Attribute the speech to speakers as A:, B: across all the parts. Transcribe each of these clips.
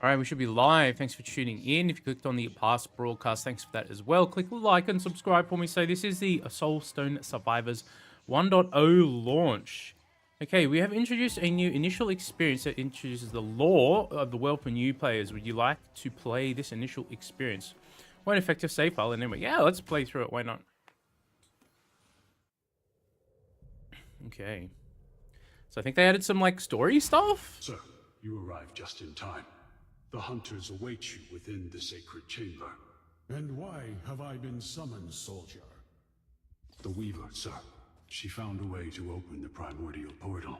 A: All right, we should be live. Thanks for tuning in. If you clicked on the past broadcast, thanks for that as well. Click like and subscribe for me. So this is the Soulstone Survivors 1.0 launch. Okay, we have introduced a new initial experience that introduces the lore of the world for new players. Would you like to play this initial experience? One effective save file, and anyway, yeah, let's play through it. Why not? Okay. So I think they added some, like, story stuff?
B: Sir, you arrived just in time. The hunters await you within the sacred chamber.
C: And why have I been summoned, soldier?
B: The Weaver, sir. She found a way to open the primordial portal.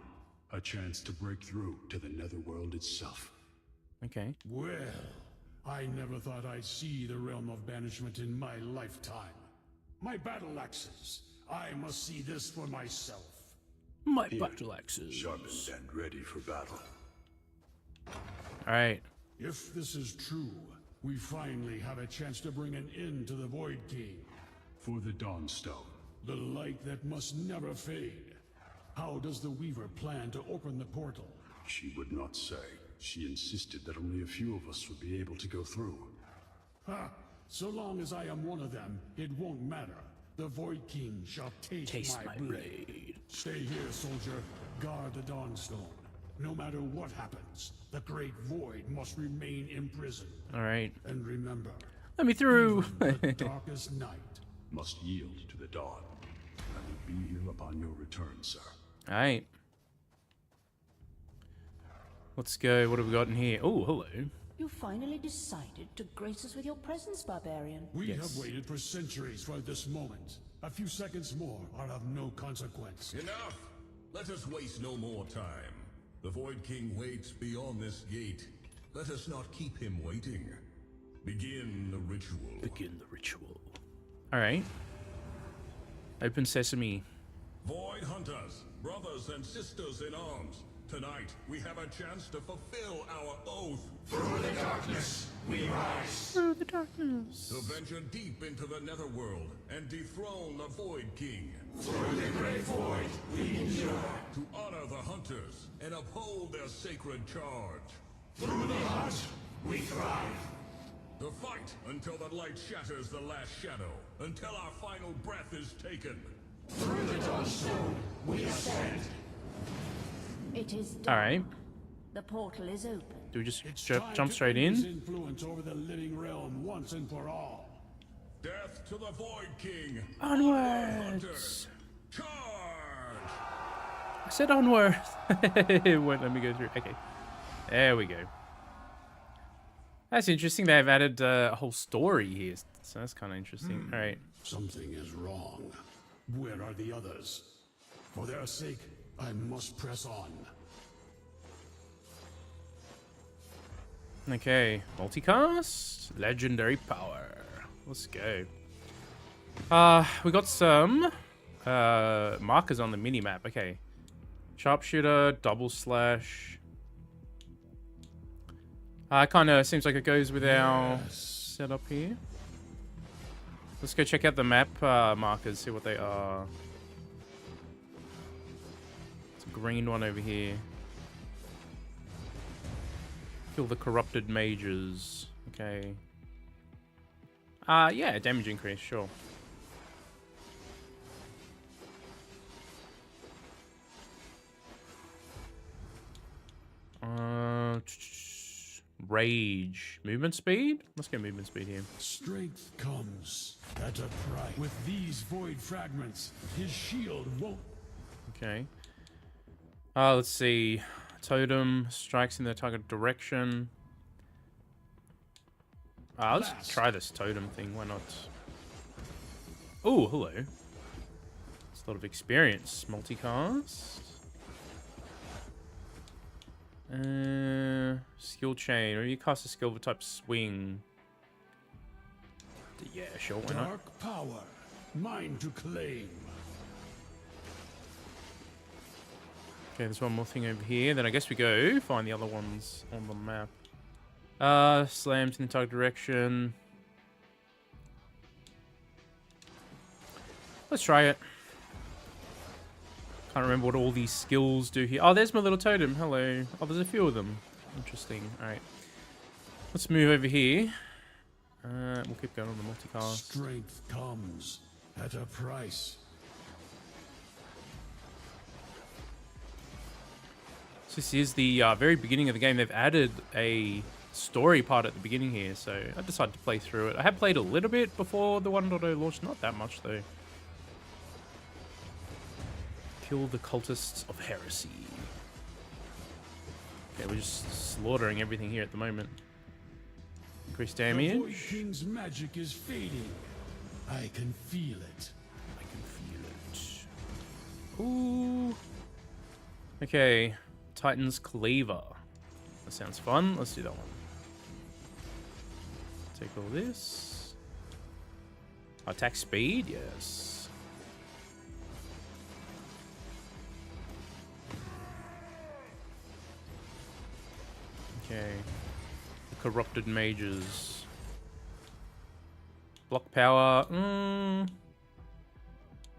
B: A chance to break through to the netherworld itself.
A: Okay.
C: Well, I never thought I'd see the realm of banishment in my lifetime. My battle axes. I must see this for myself.
A: My battle axes.
B: Sharpened and ready for battle.
A: Alright.
C: If this is true, we finally have a chance to bring an end to the Void King.
B: For the Dawnstone.
C: The light that must never fade. How does the Weaver plan to open the portal?
B: She would not say. She insisted that only a few of us would be able to go through.
C: Ha! So long as I am one of them, it won't matter. The Void King shall taste my blade. Stay here, soldier. Guard the Dawnstone. No matter what happens, the Great Void must remain imprisoned.
A: Alright.
C: And remember,
A: Let me through.
C: the darkest night
B: must yield to the dawn. I will be here upon your return, sir.
A: Alright. Let's go. What have we got in here? Oh, hello.
D: You finally decided to grace us with your presence, barbarian.
C: We have waited for centuries for this moment. A few seconds more are of no consequence.
E: Enough! Let us waste no more time. The Void King waits beyond this gate. Let us not keep him waiting. Begin the ritual.
A: Begin the ritual. Alright. Open sesame.
E: Void Hunters, brothers and sisters in arms. Tonight, we have a chance to fulfill our oath.
C: Through the darkness, we rise.
A: Through the darkness.
E: To venture deep into the netherworld and dethrone the Void King.
C: Through the great void, we endure.
E: To honor the Hunters and uphold their sacred charge.
C: Through the hunt, we thrive.
E: To fight until the light shatters the last shadow. Until our final breath is taken.
C: Through the Dawnstone, we ascend.
D: It is done.
A: Alright.
D: The portal is open.
A: Do we just
C: It's
A: jump
C: time
A: straight
C: to end his
A: in?
C: influence over the living realm once and for all.
E: Death to the Void King.
A: Onwards.
E: Charge!
A: I said onward. It won't let me go through. Okay. There we go. That's interesting. They've added a whole story here. So that's kind of interesting. Alright.
C: Something is wrong. Where are the others? For their sake, I must press on.
A: Okay. Multicast. Legendary power. Let's go. We got some markers on the mini-map. Okay. Sharpshooter, double slash. Kind of seems like it goes with our setup here. Let's go check out the map markers, see what they are. It's a green one over here. Kill the corrupted mages. Okay. Yeah, damage increase, sure. Rage. Movement speed? Let's get movement speed here.
C: Strength comes at a price. With these void fragments, his shield won't.
A: Okay. Let's see. Totem strikes in the target direction. Let's try this totem thing. Why not? Oh, hello. It's a lot of experience. Multicast. Skill chain. Or you cast a skill of type swing. Yeah, sure. Why not?
C: Dark power, mine to claim.
A: Okay, there's one more thing over here. Then I guess we go find the other ones on the map. Slams in the target direction. Let's try it. Can't remember what all these skills do here. Oh, there's my little totem. Hello. Oh, there's a few of them. Interesting. Alright. Let's move over here. We'll keep going on the multicast.
C: Strength comes at a price.
A: So this is the very beginning of the game. They've added a story part at the beginning here, so I decided to play through it. I had played a little bit before the 1.0 launch, not that much though. Kill the cultists of heresy. Okay, we're just slaughtering everything here at the moment. Increase
C: The Void
A: damage.
C: King's magic is fading. I can feel it.
A: I can feel it. Ooh. Okay, Titan's Cleaver. That sounds fun. Let's do that one. Take all this. Attack speed, yes. Okay. The corrupted mages. Block power.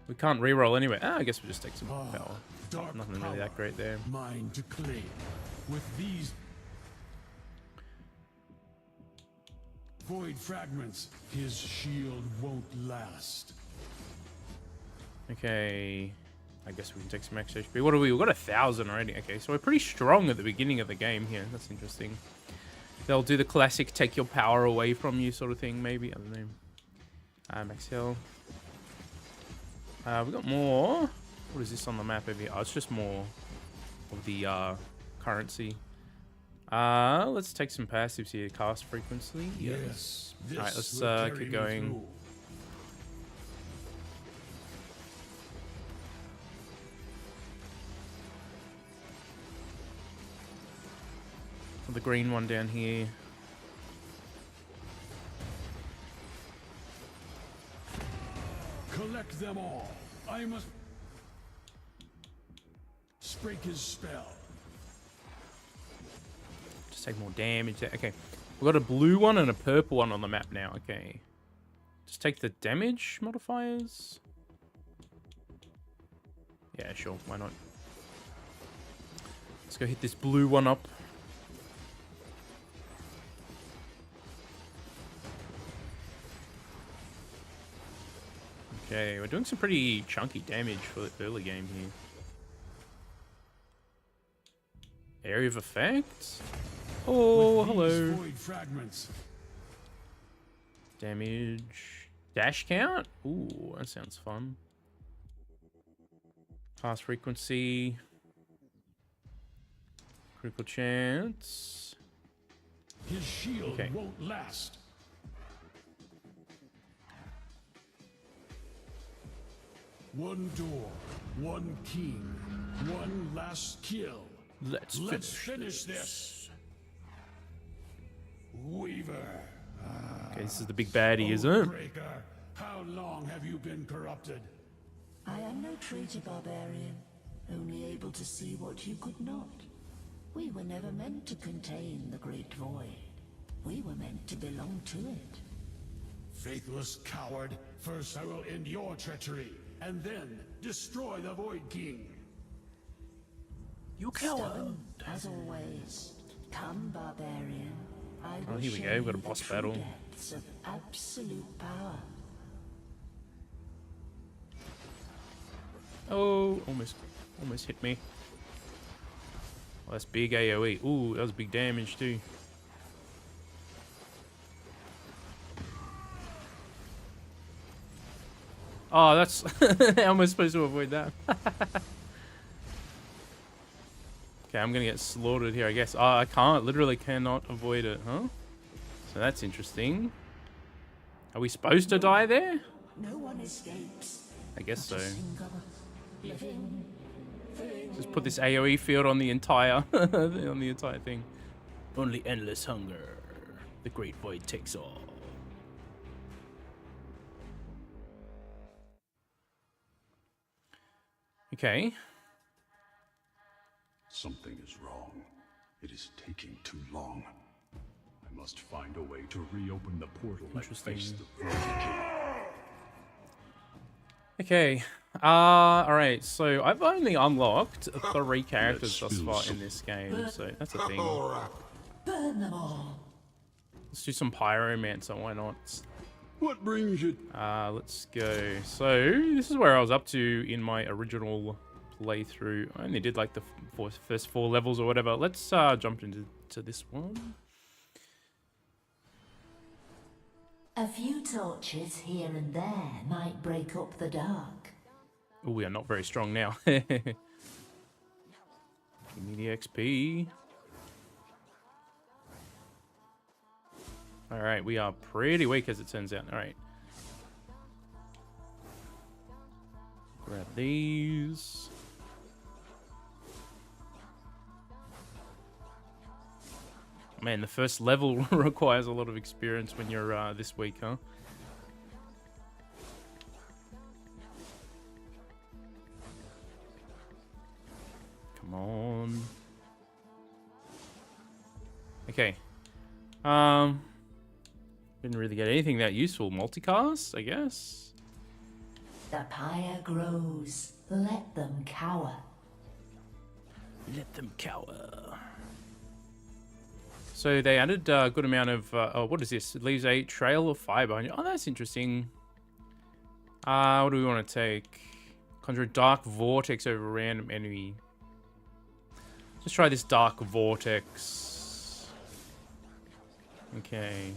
A: We can't reroll anyway. I guess we'll just take some block power.
C: Dark
A: Nothing really that great there.
C: Mine to claim. With these void fragments, his shield won't last.
A: Okay. I guess we can take some extra HP. What are we? We've got 1,000 already. Okay, so we're pretty strong at the beginning of the game here. That's interesting. They'll do the classic take your power away from you sort of thing, maybe. I don't know. Max heal. We got more. What is this on the map over here? Oh, it's just more of the currency. Let's take some passives here. Cast frequency.
C: Yes.
A: Alright, let's
C: will carry
A: keep
C: me
A: going.
C: through.
A: The green one down here.
C: Collect them all. I must break his spell.
A: Just take more damage there. Okay. We've got a blue one and a purple one on the map now. Okay. Just take the damage modifiers. Yeah, sure. Why not? Let's go hit this blue one up. Okay, we're doing some pretty chunky damage for the early game here. Area of effect? Oh,
C: With these
A: hello.
C: void fragments.
A: Damage. Dash count? Ooh, that sounds fun. Pass frequency. Critical chance.
C: His shield
A: Okay.
C: won't last. One door, one king, one last kill.
A: Let's
C: finish this. Weaver.
A: Okay, this is the big baddie, isn't it?
C: Breaker, how long have you been corrupted?
D: I am no traitor, barbarian, only able to see what you could not. We were never meant to contain the Great Void. We were meant to belong to it.
C: Faithless coward, first I will end your treachery, and then destroy the Void King.
A: You coward.
D: Stubborn, as always. Come, barbarian. I
A: Oh,
D: will
A: here we
D: show
A: go. We've got a
D: you the
A: boss
D: true
A: battle.
D: depths of absolute power.
A: Oh, almost hit me. Oh, that's big AoE. Ooh, that was big damage too. Oh, that's... How am I supposed to avoid that? Okay, I'm gonna get slaughtered here, I guess. Oh, I can't. Literally cannot avoid it, huh? So that's interesting. Are we supposed to die there?
D: No one escapes.
A: I guess so.
D: Not a single living thing.
A: Just put this AoE field on the entire on the entire thing. Only endless hunger. The great void takes all. Okay.
B: Something is wrong. It is taking too long. I must find a way to reopen the portal and face the Void King.
A: Okay. Alright, so I've only unlocked 3 characters
B: Let's
A: thus
B: do
A: far
B: some-
A: in this game, so that's a thing.
D: Burn them all.
A: Let's do some Pyromancer, why not?
B: What brings you?
A: Let's go. So, this is where I was up to in my original playthrough. I only did like the first 4 levels or whatever. Let's jump into this one.
D: A few torches here and there might break up the dark.
A: Oh, we are not very strong now. Give me the XP. Alright, we are pretty weak as it turns out. Alright. Grab these. Man, the first level requires a lot of experience when you're this weak, huh? Come on. Okay. Didn't really get anything that useful. Multicast, I guess.
D: The pyre grows. Let them cower.
A: Let them cower. So they added a good amount of... oh, what is this? It leaves a trail of fire behind you. Oh, that's interesting. What do we want to take? Conjure a dark vortex over a random enemy. Let's try this dark vortex. Okay.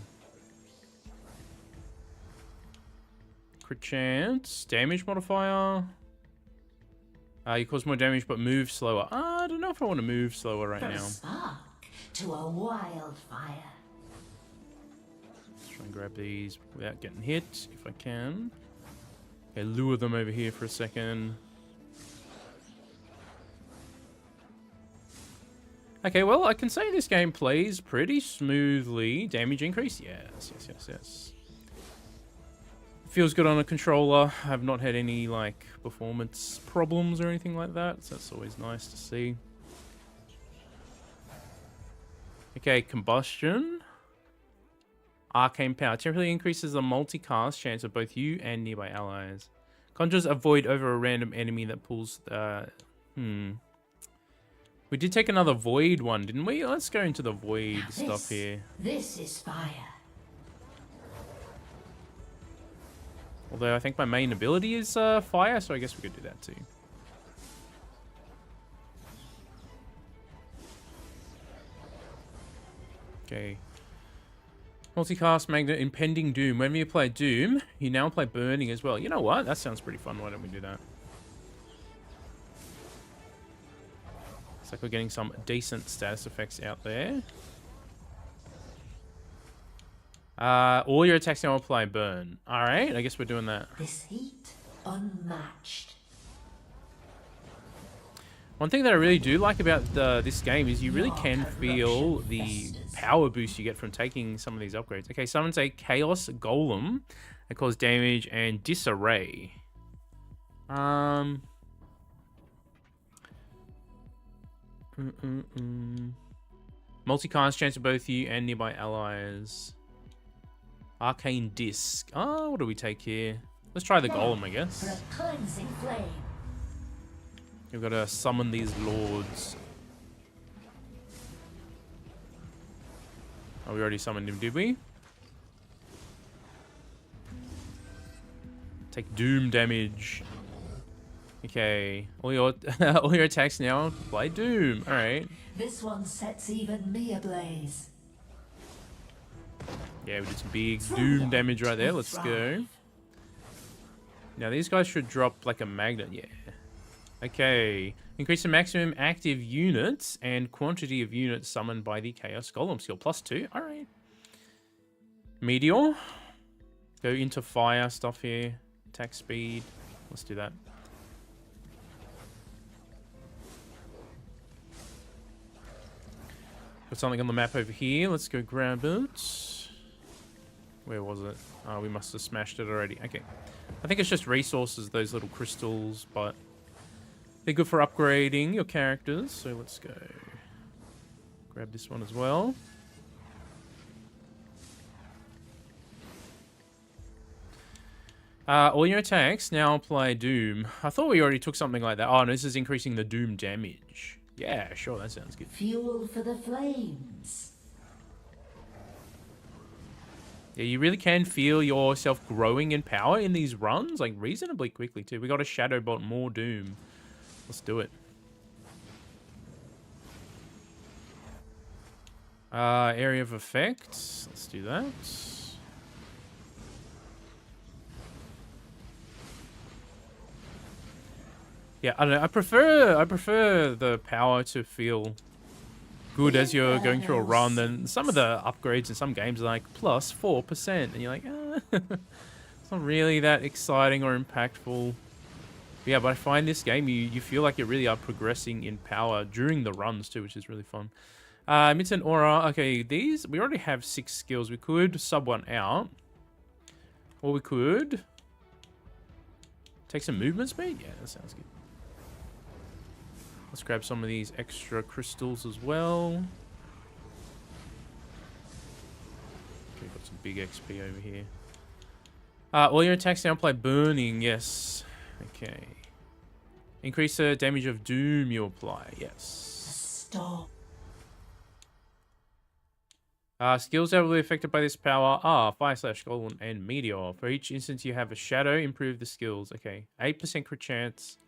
A: Crit chance. Damage modifier. You cause more damage but move slower. I don't know if I want to move slower right now.
D: Spark to a wildfire.
A: Let's try and grab these without getting hit, if I can. Okay, lure them over here for a second. Okay, well, I can say this game plays pretty smoothly. Damage increase? Yes, yes, yes, yes. Feels good on a controller. I've not had any, like, performance problems or anything like that, so that's always nice to see. Okay, combustion. Arcane power. Temporarily increases the multicast chance of both you and nearby allies. Conjures a void over a random enemy that pulls... We did take another void one, didn't we? Let's go into the void stuff here.
D: This is fire.
A: Although I think my main ability is fire, so I guess we could do that too. Okay. Multicast magnet, impending doom. Whenever you play Doom, you now play burning as well. You know what? That sounds pretty fun. Why don't we do that? Looks like we're getting some decent status effects out there. All your attacks now apply burn. Alright, I guess we're doing that.
D: This heat, unmatched.
A: One thing that I really do like about this game is you really can feel the power boost you get from taking some of these upgrades. Okay, summons a Chaos Golem that causes damage and disarray. Multicast chance of both you and nearby allies. Arcane Disc. Oh, what do we take here? Let's try the Golem, I guess.
D: For a cleansing flame.
A: We've got to summon these lords. Oh, we already summoned him, did we? Take doom damage. Okay, all your all your attacks now apply doom. All right.
D: This one sets even me ablaze.
A: Yeah, we did some big doom damage right there. Let's go. Now these guys should drop like a magnet. Yeah. Okay. Increase the maximum active units and quantity of units summoned by the Chaos Golem skill. +2. All right. Meteor. Go into fire stuff here. Attack speed. Let's do that. Got something on the map over here. Let's go grab it. Where was it? Oh, we must have smashed it already. Okay. I think it's just resources, those little crystals, but they're good for upgrading your characters. So let's go. Grab this one as well. All your attacks now apply Doom. I thought we already took something like that. Oh, no, this is increasing the Doom damage. Yeah, sure, that sounds good.
D: Fuel for the flames.
A: Yeah, you really can feel yourself growing in power in these runs, like reasonably quickly too. We got a Shadow Bolt, more Doom. Let's do it. Area of effect. Let's do that. Yeah, I don't know. I prefer the power to feel good as you're going through a run than some of the upgrades in some games are like plus 4%, and you're like, it's not really that exciting or impactful. But yeah, but I find this game you feel like you really are progressing in power during the runs too, which is really fun. Midsen Aura. Okay, these we already have 6 skills. We could sub one out, or we could take some movement speed. Yeah, that sounds good. Let's grab some of these extra crystals as well. Okay, got some big XP over here. All your attacks now apply burning. Yes. Okay. Increase the damage of doom you apply. Yes.
D: Stop.
A: Skills that will be affected by this power are Fire Slash, Golem, and Meteor. For each instance you have a shadow, improve the skills. Okay. 8% crit chance.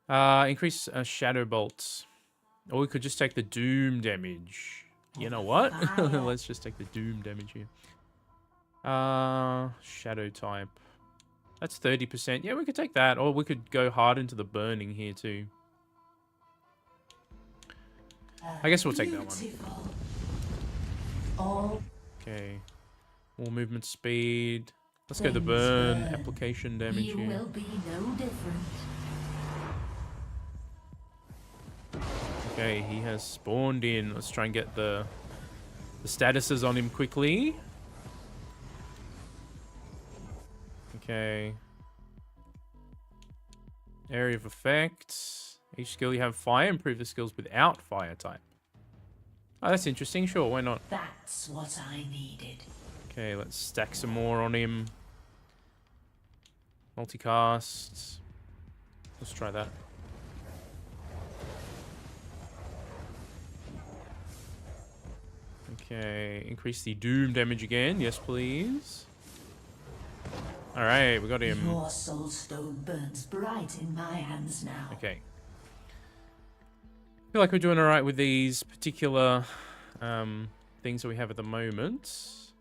A: Increase Shadow Bolts. Or we could just take the Doom damage. You know what? Let's just take the Doom damage here. Shadow type. That's 30%. Yeah, we could take that. Or we could go hard into the burning here too. I guess we'll take that one. Okay. More movement speed. Let's go the burn. Application damage here.
D: You will be no different.
A: Okay, he has spawned in. Let's try and get the statuses on him quickly. Okay. Area of effect. Each skill you have fire. Improve the skills without fire type. Oh, that's interesting. Sure, why not?
D: That's what I needed.
A: Okay, let's stack some more on him. Multicast. Let's try that. Okay, increase the doom damage again. Yes, please. Alright, we got him.
D: Your soulstone burns bright in my hands now.
A: Okay. Feel like we're doing alright with these particular things that we have at the moment.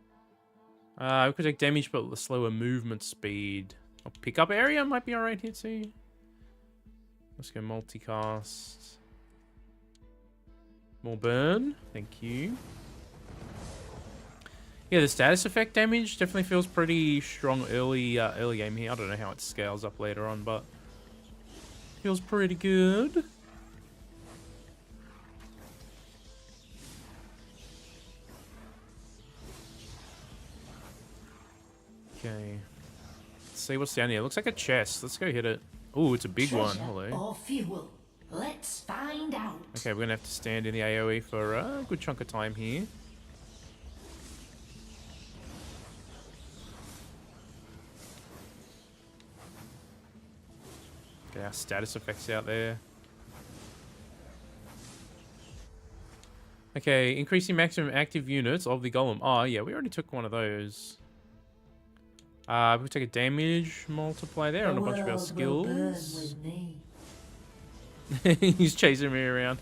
A: We could take damage, but slower movement speed. Or pickup area might be alright here too. Let's go multicast. More burn. Thank you. Yeah, the status effect damage definitely feels pretty strong early game here. I don't know how it scales up later on, but feels pretty good. Okay. Let's see what's down here. Looks like a chest. Let's go hit it. Oh, it's a big one. Hello.
D: Or fuel. Let's find out.
A: Okay, we're gonna have to stand in the AoE for a good chunk of time here. Get our status effects out there. Okay, increasing maximum active units of the golem. Oh, yeah, we already took one of those. We could take a damage multiplier there on a bunch of our skills. He's chasing me around.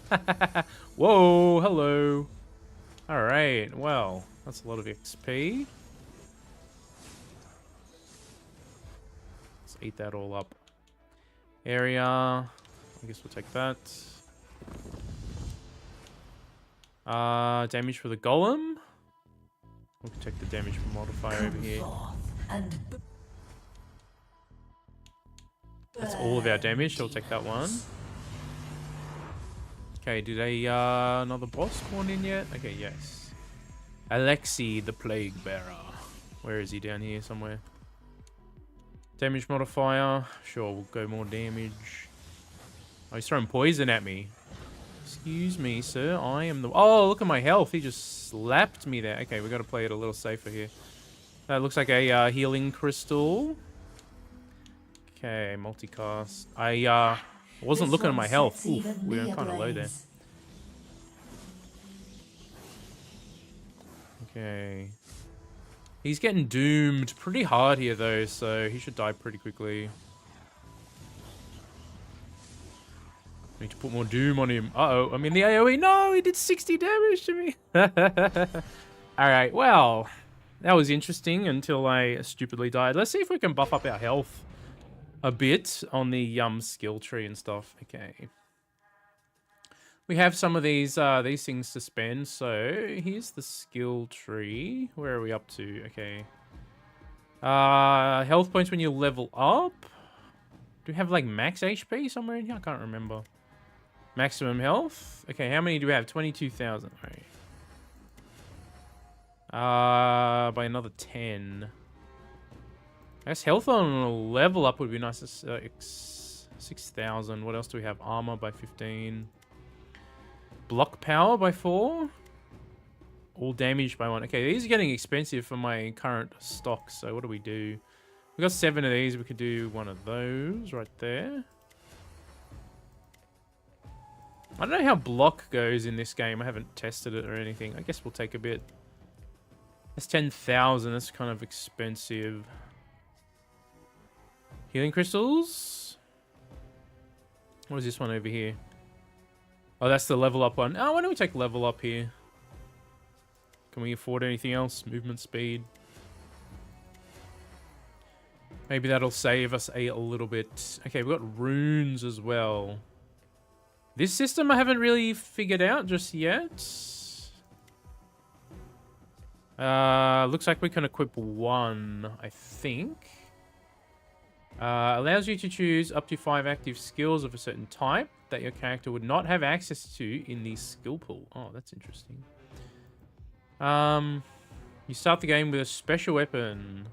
A: Whoa, hello. Alright, well, that's a lot of XP. Let's eat that all up. Area. I guess we'll take that. Damage for the golem. We can check the damage modifier over here. That's all of our damage, so we'll take that one. Okay, did another boss spawn in yet? Okay, yes. Alexei, the Plague Bearer. Where is he? Down here somewhere. Damage modifier. Sure, we'll go more damage. Oh, he's throwing poison at me. Excuse me, sir. I am the... Oh, look at my health. He just slapped me there. Okay, we got to play it a little safer here. That looks like a healing crystal. Okay, multicast. I wasn't looking at my health. Oof, we were kind of low there. Okay. He's getting doomed pretty hard here, though, so he should die pretty quickly. Need to put more doom on him. Uh-oh, I'm in the AoE. No, he did 60 damage to me. Alright, well, that was interesting until I stupidly died. Let's see if we can buff up our health a bit on the skill tree and stuff. Okay. We have some of these things to spend, so here's the skill tree. Where are we up to? Okay. Health points when you level up. Do we have like max HP somewhere in here? I can't remember. Maximum health. Okay, how many do we have? 22,000. Alright. By another 10. I guess health on a level up would be nice. 6,000. What else do we have? Armor by 15. Block power by 4. All damage by 1. Okay, these are getting expensive for my current stock. So what do? We got 7 of these. We could do one of those right there. I don't know how block goes in this game. I haven't tested it or anything. I guess we'll take a bit. That's 10,000. That's kind of expensive. Healing crystals. What is this one over here? Oh, that's the level up one. Oh, why don't we take level up here? Can we afford anything else? Movement speed. Maybe that'll save us a little bit. Okay, we've got runes as well. This system I haven't really figured out just yet. Looks like we can equip one, I think. Allows you to choose up to 5 active skills of a certain type that your character would not have access to in the skill pool. Oh, that's interesting. You start the game with a special weapon.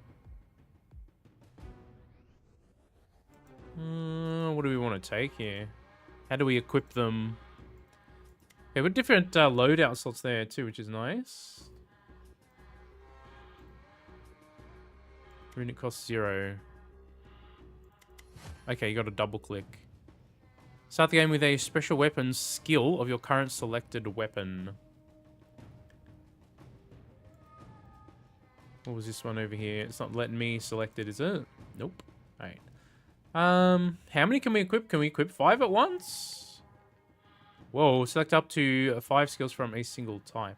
A: What do we want to take here? How do we equip them? Okay, with different loadout slots there too, which is nice. Unit cost 0. Okay, you got to double click. Start the game with a special weapon skill of your current selected weapon. What was this one over here? It's not letting me select it, is it? Nope. Alright. How many can we equip? Can we equip 5 at once? Whoa, select up to 5 skills from a single type.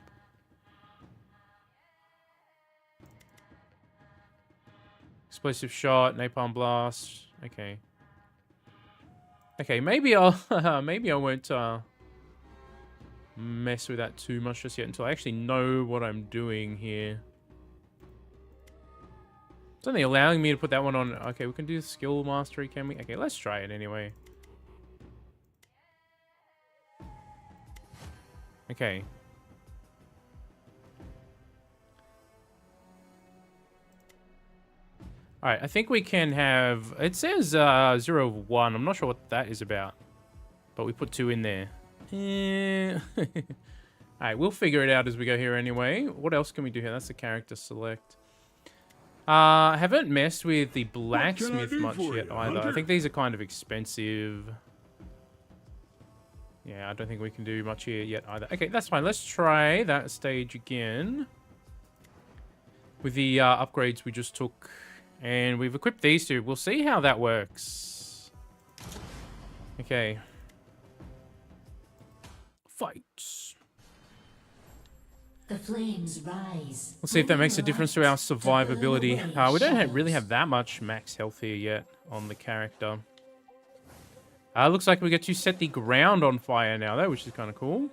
A: Explosive shot, napalm blast. Okay. Okay, maybe I'll maybe I won't mess with that too much just yet until I actually know what I'm doing here. It's only allowing me to put that one on. Okay, we can do skill mastery, can we? Okay, let's try it anyway. Okay. Alright, I think we can have... It says 0 of 1. I'm not sure what that is about. But we put 2 in there. Alright, we'll figure it out as we go here anyway. What else can we do here? That's the character select. I haven't messed with the blacksmith much yet either. I think these are kind of expensive. Yeah, I don't think we can do much here yet either. Okay, that's fine. Let's try that stage again. With the upgrades we just took... And we've equipped these 2. We'll see how that works. Okay. Fights.
D: The flames rise.
A: We'll see if that makes a difference to our survivability. We don't really have that much max health here yet on the character. Looks like we get to set the ground on fire now, though, which is kind of cool.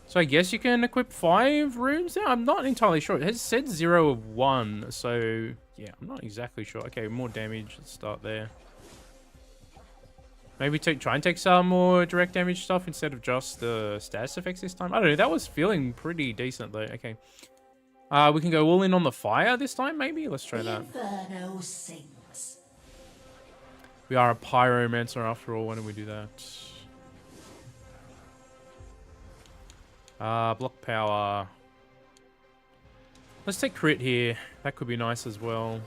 A: So I guess you can equip 5 runes now? I'm not entirely sure. It has said 0 of 1, so yeah, I'm not exactly sure. Okay, more damage. Let's start there. Maybe try and take some more direct damage stuff instead of just the status effects this time. I don't know. That was feeling pretty decent, though. Okay. We can go all in on the fire this time, maybe? Let's try that.
D: Inferno sings.
A: We are a pyromancer after all. Why don't we do that? Block power. Let's take crit here. That could be nice as well.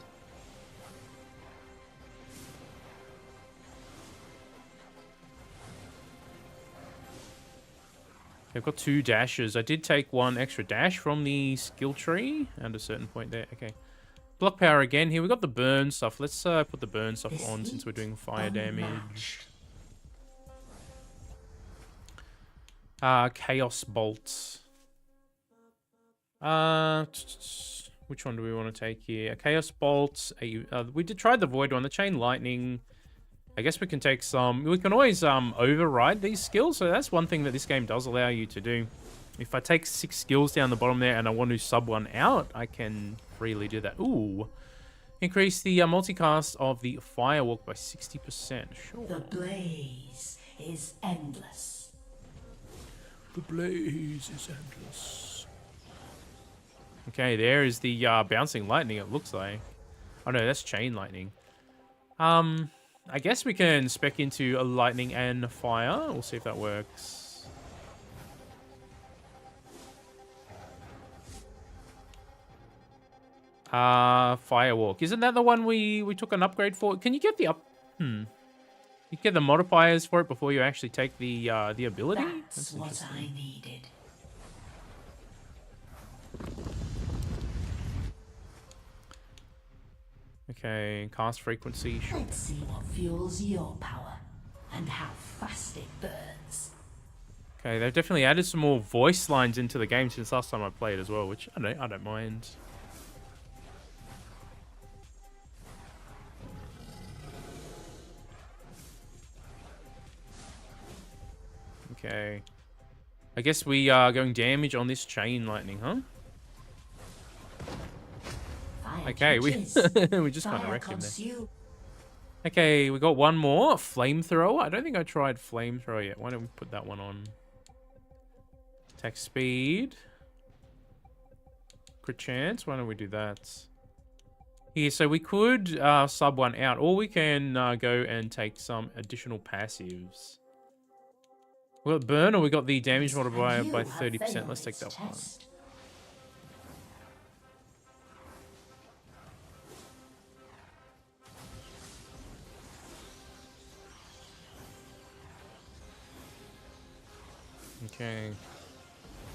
A: I've got 2 dashes. I did take 1 extra dash from the skill tree at a certain point there. Okay. Block power again. Here we got the burn stuff. Let's put the burn stuff
D: This
A: on since we're doing
D: heat
A: fire damage.
D: unmatched.
A: Chaos bolts. Which one do we want to take here? A chaos bolt. We did try the void one. The chain lightning. I guess we can take some. We can always override these skills. So that's one thing that this game does allow you to do. If I take 6 skills down the bottom there and I want to sub one out, I can freely do that. Ooh. Increase the multicast of the firewalk by 60%. Sure.
D: The blaze is endless.
A: The blaze is endless. Okay, there is the bouncing lightning, it looks like. Oh no, that's chain lightning. I guess we can spec into a lightning and fire. We'll see if that works. Firewalk. Isn't that the one we took an upgrade for? Can you get the You get the modifiers for it before you actually take the ability?
D: That's what I needed.
A: Okay, cast frequency. Sure.
D: Let's see what fuels your power and how fast it burns.
A: Okay, they've definitely added some more voice lines into the game since last time I played as well, which I don't mind. Okay. I guess we are going damage on this chain lightning, huh? Okay, we just kind of wrecked him there. Okay, we got one more. Flamethrower. I don't think I tried flamethrower yet. Why don't we put that one on? Attack speed. Crit chance. Why don't we do that? Here, so we could sub one out, or we can go and take some additional passives. We got burn, or we got the damage modifier by 30%. Let's take that one. Okay.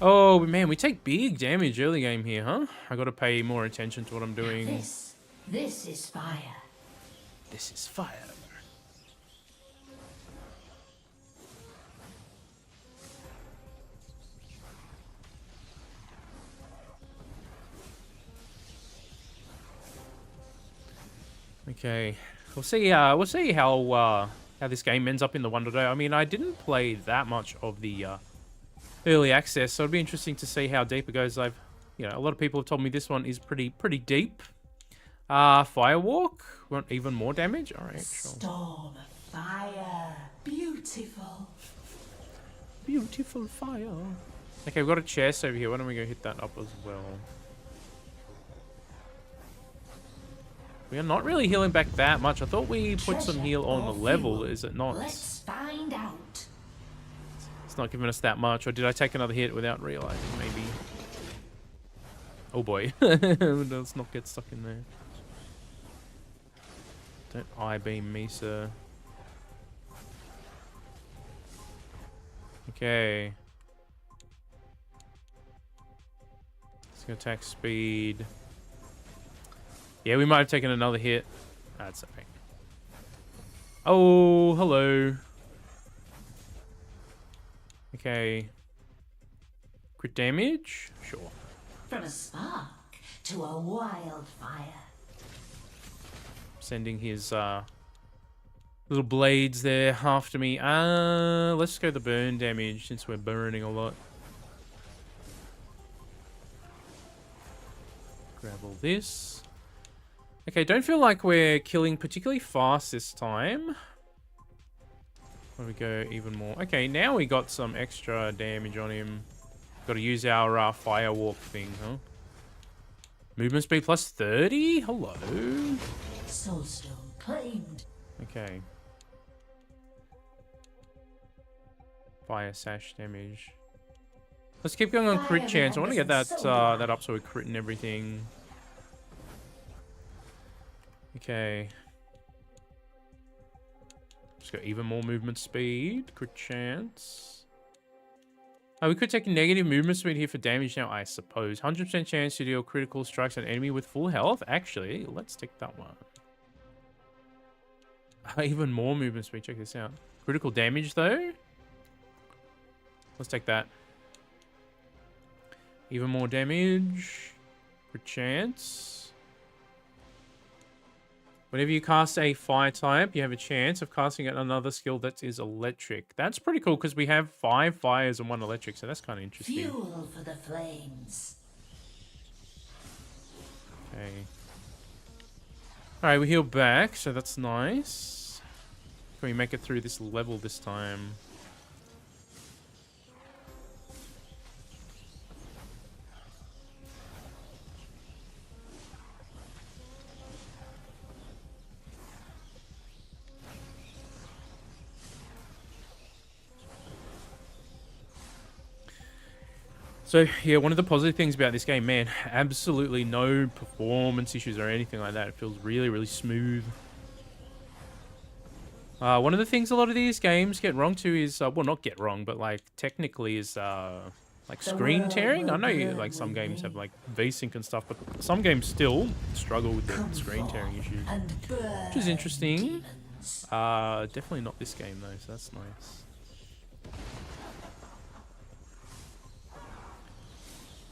A: Oh, man, we take big damage early game here, huh? I gotta pay more attention to what I'm doing.
D: This is fire.
A: This is fire. Okay. We'll see how this game ends up in the 1.0. I mean, I didn't play that much of the early access, so it'd be interesting to see how deep it goes. A lot of people have told me this one is pretty deep. Firewalk, want even more damage? All right, sure.
D: Storm of fire, beautiful.
A: Beautiful fire. Okay, we've got a chest over here. Why don't we go hit that up as well? We are not really healing back that much. I thought we put some heal on the level. Is it not?
D: Let's find out.
A: It's not giving us that much. Or did I take another hit without realizing? Maybe. Oh boy. Let's not get stuck in there. Don't I-beam me, sir. Okay. Let's go attack speed. Yeah, we might have taken another hit. That's okay. Oh, hello. Okay. Crit damage? Sure.
D: From a spark to a wildfire.
A: Sending his little blades there after me. Let's go the burn damage since we're burning a lot. Grab all this. Okay, don't feel like we're killing particularly fast this time. Why don't we go even more? Okay, now we got some extra damage on him. Got to use our firewalk thing, huh? Movement speed plus 30? Hello.
D: Soulstone claimed.
A: Okay. Fire sash damage. Let's keep going on crit chance. I want to get that that up so we're critting everything. Okay. Just got even more movement speed. Crit chance. We could take a negative movement speed here for damage now, I suppose. 100% chance to deal critical strikes on an enemy with full health. Actually, let's take that one. Even more movement speed. Check this out. Critical damage, though. Let's take that. Even more damage. Per chance. Whenever you cast a fire type, you have a chance of casting another skill that is electric. That's pretty cool because we have 5 fires and 1 electric, so that's kind of interesting.
D: Fuel for the flames.
A: Okay. Alright, we heal back, so that's nice. Can we make it through this level this time? So, yeah, one of the positive things about this game, man, absolutely no performance issues or anything like that. It feels really, really smooth. One of the things a lot of these games get wrong too is, well, not get wrong, but like technically is like screen tearing. I know like some games have like VSync and stuff, but some games still struggle with the screen tearing issues, which is interesting. Definitely not this game though, so that's nice.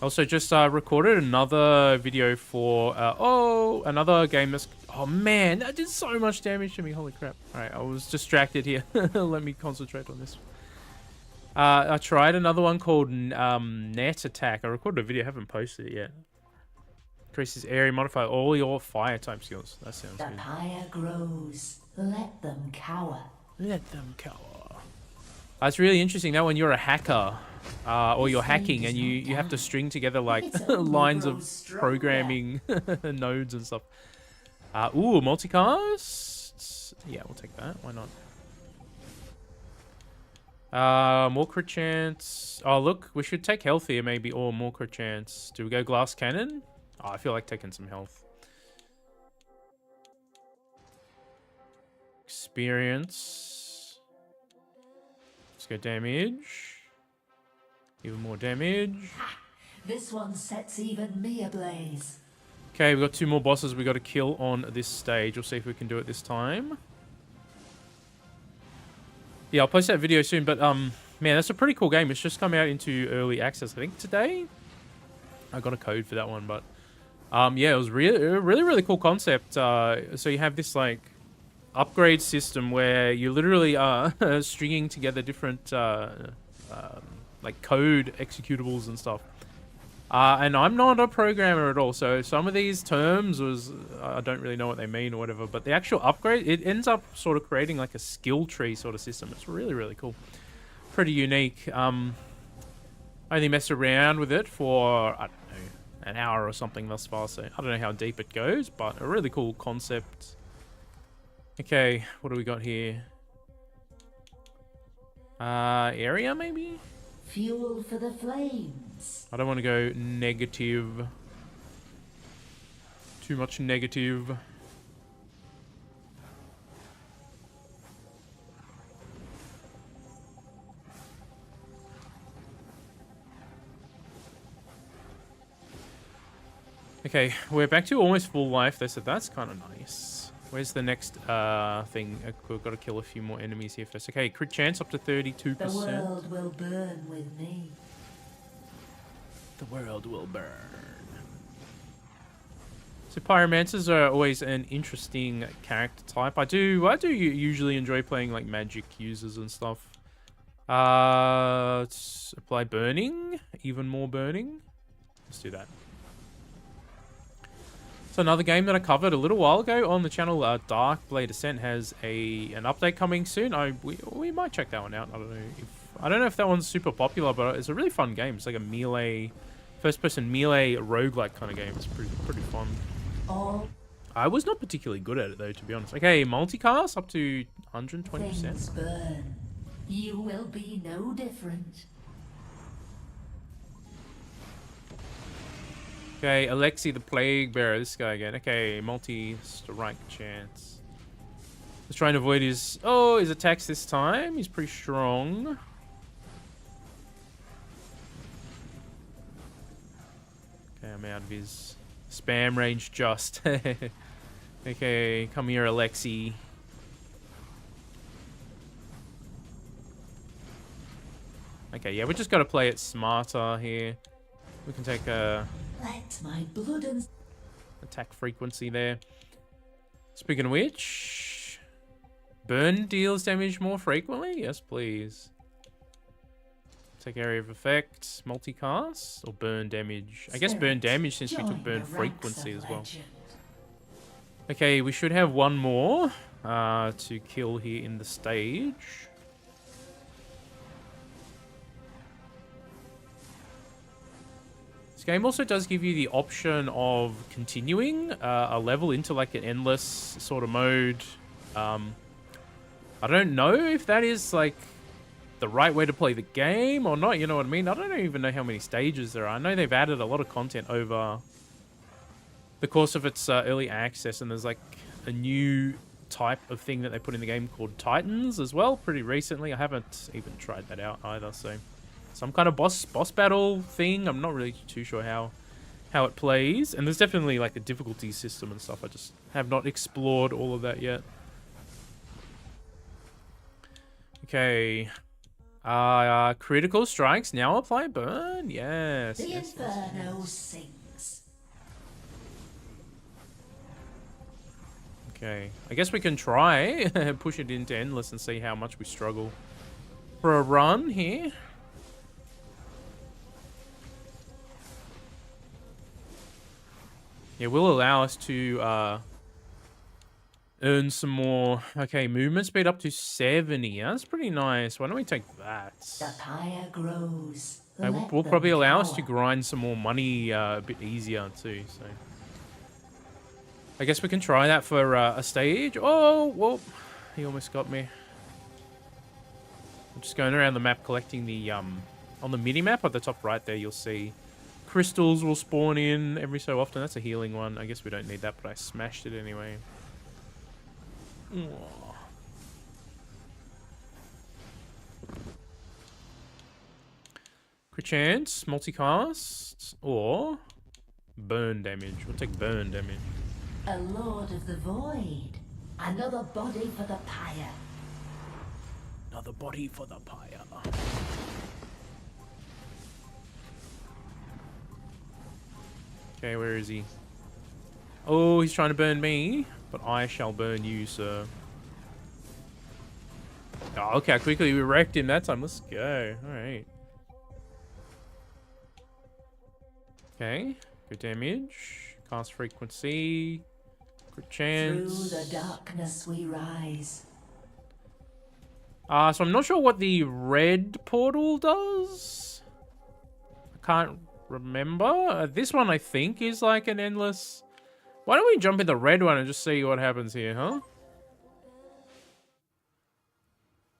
A: Also, just recorded another video for, another game that's... Oh, man, that did so much damage to me. Holy crap. Alright, I was distracted here. Let me concentrate on this. I tried another one called Net Attack. I recorded a video, haven't posted it yet. Increases area, modify all your fire type skills. That sounds good.
D: The pyre grows. Let them cower.
A: Let them cower. That's really interesting. That when you're a hacker... or you're hacking and you have to string together like lines of programming nodes and stuff. Ooh, multicast? Yeah, we'll take that. Why not? More crit chance. Oh, look, we should take health here maybe, or more crit chance. Do we go glass cannon? Oh, I feel like taking some health. Experience. Let's go damage. Even more damage.
D: This one sets even me ablaze.
A: Okay, we've got 2 more bosses we got to kill on this stage. We'll see if we can do it this time. Yeah, I'll post that video soon, but man, that's a pretty cool game. It's just come out into early access, I think, today. I got a code for that one, but yeah, it was really cool concept. So you have this like upgrade system where you literally are stringing together different like code executables and stuff. And I'm not a programmer at all, so some of these terms I don't really know what they mean or whatever, but the actual upgrade, it ends up sort of creating like a skill tree sort of system. It's really cool. Pretty unique. Only messed around with it for, I don't know, an hour or something thus far, so I don't know how deep it goes, but a really cool concept. Okay, what do we got here? Area maybe?
D: Fuel for the flames.
A: I don't want to go negative. Too much negative. Okay, we're back to almost full life though, so that's kind of nice. Where's the next thing? We've got to kill a few more enemies here first. Okay, crit chance up to 32%.
D: The world will burn with me.
A: The world will burn. So pyromancers are always an interesting character type. I do usually enjoy playing like magic users and stuff. Let's apply burning, even more burning. Let's do that. So another game that I covered a little while ago on the channel, Dark Blade Ascent, has an update coming soon. We might check that one out. I don't know if that one's super popular, but it's a really fun game. It's like a melee, first-person melee roguelike kind of game. It's pretty fun. I was not particularly good at it though, to be honest. Okay, multicast up to 120%.
D: Things burn. You will be no different.
A: Okay, Alexei the Plague Bearer, this guy again. Okay, multi-strike chance. Let's try and avoid his attacks this time. He's pretty strong. I'm out of his spam range just. Okay, come here, Alexi. Okay, yeah, we just got to play it smarter here. We can take a
D: Let my blood and
A: attack frequency there. Speaking of which, burn deals damage more frequently? Yes, please. Take area of effect, multicast, or burn damage? I guess burn damage since we took burn frequency as well. Okay, we should have one more to kill here in the stage. This game also does give you the option of continuing a level into like an endless sort of mode. I don't know if that is like the right way to play the game or not, you know what I mean? I don't even know how many stages there are. I know they've added a lot of content over the course of its early access, and there's like a new type of thing that they put in the game called Titans as well pretty recently. I haven't even tried that out either, so some kind of boss battle thing. I'm not really too sure how it plays, and there's definitely like a difficulty system and stuff. I just have not explored all of that yet. Okay. Critical strikes now apply burn. Yes.
D: the
A: yes,
D: inferno
A: yes.
D: sings.
A: Okay. I guess we can try push it into endless and see how much we struggle for a run here. Yeah, will allow us to earn some more. Okay, movement speed up to 70. That's pretty nice. Why don't we take that?
D: The pyre grows.
A: Will probably allow us to grind some more money a bit easier too. So I guess we can try that for a stage. Oh, whoa. He almost got me. I'm just going around the map collecting the on the mini map at the top right there. You'll see crystals will spawn in every so often. That's a healing one. I guess we don't need that, but I smashed it anyway. Aww. Crit chance, multicast, or burn damage. We'll take burn damage.
D: A lord of the void. Another body for the pyre.
A: Another body for the pyre. Okay, where is he? Oh, he's trying to burn me, but I shall burn you, sir. Oh, okay, quickly we wrecked him that time. Let's go. All right. Okay, good damage. Cast frequency. Crit chance.
D: Through the darkness we rise.
A: So I'm not sure what the red portal does. I can't remember. This one I think is like an endless. Why don't we jump in the red one and just see what happens here, huh?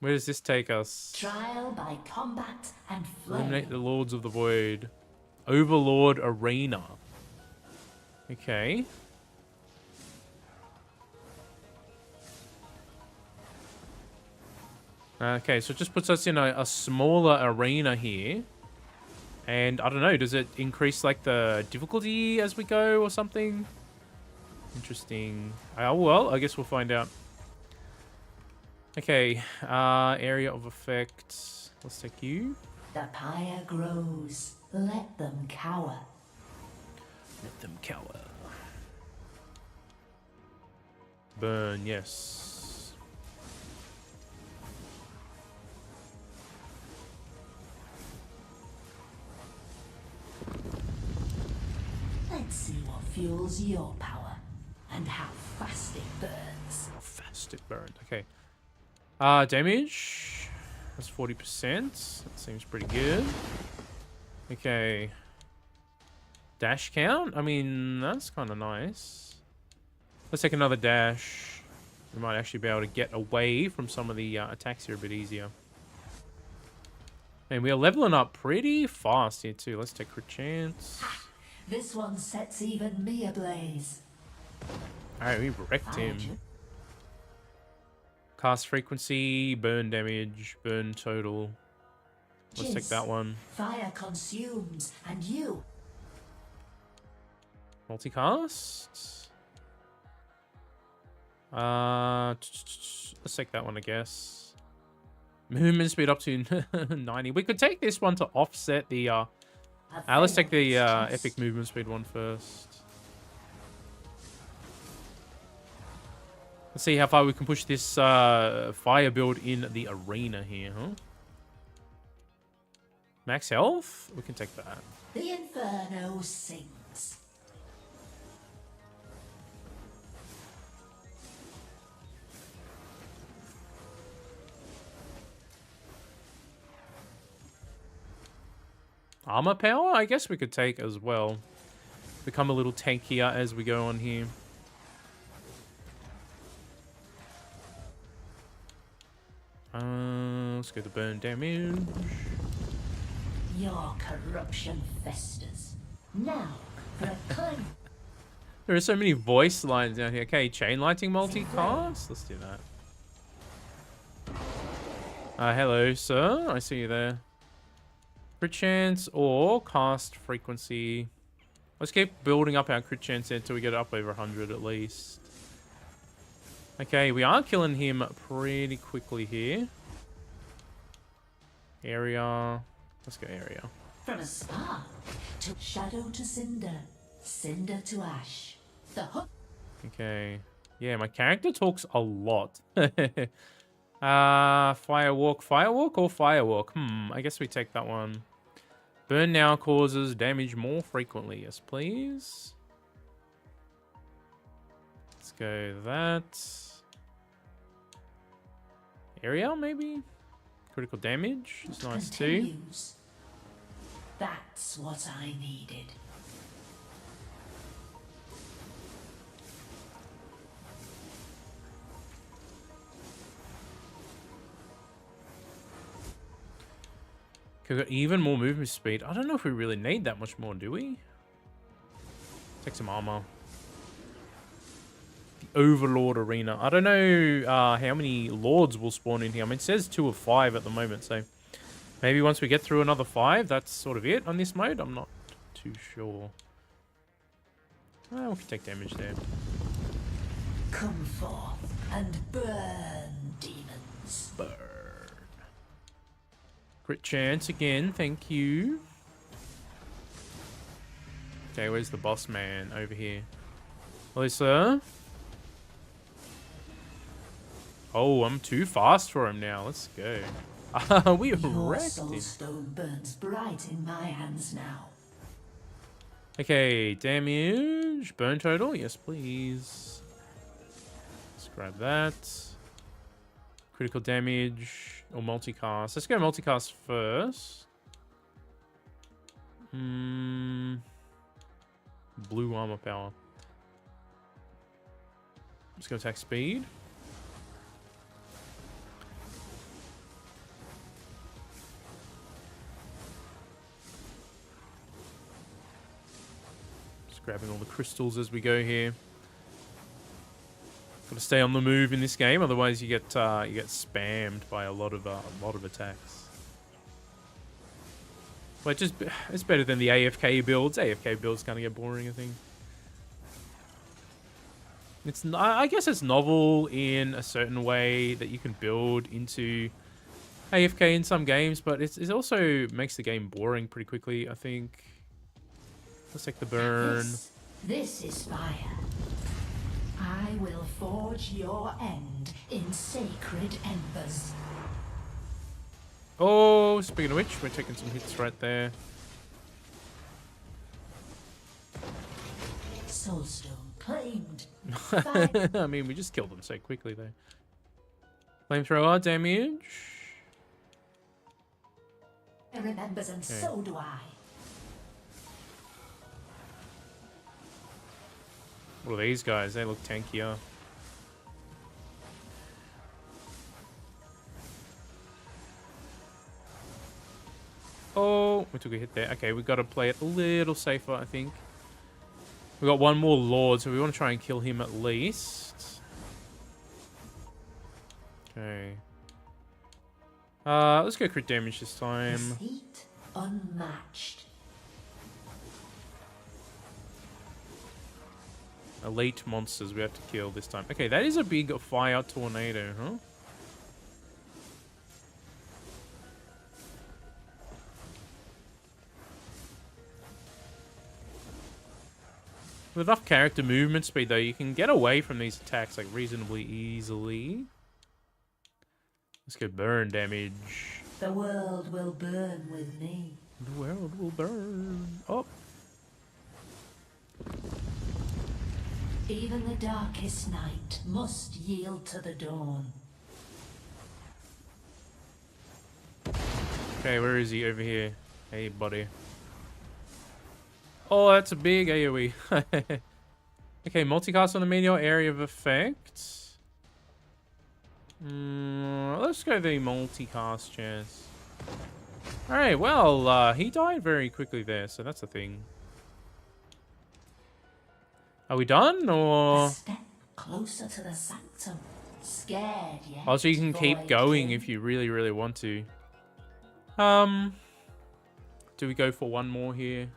A: Where does this take us?
D: Trial by combat and flame.
A: Eliminate the Lords of the Void. Overlord Arena. Okay. Okay, so it just puts us in a smaller arena here. And I don't know, does it increase like the difficulty as we go or something? Interesting. Well, I guess we'll find out. Okay, area of effect. Let's take you.
D: The pyre grows. Let them cower.
A: Let them cower. Burn, yes.
D: Let's see what fuels your power and how fast it burns.
A: How fast it burns. Okay. Damage. That's 40%. That seems pretty good. Okay. Dash count? I mean, that's kind of nice. Let's take another dash. We might actually be able to get away from some of the attacks here a bit easier. And we are leveling up pretty fast here too. Let's take crit chance.
D: This one sets even me ablaze.
A: Alright, we wrecked him. Cast frequency, burn damage, burn total. Let's take that one.
D: Fire consumes, and you.
A: Multicast. Let's take that one, I guess. Movement speed up to 90. We could take this one to offset the let's take the epic movement speed one first. Let's see how far we can push this fire build in the arena here, huh? Max health? We can take that.
D: The Inferno sings.
A: Armor power, I guess we could take as well. Become a little tankier as we go on here. Let's go to burn damage.
D: Your corruption festers. Now, for a kind...
A: There are so many voice lines down here. Okay, chain lighting multicast. Let's do that. Hello, sir. I see you there. Crit chance or cast frequency. Let's keep building up our crit chance until we get up over 100 at least. Okay, we are killing him pretty quickly here. Area. Let's go area.
D: From a spark to shadow to cinder, cinder to ash. The hook.
A: Okay. Yeah, my character talks a lot. Firewalk or firewalk? I guess we take that one. Burn now causes damage more frequently. Yes, please. Let's go that. Area, maybe? Critical damage. It's nice too.
D: That's what I needed.
A: We've got even more movement speed. I don't know if we really need that much more, do we? Take some armor. The Overlord Arena. I don't know how many Lords will spawn in here. I mean, it says 2 of 5 at the moment, so maybe once we get through another 5, that's sort of it on this mode. I'm not too sure. Well, we can take damage there.
D: Come forth and burn, demons.
A: Burn. Crit chance again, thank you. Okay, where's the boss man? Over here. Hello, sir. Oh, I'm too fast for him now. Let's go. We wrecked him.
D: Your soulstone burns bright in my hands now.
A: Okay, damage. Burn total. Yes, please. Let's grab that. Critical damage. Or multicast. Let's go multicast first. Blue armor power. Let's go attack speed. Just grabbing all the crystals as we go here. Got to stay on the move in this game, otherwise you get spammed by a lot of attacks. But it's better than the AFK builds. AFK builds kind of get boring, I think. I guess it's novel in a certain way that you can build into AFK in some games, but it also makes the game boring pretty quickly, I think. Let's take the burn.
D: This is fire. I will forge your end in sacred embers.
A: Oh, speaking of which, we're taking some hits right there.
D: Soulstone claimed.
A: I mean, we just killed them so quickly, though. Flamethrower damage.
D: It remembers, and so do I.
A: What are these guys? They look tankier. Oh, we took a hit there. Okay, we've got to play it a little safer, I think. We've got one more Lord, so we want to try and kill him at least. Okay. Let's go crit damage this time.
D: His heat unmatched.
A: Elite monsters we have to kill this time. Okay, that is a big fire tornado, huh? With enough character movement speed, though, you can get away from these attacks, like, reasonably easily. Let's go burn damage.
D: The world will burn with me.
A: The world will burn. Oh.
D: Even the darkest night must yield to the dawn.
A: Okay, where is he? Over here. Hey, buddy. Oh, that's a big AoE. Okay, multicast on the meteor area of effect. Let's go the multicast chance. Alright, well, he died very quickly there, so that's a thing. Are we done, or...?
D: A step closer to the sanctum. Scared yet.
A: Oh, so you can keep
D: Void
A: going
D: King.
A: if you really, really want to. Do we go for one more here?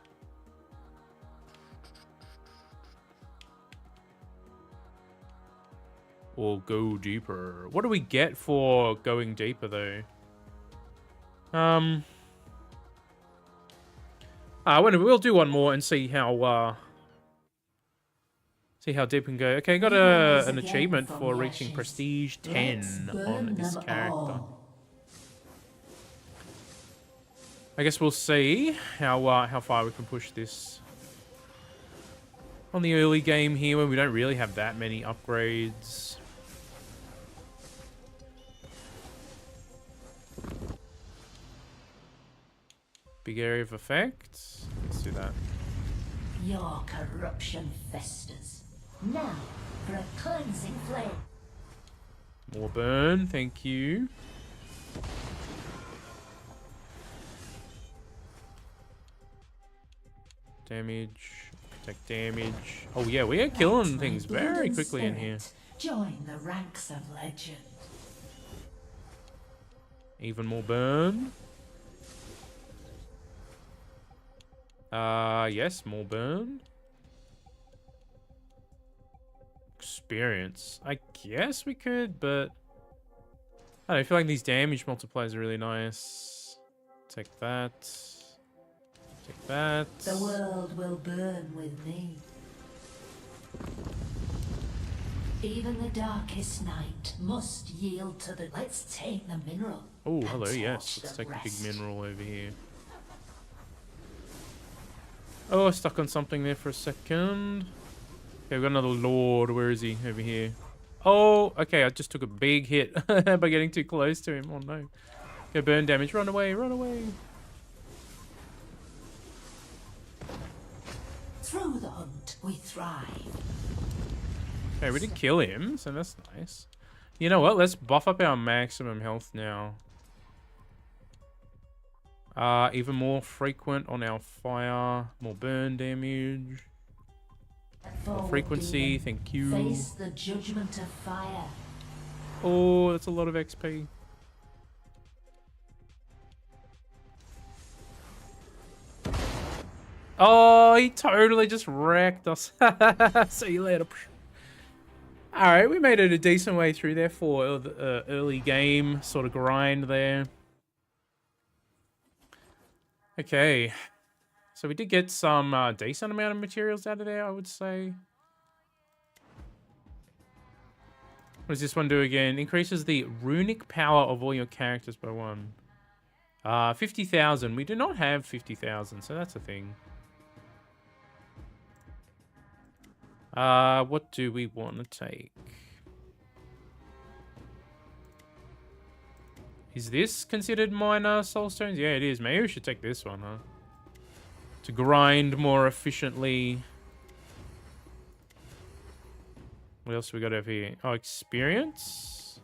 A: Or go deeper? What do we get for going deeper, though? We'll do one more and see how deep we can go. Okay, got an achievement for reaching prestige 10 on this character. I guess we'll see how far we can push this on the early game here, when we don't really have that many upgrades. Big area of effect. Let's do that.
D: Your corruption festers. Now for a cleansing flame.
A: More burn, thank you. Damage, protect damage. Oh yeah, we are killing
D: Let my
A: things very
D: blood
A: quickly in
D: spirit
A: here.
D: Join the ranks of legend.
A: Even more burn. Yes, more burn. Experience. I guess we could, but I don't know, I feel like these damage multipliers are really nice. Take that. Take that.
D: The world will burn with me. Even the darkest night must yield to the... Let's take the mineral.
A: Oh,
D: and
A: hello, yes.
D: torch
A: Let's
D: the
A: take a big
D: rest.
A: mineral over here. Oh, stuck on something there for a second. Okay, we've got another lord. Where is he? Over here. Oh, okay, I just took a big hit by getting too close to him. Oh, no. Okay, burn damage. Run away, run away.
D: Through the hunt, we thrive.
A: Okay, we did kill him, so that's nice. You know what? Let's buff up our maximum health now. Even more frequent on our fire. More burn damage. More frequency, thank you.
D: Face the judgment of fire.
A: Oh, that's a lot of XP. Oh, he totally just wrecked us. See you later. Alright, we made it a decent way through there for the early game sort of grind there. Okay. So we did get some decent amount of materials out of there, I would say. What does this one do again? Increases the runic power of all your characters by 1. 50,000. We do not have 50,000, so that's a thing. What do we want to take? Is this considered minor soulstones? Yeah, it is. Maybe we should take this one, huh? To grind more efficiently. What else we got over here? Oh, experience.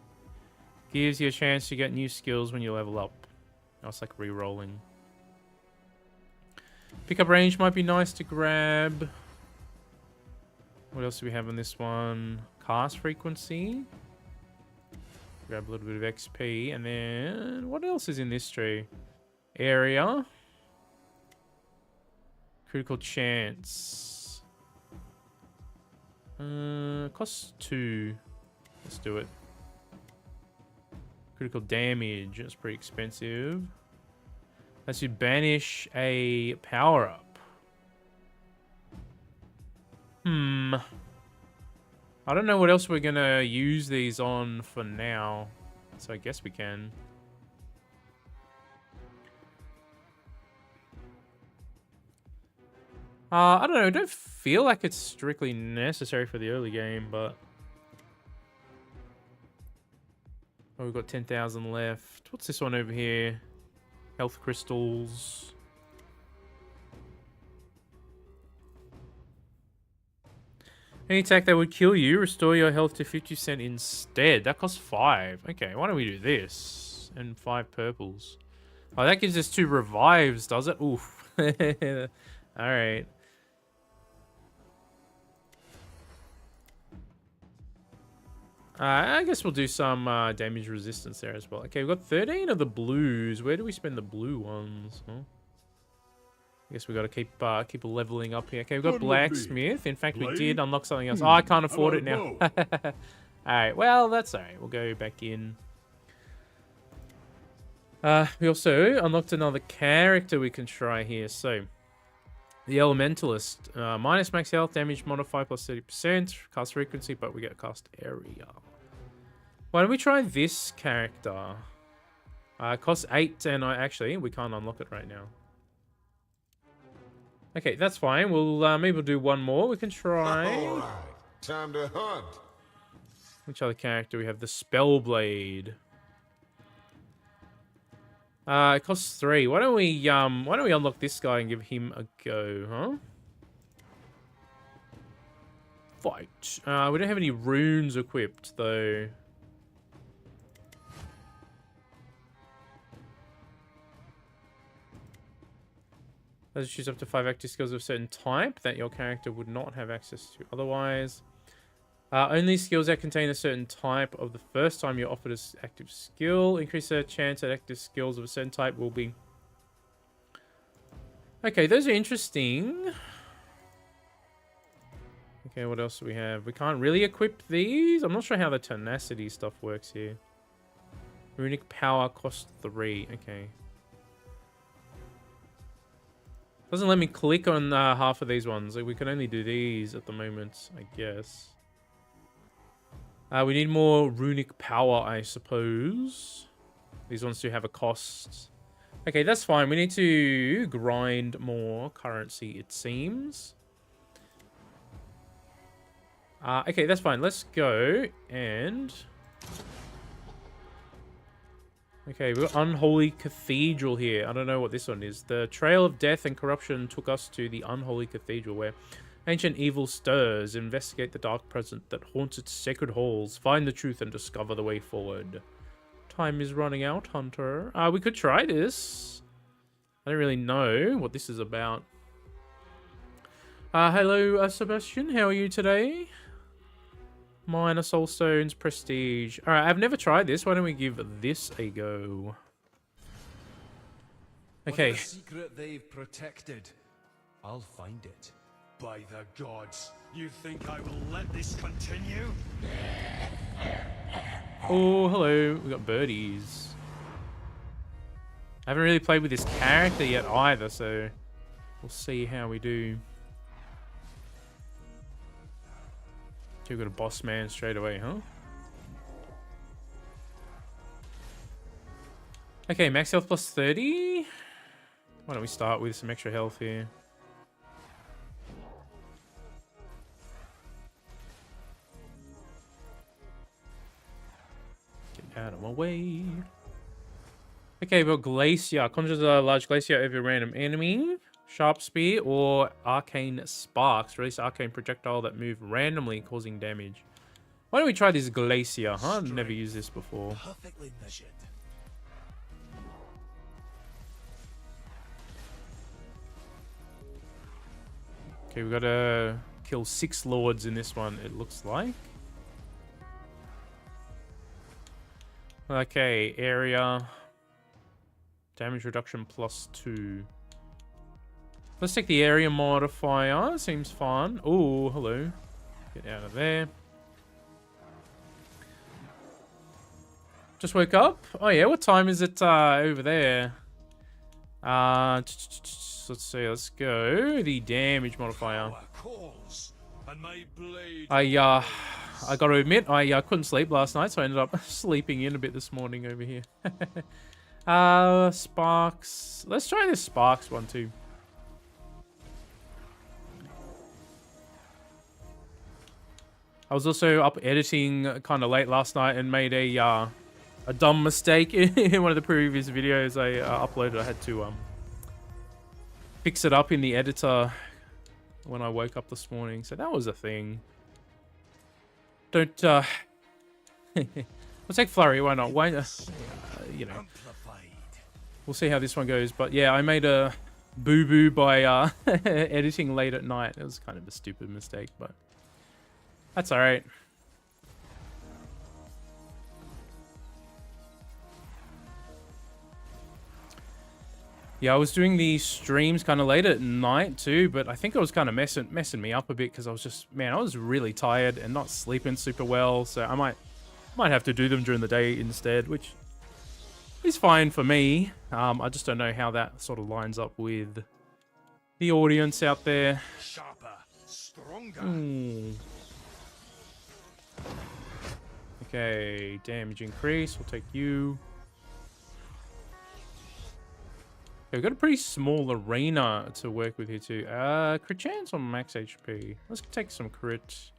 A: Gives you a chance to get new skills when you level up. Oh, it's like re-rolling. Pickup range might be nice to grab. What else do we have on this one? Cast frequency. Grab a little bit of XP. And then what else is in this tree? Area. Critical chance. Costs 2. Let's do it. Critical damage. That's pretty expensive. Let's do banish a power-up. I don't know what else we're gonna use these on for now. So I guess we can. I don't know. I don't feel like it's strictly necessary for the early game, but... Oh, we've got 10,000 left. What's this one over here? Health crystals. Any attack that would kill you, restore your health to 50% instead. That costs 5. Okay, why don't we do this? And 5 purples. Oh, that gives us 2 revives, does it? Oof. Alright. I guess we'll do some damage resistance there as well. Okay, we've got 13 of the blues. Where do we spend the blue ones? Huh? I guess we got to keep leveling up here. Okay, we've got blacksmith. In fact, we did unlock something else. Oh, I can't afford it now. All right, well, that's all right. We'll go back in. We also unlocked another character we can try here. So, the Elementalist. Minus max health, damage modifier plus 30%. Cast frequency, but we get cast area. Why don't we try this character? Costs 8, and actually, we can't unlock it right now. Okay, that's fine. We'll maybe we'll do one more. We can try.
F: All right, time to hunt.
A: Which other character we have? The Spellblade. It costs 3. Why don't we unlock this guy and give him a go, huh? Fight. We don't have any runes equipped though. Let's choose up to 5 active skills of a certain type that your character would not have access to otherwise. Only skills that contain a certain type of the first time you're offered an active skill. Increase the chance that active skills of a certain type will be... Okay, those are interesting. Okay, what else do we have? We can't really equip these. I'm not sure how the tenacity stuff works here. Runic power costs 3. Okay. Doesn't let me click on half of these ones. Like, we can only do these at the moment, I guess. We need more runic power, I suppose. These ones do have a cost. Okay, that's fine. We need to grind more currency, it seems. Okay, that's fine. Let's go and... Okay, we've got Unholy Cathedral here. I don't know what this one is. The trail of death and corruption took us to the Unholy Cathedral, where ancient evil stirs. Investigate the dark presence that haunts its sacred halls. Find the truth and discover the way forward. Time is running out, Hunter. We could try this. I don't really know what this is about. Hello, Sebastian. How are you today? Minor Soulstones, Prestige. Alright, I've never tried this. Why don't we give this a go? Okay.
G: Whatever secret they've protected, I'll find it.
C: By the gods, you think I will let this continue?
A: Oh, hello. We got birdies. I haven't really played with this character yet either, so we'll see how we do. Okay, we got a boss man straight away, huh? Okay, max health plus 30. Why don't we start with some extra health here? Get out of my way. Okay, we've got Glacier. Conjures a large glacier over a random enemy. Sharp Spear or Arcane Sparks. Release arcane projectile that move randomly, causing damage. Why don't we try this Glacier, huh? I've never used this before.
G: Perfectly measured.
A: Okay, we've got to kill 6 lords in this one, it looks like. Okay, area. Damage reduction plus 2. Let's take the area modifier. Seems fun. Oh, hello. Get out of there. Just woke up. Oh yeah, what time is it over there? Let's see. Let's go. The damage modifier. I got to admit, I couldn't sleep last night, so I ended up sleeping in a bit this morning over here. Sparks. Let's try this Sparks one too. I was also up editing kind of late last night and made a dumb mistake in one of the previous videos I uploaded. I had to fix it up in the editor when I woke up this morning, so that was a thing. Don't we'll take Flurry. Why not? Why you know, we'll see how this one goes. But yeah, I made a boo-boo by editing late at night. It was kind of a stupid mistake, but that's all right. Yeah, I was doing the streams kind of late at night too, but I think it was kind of messing me up a bit because I was just, man, I was really tired and not sleeping super well, so I might have to do them during the day instead, which is fine for me. I just don't know how that sort of lines up with the audience out there.
G: Sharper, stronger.
A: Okay, damage increase. We'll take you. Okay, we've got a pretty small arena to work with here too. Crit chance on max HP. Let's take some crit.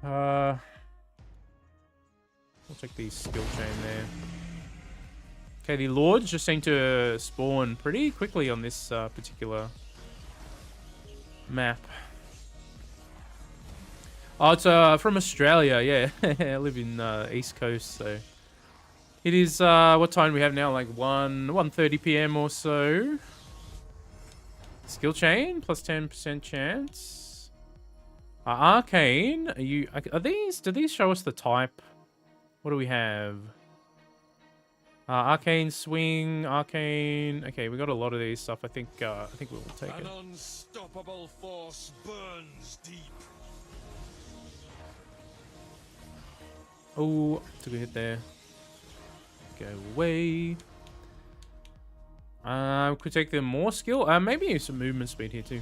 A: We'll take the skill chain there. Okay, the lords just seem to spawn pretty quickly on this particular map. Oh, it's from Australia, yeah. I live in East Coast, so it is what time do we have now? Like 1:30 p.m. or so. Skill chain plus 10% chance. Arcane. Are these? Do these show us the type? What do we have? Arcane swing, arcane. Okay, we got a lot of these stuff. I think we'll take it.
G: An unstoppable force burns deep.
A: Oh, took a hit there. Go away. Could take the more skill. Maybe some movement speed here too.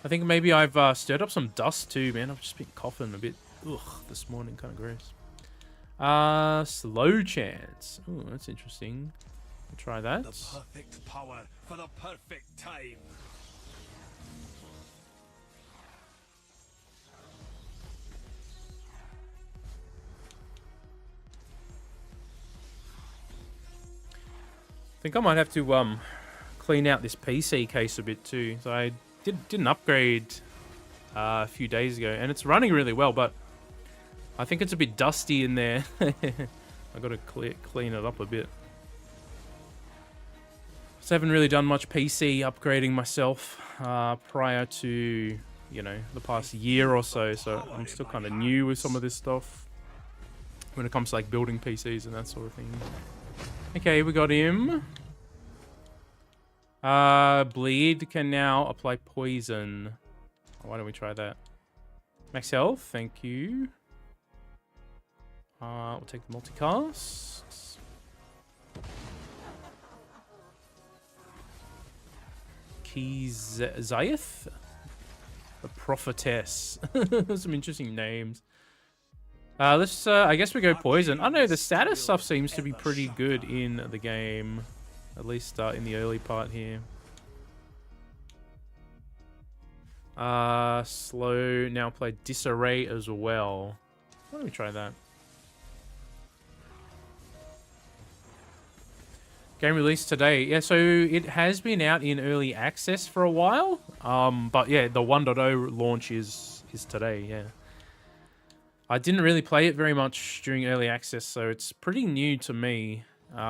A: I think maybe I've stirred up some dust too, man. I've just been coughing a bit this morning, kind of gross. Slow chance. Oh, that's interesting. We'll try that.
G: The perfect power for the perfect time.
A: I think I might have to clean out this PC case a bit too. So I didn't upgrade a few days ago, and it's running really well, but I think it's a bit dusty in there. I got to clean it up a bit. So I haven't really done much PC upgrading myself prior to, you know, the past year or so. So I'm still kind of new with some of this stuff when it comes to like building PCs and that sort of thing. Okay, we got him. Bleed can now apply poison. Why don't we try that? Max health, thank you. We'll take the multicasts. Zayeth? The Prophetess. Some interesting names. Let's, I guess we go poison. I know the status stuff seems to be pretty good in the game. At least in the early part here. Slow, now play Disarray as well. Why don't we try that? Game released today. Yeah, so it has been out in early access for a while. But yeah, the 1.0 launch is today, yeah. I didn't really play it very much during early access, so it's pretty new to me,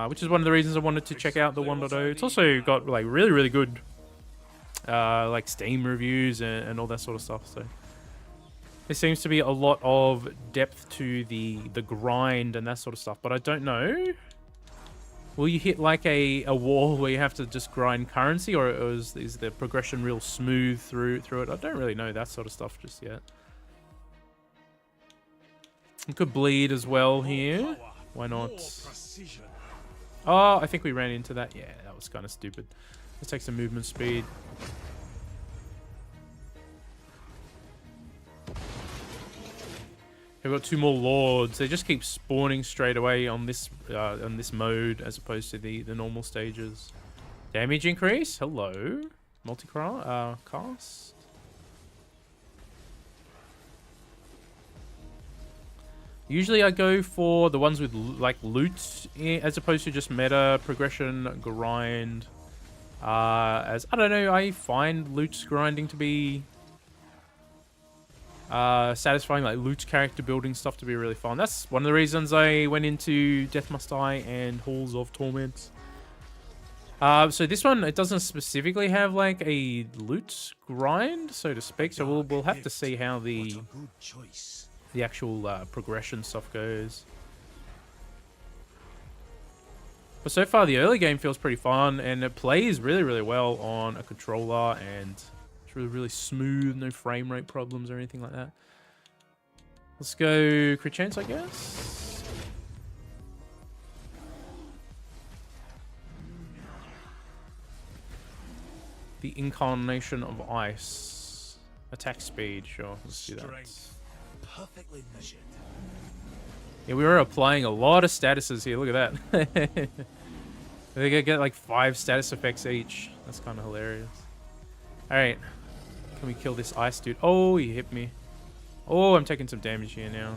A: which is one of the reasons I wanted to check out the 1.0. It's also got like really good like Steam reviews and all that sort of stuff. So there seems to be a lot of depth to the grind and that sort of stuff. But I don't know Will you hit like a wall where you have to just grind currency, or is the progression real smooth through it? I don't really know that sort of stuff just yet. We could bleed as well here. Why not? Oh, I think we ran into that. Yeah, that was kind of stupid. Let's take some movement speed. We've got 2 more lords. They just keep spawning straight away on this mode as opposed to the normal stages. Damage increase. Hello. Cast. Usually I go for the ones with like loot as opposed to just meta progression grind. As I don't know, I find loot grinding to be satisfying, like loot character building stuff to be really fun. That's one of the reasons I went into Death Must Die and Halls of Torment. So this one, it doesn't specifically have like a loot grind, so to speak. So we'll have to see how the actual progression stuff goes. But so far, the early game feels pretty fun, and it plays really, really well on a controller, and it's really, really smooth, no frame rate problems or anything like that. Let's go crit chance, I guess. The Incarnation of Ice. Attack speed, sure. Let's do that.
G: Perfectly measured.
A: Yeah, we were applying a lot of statuses here. Look at that. They get like 5 status effects each. That's kind of hilarious. Alright. Can we kill this ice dude? Oh, he hit me. Oh, I'm taking some damage here now.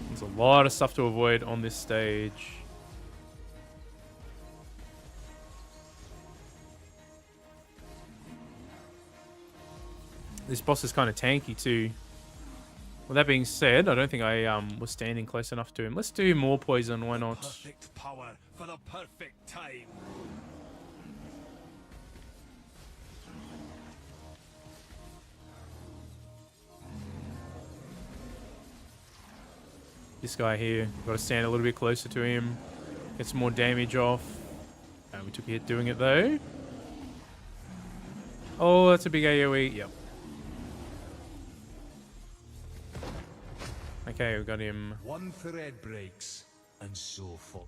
A: There's a lot of stuff to avoid on this stage. This boss is kind of tanky too. With that being said, I don't think I was standing close enough to him. Let's do more poison, why not?
G: Perfect power for the perfect time.
A: This guy here, got to stand a little bit closer to him. Get some more damage off. We took a hit doing it though. Oh, that's a big AoE. Yep. Okay, we got him.
G: One thread breaks, and so forth.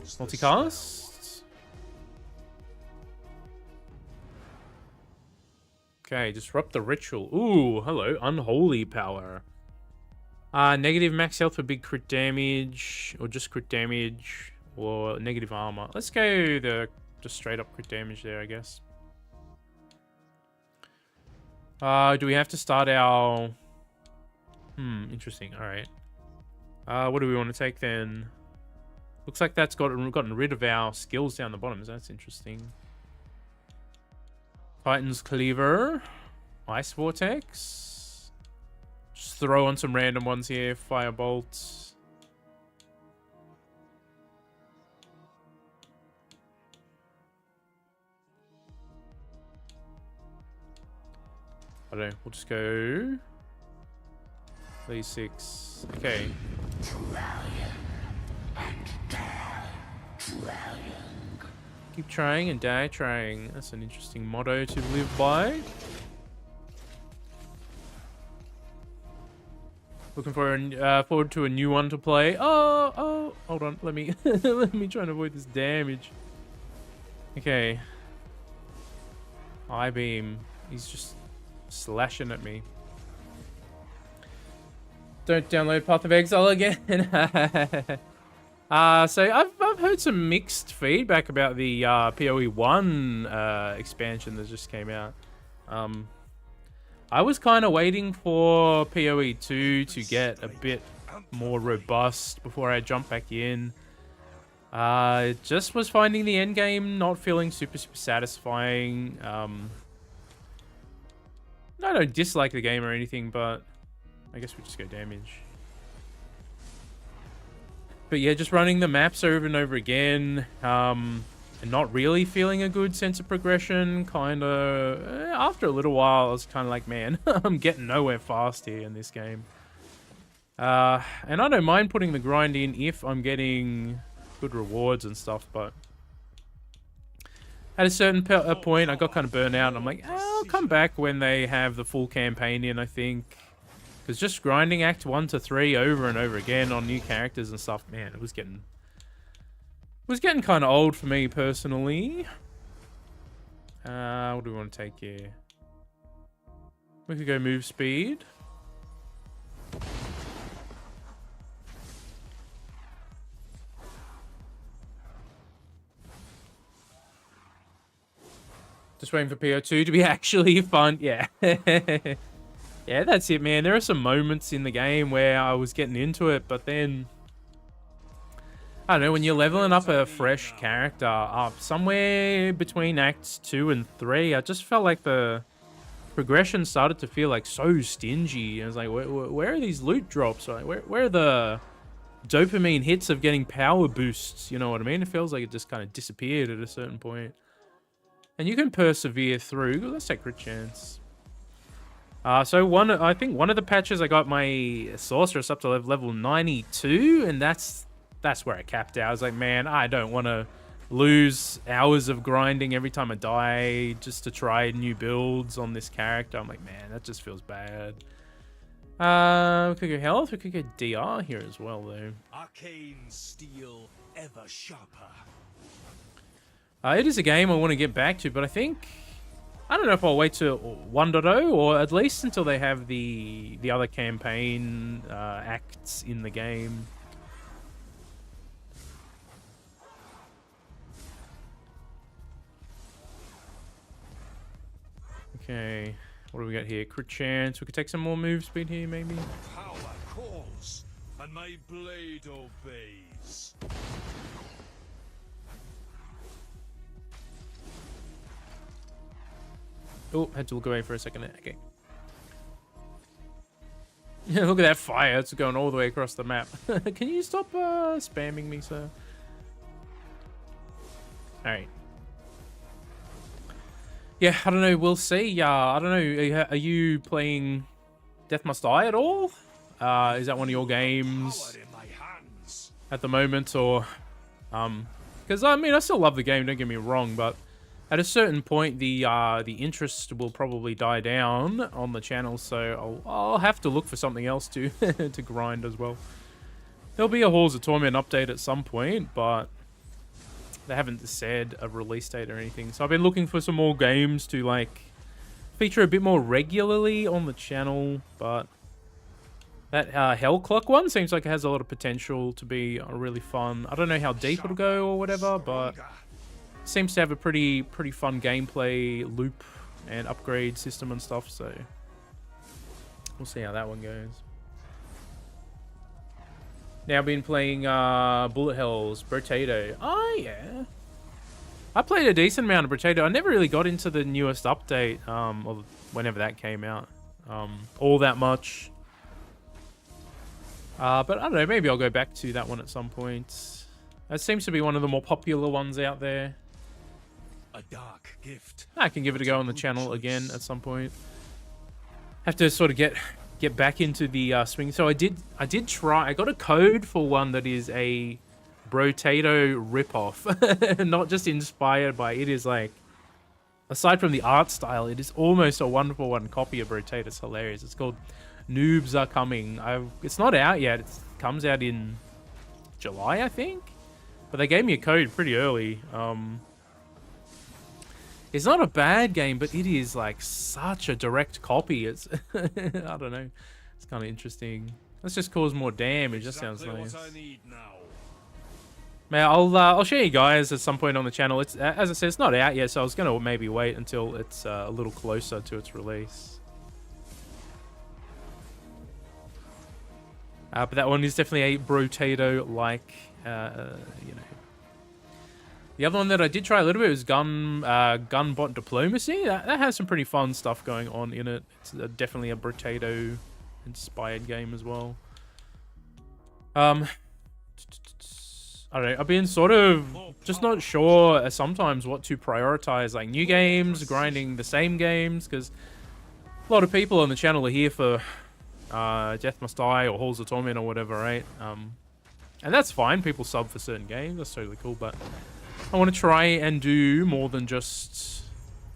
A: Multicast. Okay, disrupt the ritual. Ooh, hello, unholy power. Negative max health for big crit damage, or just crit damage, or negative armor. Let's go the just straight up crit damage there, I guess. Do we have to start our? Interesting. All right. What do we want to take then? Looks like that's gotten rid of our skills down the bottom. So that's interesting. Titan's Cleaver. Ice Vortex. Just throw on some random ones here. Firebolt. I don't know. We'll just go... These 6. Okay. Keep trying and die trying. That's an interesting motto to live by. Looking for forward to a new one to play. Oh, hold on. Let me let me try and avoid this damage. Okay. I-beam. He's just slashing at me. Don't download Path of Exile again. So I've heard some mixed feedback about the PoE 1 expansion that just came out. I was kind of waiting for PoE 2 to get a bit more robust before I jump back in. Just was finding the end game not feeling super satisfying. I don't dislike the game or anything, but I guess we just go damage. But yeah, just running the maps over and over again. And and not really feeling a good sense of progression. Kind of after a little while, I was kind of like, man, I'm getting nowhere fast here in this game. And I don't mind putting the grind in if I'm getting good rewards and stuff, but at a certain point, I got kind of burnt out, and I'm like, I'll come back when they have the full campaign in, I think. Because just grinding Act 1 to 3 over and over again on new characters and stuff, man, it was getting kind of old for me personally. What do we want to take here? We could go move speed. Just waiting for PO2 to be actually fun. Yeah. Yeah, that's it, man. There are some moments in the game where I was getting into it, but then I don't know, when you're leveling up a fresh character up somewhere between Acts 2 and 3, I just felt like the progression started to feel like so stingy. I was like, where are these loot drops? Like, where are the dopamine hits of getting power boosts? You know what I mean? It feels like it just kind of disappeared at a certain point. And you can persevere through. Let's take crit chance. So I think one of the patches I got my sorceress up to level 92, and that's where I capped out. I was like, man, I don't want to lose hours of grinding every time I die just to try new builds on this character. I'm like, man, that just feels bad. We could go health. We could go DR here as well, though.
G: Arcane steel ever sharper.
A: It is a game I want to get back to, but I don't know if I'll wait to 1.0 or at least until they have the other campaign acts in the game. Okay, what do we got here? Crit chance. We could take some more move speed here, maybe.
G: Power calls, and my blade obeys.
A: Oh, had to look away for a second. Okay. Yeah, look at that fire. It's going all the way across the map. Can you stop spamming me, sir? Alright. Yeah, I don't know. We'll see. I don't know. Are you playing Death Must Die at all? Is that one of your games at the moment? Or... because, I mean, I still love the game. Don't get me wrong, but... at a certain point, the interest will probably die down on the channel, so I'll have to look for something else to to grind as well. There'll be a Halls of Torment update at some point, but they haven't said a release date or anything. So I've been looking for some more games to like feature a bit more regularly on the channel, but that Hell Clock one seems like it has a lot of potential to be really fun. I don't know how deep it'll go or whatever, but seems to have a pretty fun gameplay loop and upgrade system and stuff, so we'll see how that one goes. Now I've been playing Bullet Hell's Brotato. Oh yeah, I played a decent amount of Brotato. I never really got into the newest update, or whenever that came out, all that much. But I don't know, maybe I'll go back to that one at some point. That seems to be one of the more popular ones out there.
G: A dark gift.
A: I can give it a go on the channel again at some point. Have to sort of get back into the swing. So I did try. I got a code for one that is a Brotato ripoff, not just inspired by. It is like, aside from the art style, it is almost a wonderful one copy of Brotato. It's hilarious. It's called Noobs Are Coming. It's not out yet. It comes out in July, I think. But they gave me a code pretty early. It's not a bad game, but it is like such a direct copy. It's I don't know. It's kind of interesting. Let's just cause more damage. That sounds nice.
G: What I need now.
A: Man, I'll show you guys at some point on the channel. It's as I said, it's not out yet, so I was gonna maybe wait until it's a little closer to its release. But that one is definitely a Brotato-like, you know. The other one that I did try a little bit was Gunbot Diplomacy. That has some pretty fun stuff going on in it. It's definitely a Brotato-inspired game as well. Oh I don't know, I've been sort of just not sure sometimes what to prioritize, like new games, grinding the same games, because a lot of people on the channel are here for Death Must Die or Halls of Torment or whatever, right? And that's fine, people sub for certain games, that's totally cool, but I want to try and do more than just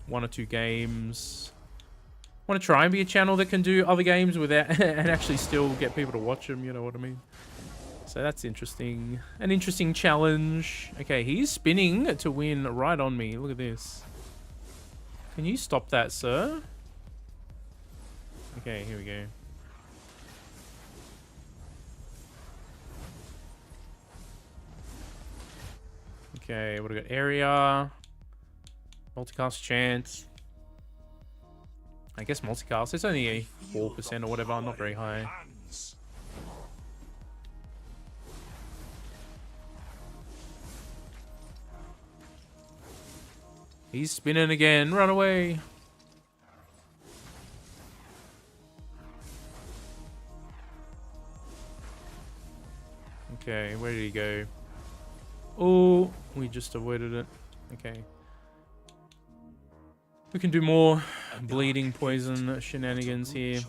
A: 1 or 2 games. I want to try and be a channel that can do other games without and actually still get people to watch them, you know what I mean? So that's interesting. An interesting challenge. Okay, he's spinning to win right on me. Look at this. Can you stop that, sir? Okay, here we go. Okay, what do we got? Area. Multicast chance. I guess multicast. It's only a 4% or whatever. Not very high. He's spinning again. Run away. Okay, where did he go? Oh, we just avoided it. Okay. We can do more bleeding poison shenanigans here.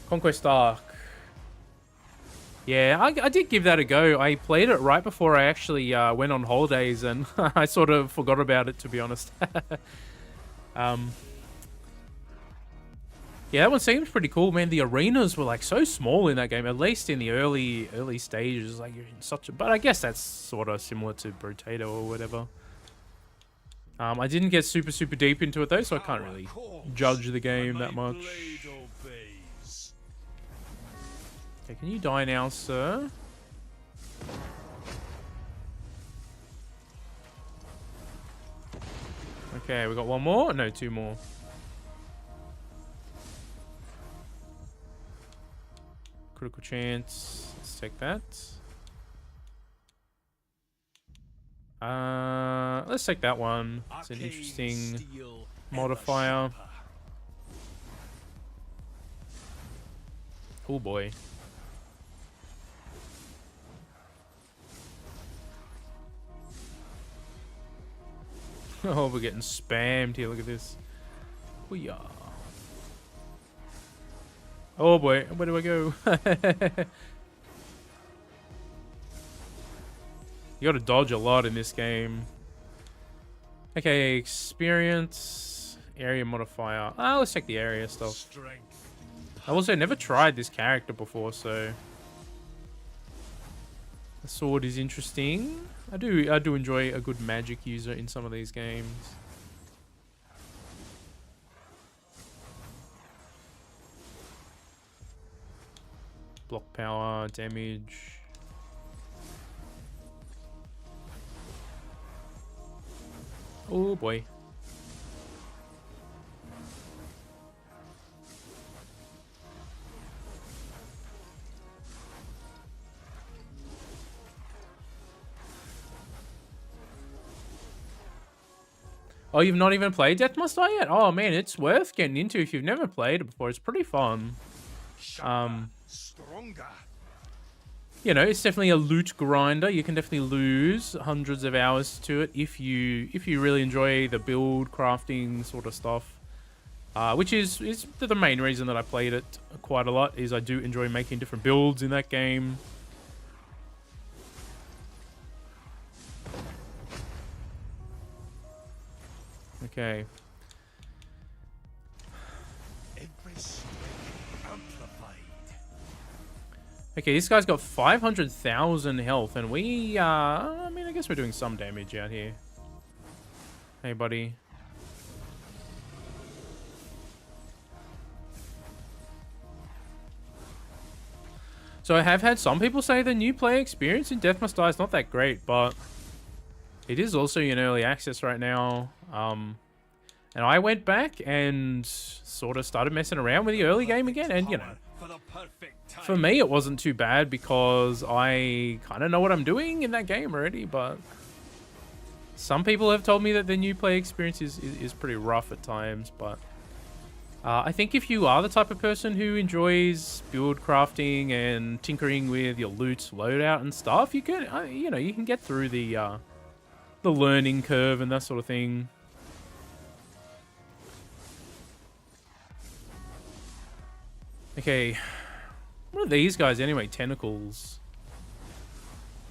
A: Conquest Arc. Yeah, I did give that a go. I played it right before I actually went on holidays, and I sort of forgot about it, to be honest. Yeah, that one seems pretty cool, man. The arenas were like so small in that game, at least in the early stages. Like you're in such a, but I guess that's sort of similar to Potato or whatever. I didn't get super deep into it though, so I can't really judge the game that much. Okay, can you die now, sir? Okay, we got 1 more? No, 2 more. Critical chance. Let's take that. Let's take that one. It's an interesting modifier. Oh boy. Oh, we're getting spammed here. Look at this. Booyah. Oh boy, where do I go? You gotta dodge a lot in this game. Okay, experience, area modifier. Ah, let's check the area stuff. I also never tried this character before, so the sword is interesting. I do enjoy a good magic user in some of these games. Block power, damage. Oh boy. Oh, you've not even played Death Must Die yet? Oh man, it's worth getting into if you've never played it before. It's pretty fun. You know, it's definitely a loot grinder. You can definitely lose hundreds of hours to it if you really enjoy the build crafting sort of stuff. Which is the main reason that I played it quite a lot, is I do enjoy making different builds in that game. Okay. Okay, this guy's got 500,000 health, and we, I mean, I guess we're doing some damage out here. Hey, buddy. So I have had some people say the new player experience in Death Must Die is not that great, but it is also in early access right now. And I went back and sort of started messing around with the early game again, and, you know, for me, it wasn't too bad because I kind of know what I'm doing in that game already, but some people have told me that the new play experience is pretty rough at times, but I think if you are the type of person who enjoys build crafting and tinkering with your loot loadout and stuff, you can, you know, you can get through the learning curve and that sort of thing. Okay, what are these guys anyway? Tentacles.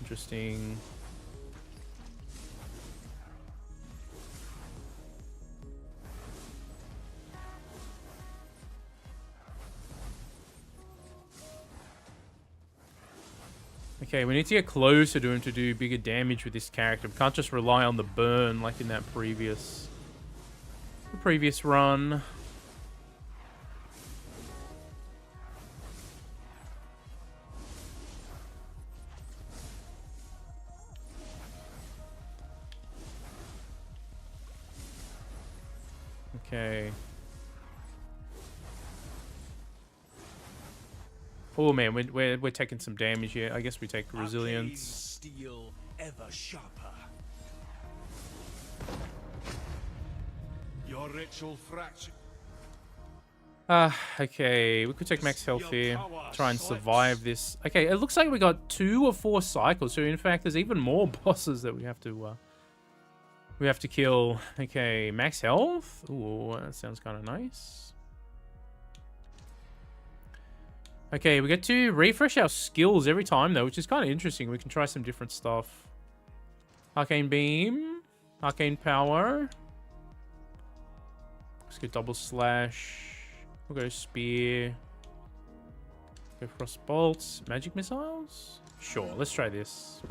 A: Interesting. Okay, we need to get closer to him to do bigger damage with this character. We can't just rely on the burn like in that previous run. Okay. Oh man, we're taking some damage here. I guess we take resilience.
G: Steel ever sharper. Your ritual fracture.
A: Okay, we could take max health here. Try and survive this. Okay, it looks like we got 2 or 4 cycles. So in fact, there's even more bosses that we have to kill. Okay, max health. Ooh, that sounds kind of nice. Okay, we get to refresh our skills every time, though, which is kind of interesting. We can try some different stuff. Arcane Beam. Arcane Power. Let's go Double Slash. We'll go Spear. Go Frost Bolts. Magic Missiles? Sure, let's try this.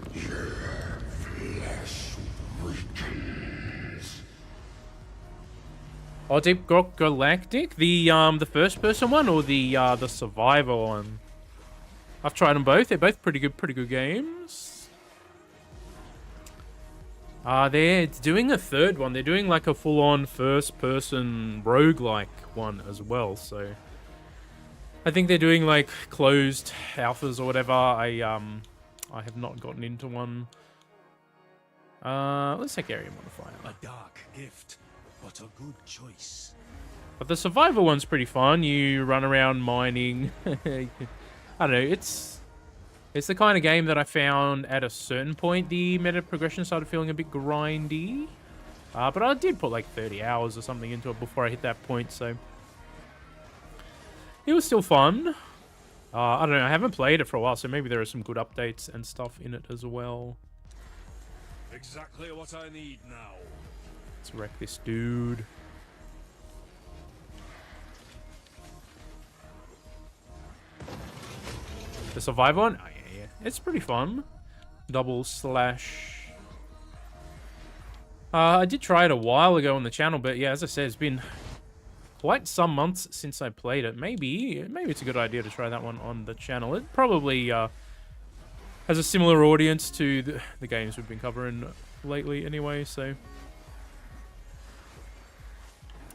A: Oh, Deep Galactic? The first person one or the survivor one? I've tried them both. They're both pretty good games. They're doing a third one. They're doing like a full-on first-person roguelike one as well. So I think they're doing like closed alphas or whatever. I have not gotten into one. Let's take Area Modifier.
G: A dark gift. But a good choice.
A: But the survivor one's pretty fun. You run around mining. I don't know. It's the kind of game that I found at a certain point the meta progression started feeling a bit grindy. But I did put like 30 hours or something into it before I hit that point, so it was still fun. I don't know. I haven't played it for a while, so maybe there are some good updates and stuff in it as well.
G: Exactly what I need now.
A: Let's wreck this dude. The survivor one? Oh, yeah. It's pretty fun. Double Slash. I did try it a while ago on the channel, but yeah, as I said, it's been quite some months since I played it. Maybe it's a good idea to try that one on the channel. It probably has a similar audience to the games we've been covering lately anyway, so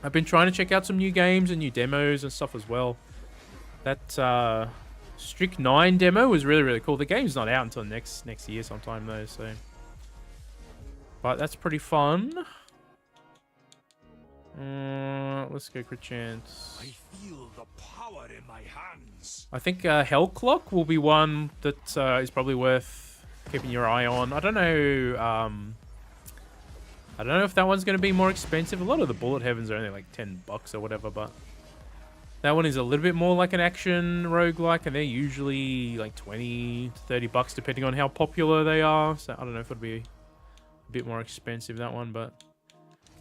A: I've been trying to check out some new games and new demos and stuff as well. That Strict 9 demo was really cool. The game's not out until next year sometime though, so but that's pretty fun. Let's go crit chance.
G: I feel the power in my hands.
A: I think Hell Clock will be one that is probably worth keeping your eye on. I don't know. I don't know if that one's going to be more expensive. A lot of the Bullet Heavens are only like $10 or whatever, but that one is a little bit more like an action roguelike, and they're usually like $20 to $30 depending on how popular they are. So I don't know if it'll be a bit more expensive, that one, but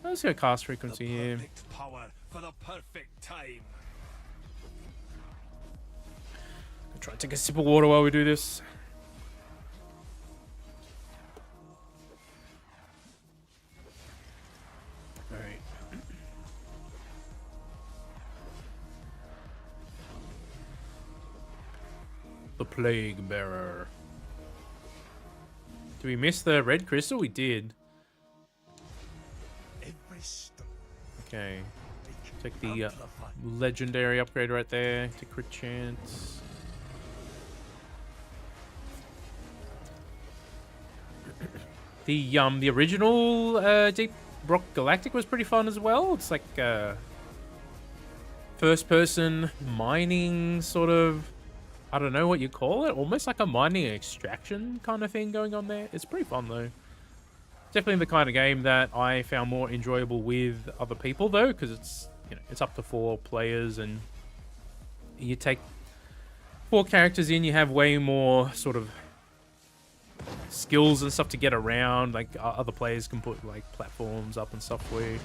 A: let's go cast frequency here.
G: Power for the perfect time.
A: I'll try and take a sip of water while we do this. Alright. The Plague Bearer. Did we miss the red crystal? We did. Okay. Take the legendary upgrade right there to crit chance. The original Deep Rock Galactic was pretty fun as well. It's like first-person mining sort of, I don't know what you call it, almost like a mining extraction kind of thing going on there. It's pretty fun though. Definitely the kind of game that I found more enjoyable with other people though, because it's, you know, it's up to 4 players and you take 4 characters in, you have way more sort of skills and stuff to get around. Like other players can put like platforms up and stuff for you,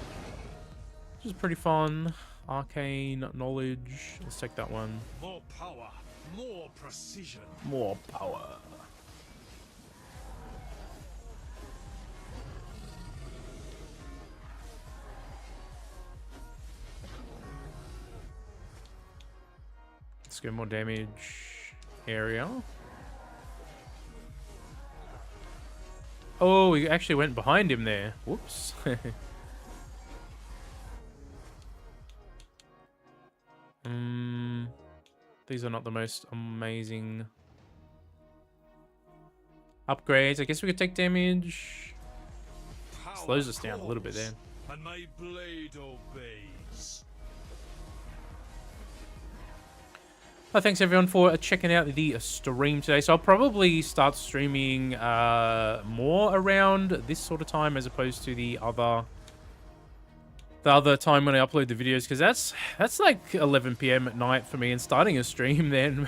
A: which is pretty fun. Arcane knowledge. Let's take that one.
G: More power, more precision.
A: More power. Let's go more damage area. Oh, we actually went behind him there. Whoops. These are not the most amazing upgrades. I guess we could take damage. Slows us down a little bit there.
G: And my blade obeys.
A: Well, thanks everyone for checking out the stream today. So I'll probably start streaming more around this sort of time as opposed to the other time when I upload the videos, because that's like 11 p.m. at night for me, and starting a stream then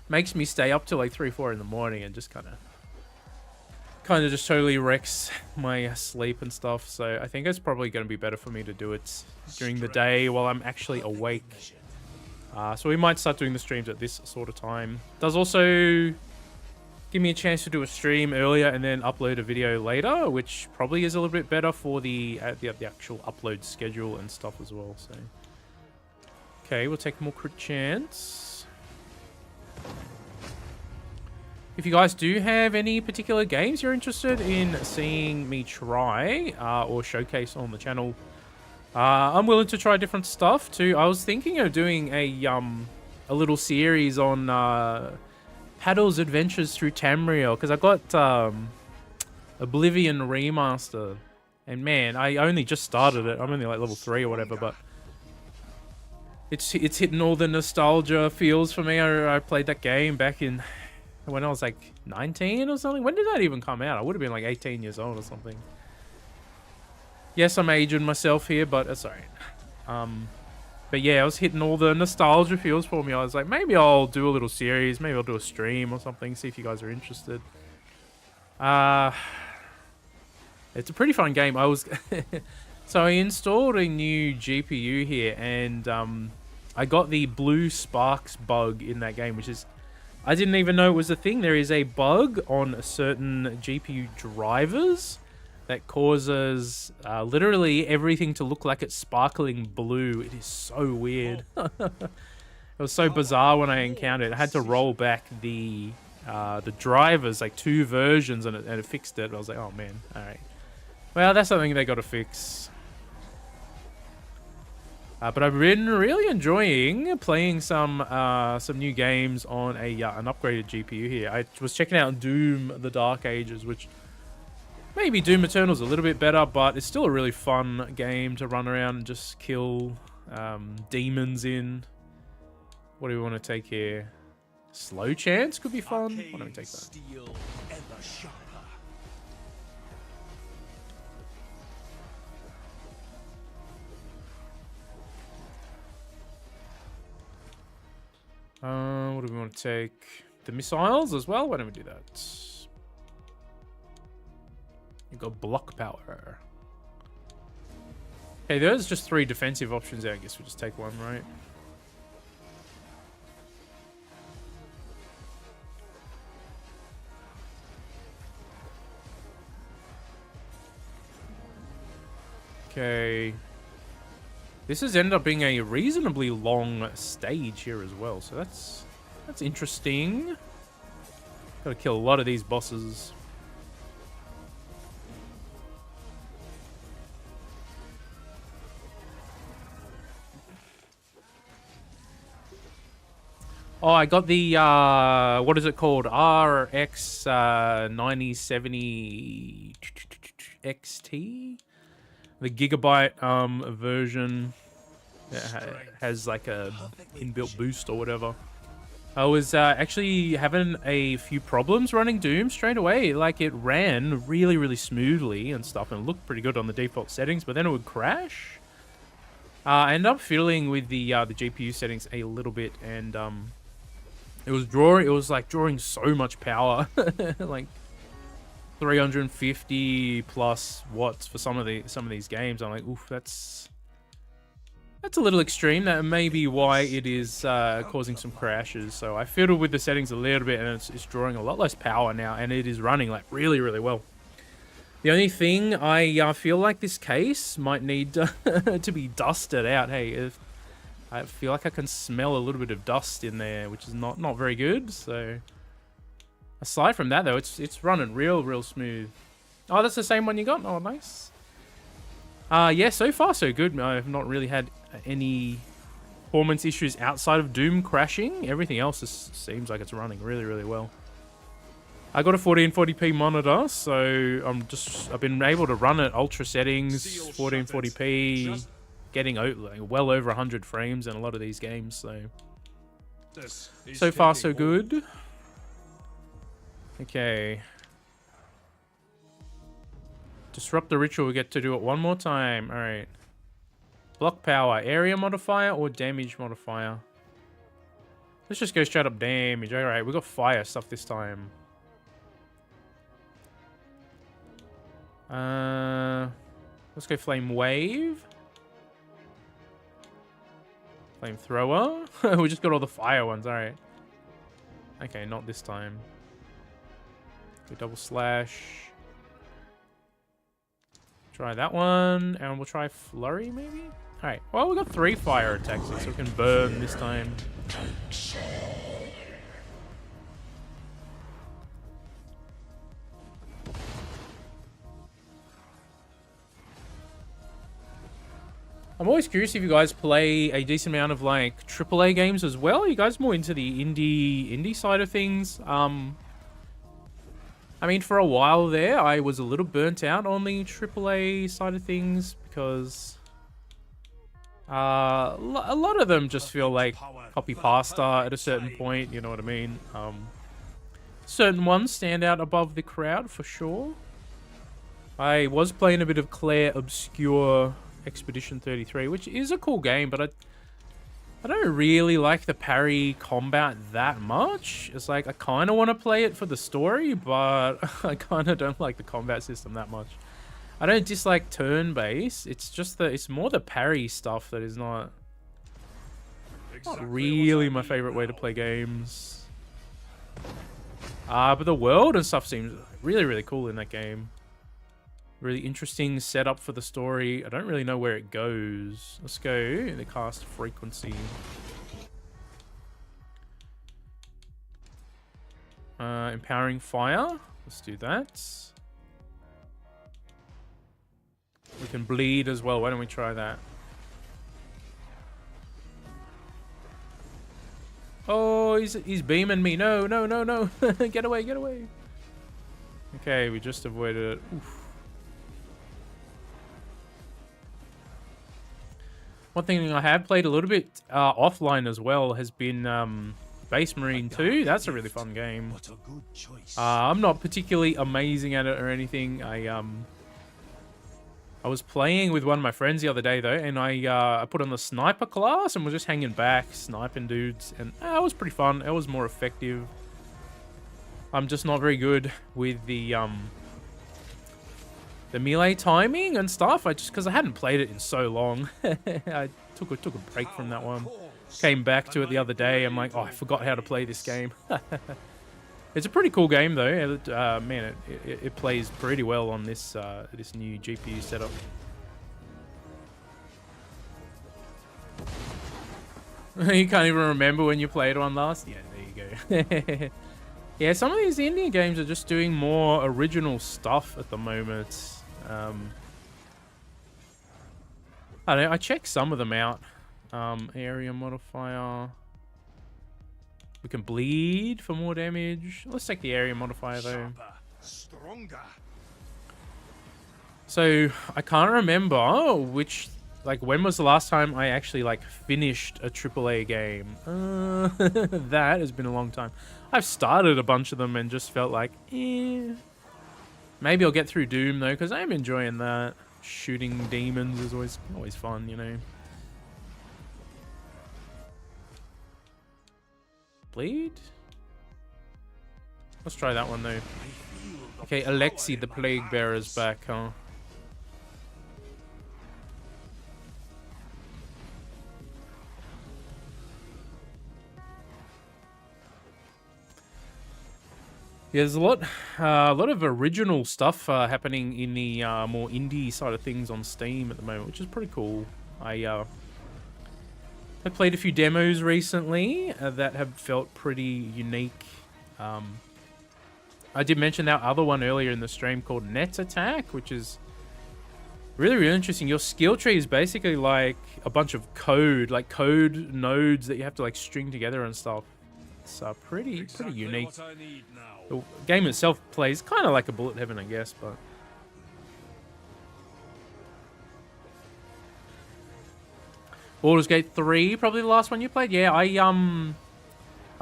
A: makes me stay up till like 3-4 in the morning and just kind of just totally wrecks my sleep and stuff. So I think it's probably going to be better for me to do it during the day while I'm actually awake. So we might start doing the streams at this sort of time. Does also give me a chance to do a stream earlier and then upload a video later, which probably is a little bit better for the actual upload schedule and stuff as well. So, okay, we'll take more crit chance. If you guys do have any particular games you're interested in seeing me try or showcase on the channel, I'm willing to try different stuff too. I was thinking of doing a little series on Paddle's Adventures through Tamriel, because I got Oblivion Remaster, and man, I only just started it. I'm only like level 3 or whatever, but it's hitting all the nostalgia feels for me. I played that game back in when I was like 19 or something. When did that even come out? I would have been like 18 years old or something. Yes, I'm aging myself here, but that's alright. But yeah, I was hitting all the nostalgia feels for me. I was like, maybe I'll do a little series. Maybe I'll do a stream or something. See if you guys are interested. It's a pretty fun game. So I installed a new GPU here, and I got the blue sparks bug in that game, which is, I didn't even know it was a thing. There is a bug on certain GPU drivers that causes literally everything to look like it's sparkling blue. It is so weird. It was so bizarre when I encountered it. I had to roll back the drivers, like 2 versions, and it fixed it. I was like, oh man, all right. Well, that's something they got to fix. But I've been really enjoying playing some new games on an upgraded GPU here. I was checking out Doom: The Dark Ages, which maybe Doom Eternal's a little bit better, but it's still a really fun game to run around and just kill demons in. What do we want to take here? Slow chance could be fun. Why don't we take that?
G: Steel ever sharper.
A: What do we want to take? The missiles as well? Why don't we do that? You got block power. Okay, there's just 3 defensive options there. I guess we just take one, right? Okay. This has ended up being a reasonably long stage here as well, so that's interesting. Gotta kill a lot of these bosses. Oh, I got the, what is it called? RX 9070 XT? The gigabyte version. has like a inbuilt boost or whatever. I was actually having a few problems running Doom straight away. Like, it ran really, really smoothly and stuff, and it looked pretty good on the default settings, but then it would crash. I ended up fiddling with the GPU settings a little bit, and it was like drawing so much power, like 350 plus watts for some of these games. I'm like, oof, that's a little extreme. That may be why it is causing some crashes. So I fiddled with the settings a little bit, and it's drawing a lot less power now, and it is running like really, really well. The only thing, I feel like this case might need to be dusted out. Hey, I feel like I can smell a little bit of dust in there, which is not very good. So aside from that, though, it's running real smooth. Oh, that's the same one you got? Oh, nice. Yeah, so far so good. I've not really had any performance issues outside of Doom crashing. Everything else seems like it's running really, really well. I got a 1440p monitor, so I've been able to run at ultra settings, 1440p, getting well over 100 frames in a lot of these games. So far so good. Okay. Disrupt the ritual. We get to do it one more time. All right. Block power, area modifier, or damage modifier. Let's just go straight up damage. All right, we got fire stuff this time. Let's go flame wave. Flamethrower. We just got all the fire ones. All right. Okay, not this time. Go double slash. Try that one, and we'll try flurry maybe. All right. Well, we got 3 fire attacks, so we can burn this time. I'm always curious if you guys play a decent amount of like AAA games as well. Are you guys more into the indie side of things? I mean, for a while there, I was a little burnt out on the AAA side of things because a lot of them just feel like copy pasta at a certain point. You know what I mean? Certain ones stand out above the crowd for sure. I was playing a bit of Claire Obscure Expedition 33, which is a cool game, but I don't really like the parry combat that much. It's like I kind of want to play it for the story, but I kind of don't like the combat system that much. I don't dislike turn-based. It's just it's more the parry stuff that is not really my favorite way to play games. But the world and stuff seems really, really cool in that game. Really interesting setup for the story. I don't really know where it goes. Let's go the cast frequency. Empowering fire. Let's do that. We can bleed as well. Why don't we try that? Oh, he's beaming me. No. Get away, get away. Okay, we just avoided it. Oof. One thing I have played a little bit offline as well has been Base Marine 2. That's a really fun game. I'm not particularly amazing at it or anything. I was playing with one of my friends the other day though, and I put on the sniper class and was just hanging back, sniping dudes, and it was pretty fun. It was more effective. I'm just not very good with the melee timing and stuff. Because I hadn't played it in so long. I took a break from that one. Came back to it the other day. I'm like, oh, I forgot how to play this game. It's a pretty cool game though. Man, it plays pretty well on this this new GPU setup. You can't even remember when you played one last? Yeah, there you go. Yeah, some of these indie games are just doing more original stuff at the moment. I don't know, I checked some of them out. Area modifier. We can bleed for more damage. Let's take the area modifier though. So I can't remember which Like, when was the last time I actually, like, finished a AAA game? That has been a long time. I've started a bunch of them and just felt like, eh. Maybe I'll get through Doom, though, because I am enjoying that. Shooting demons is always fun, you know. Bleed? Let's try that one, though. Okay, Alexi, the Plague Bearer's back, huh? Yeah, there's a lot of original stuff happening in the more indie side of things on Steam at the moment, which is pretty cool. I played a few demos recently that have felt pretty unique. I did mention that other one earlier in the stream called Net Attack, which is really, really interesting. Your skill tree is basically like a bunch of code, like code nodes that you have to like string together and stuff. It's pretty unique. The game itself plays kind of like a bullet heaven, I guess, but Baldur's Gate 3, probably the last one you played. Yeah, I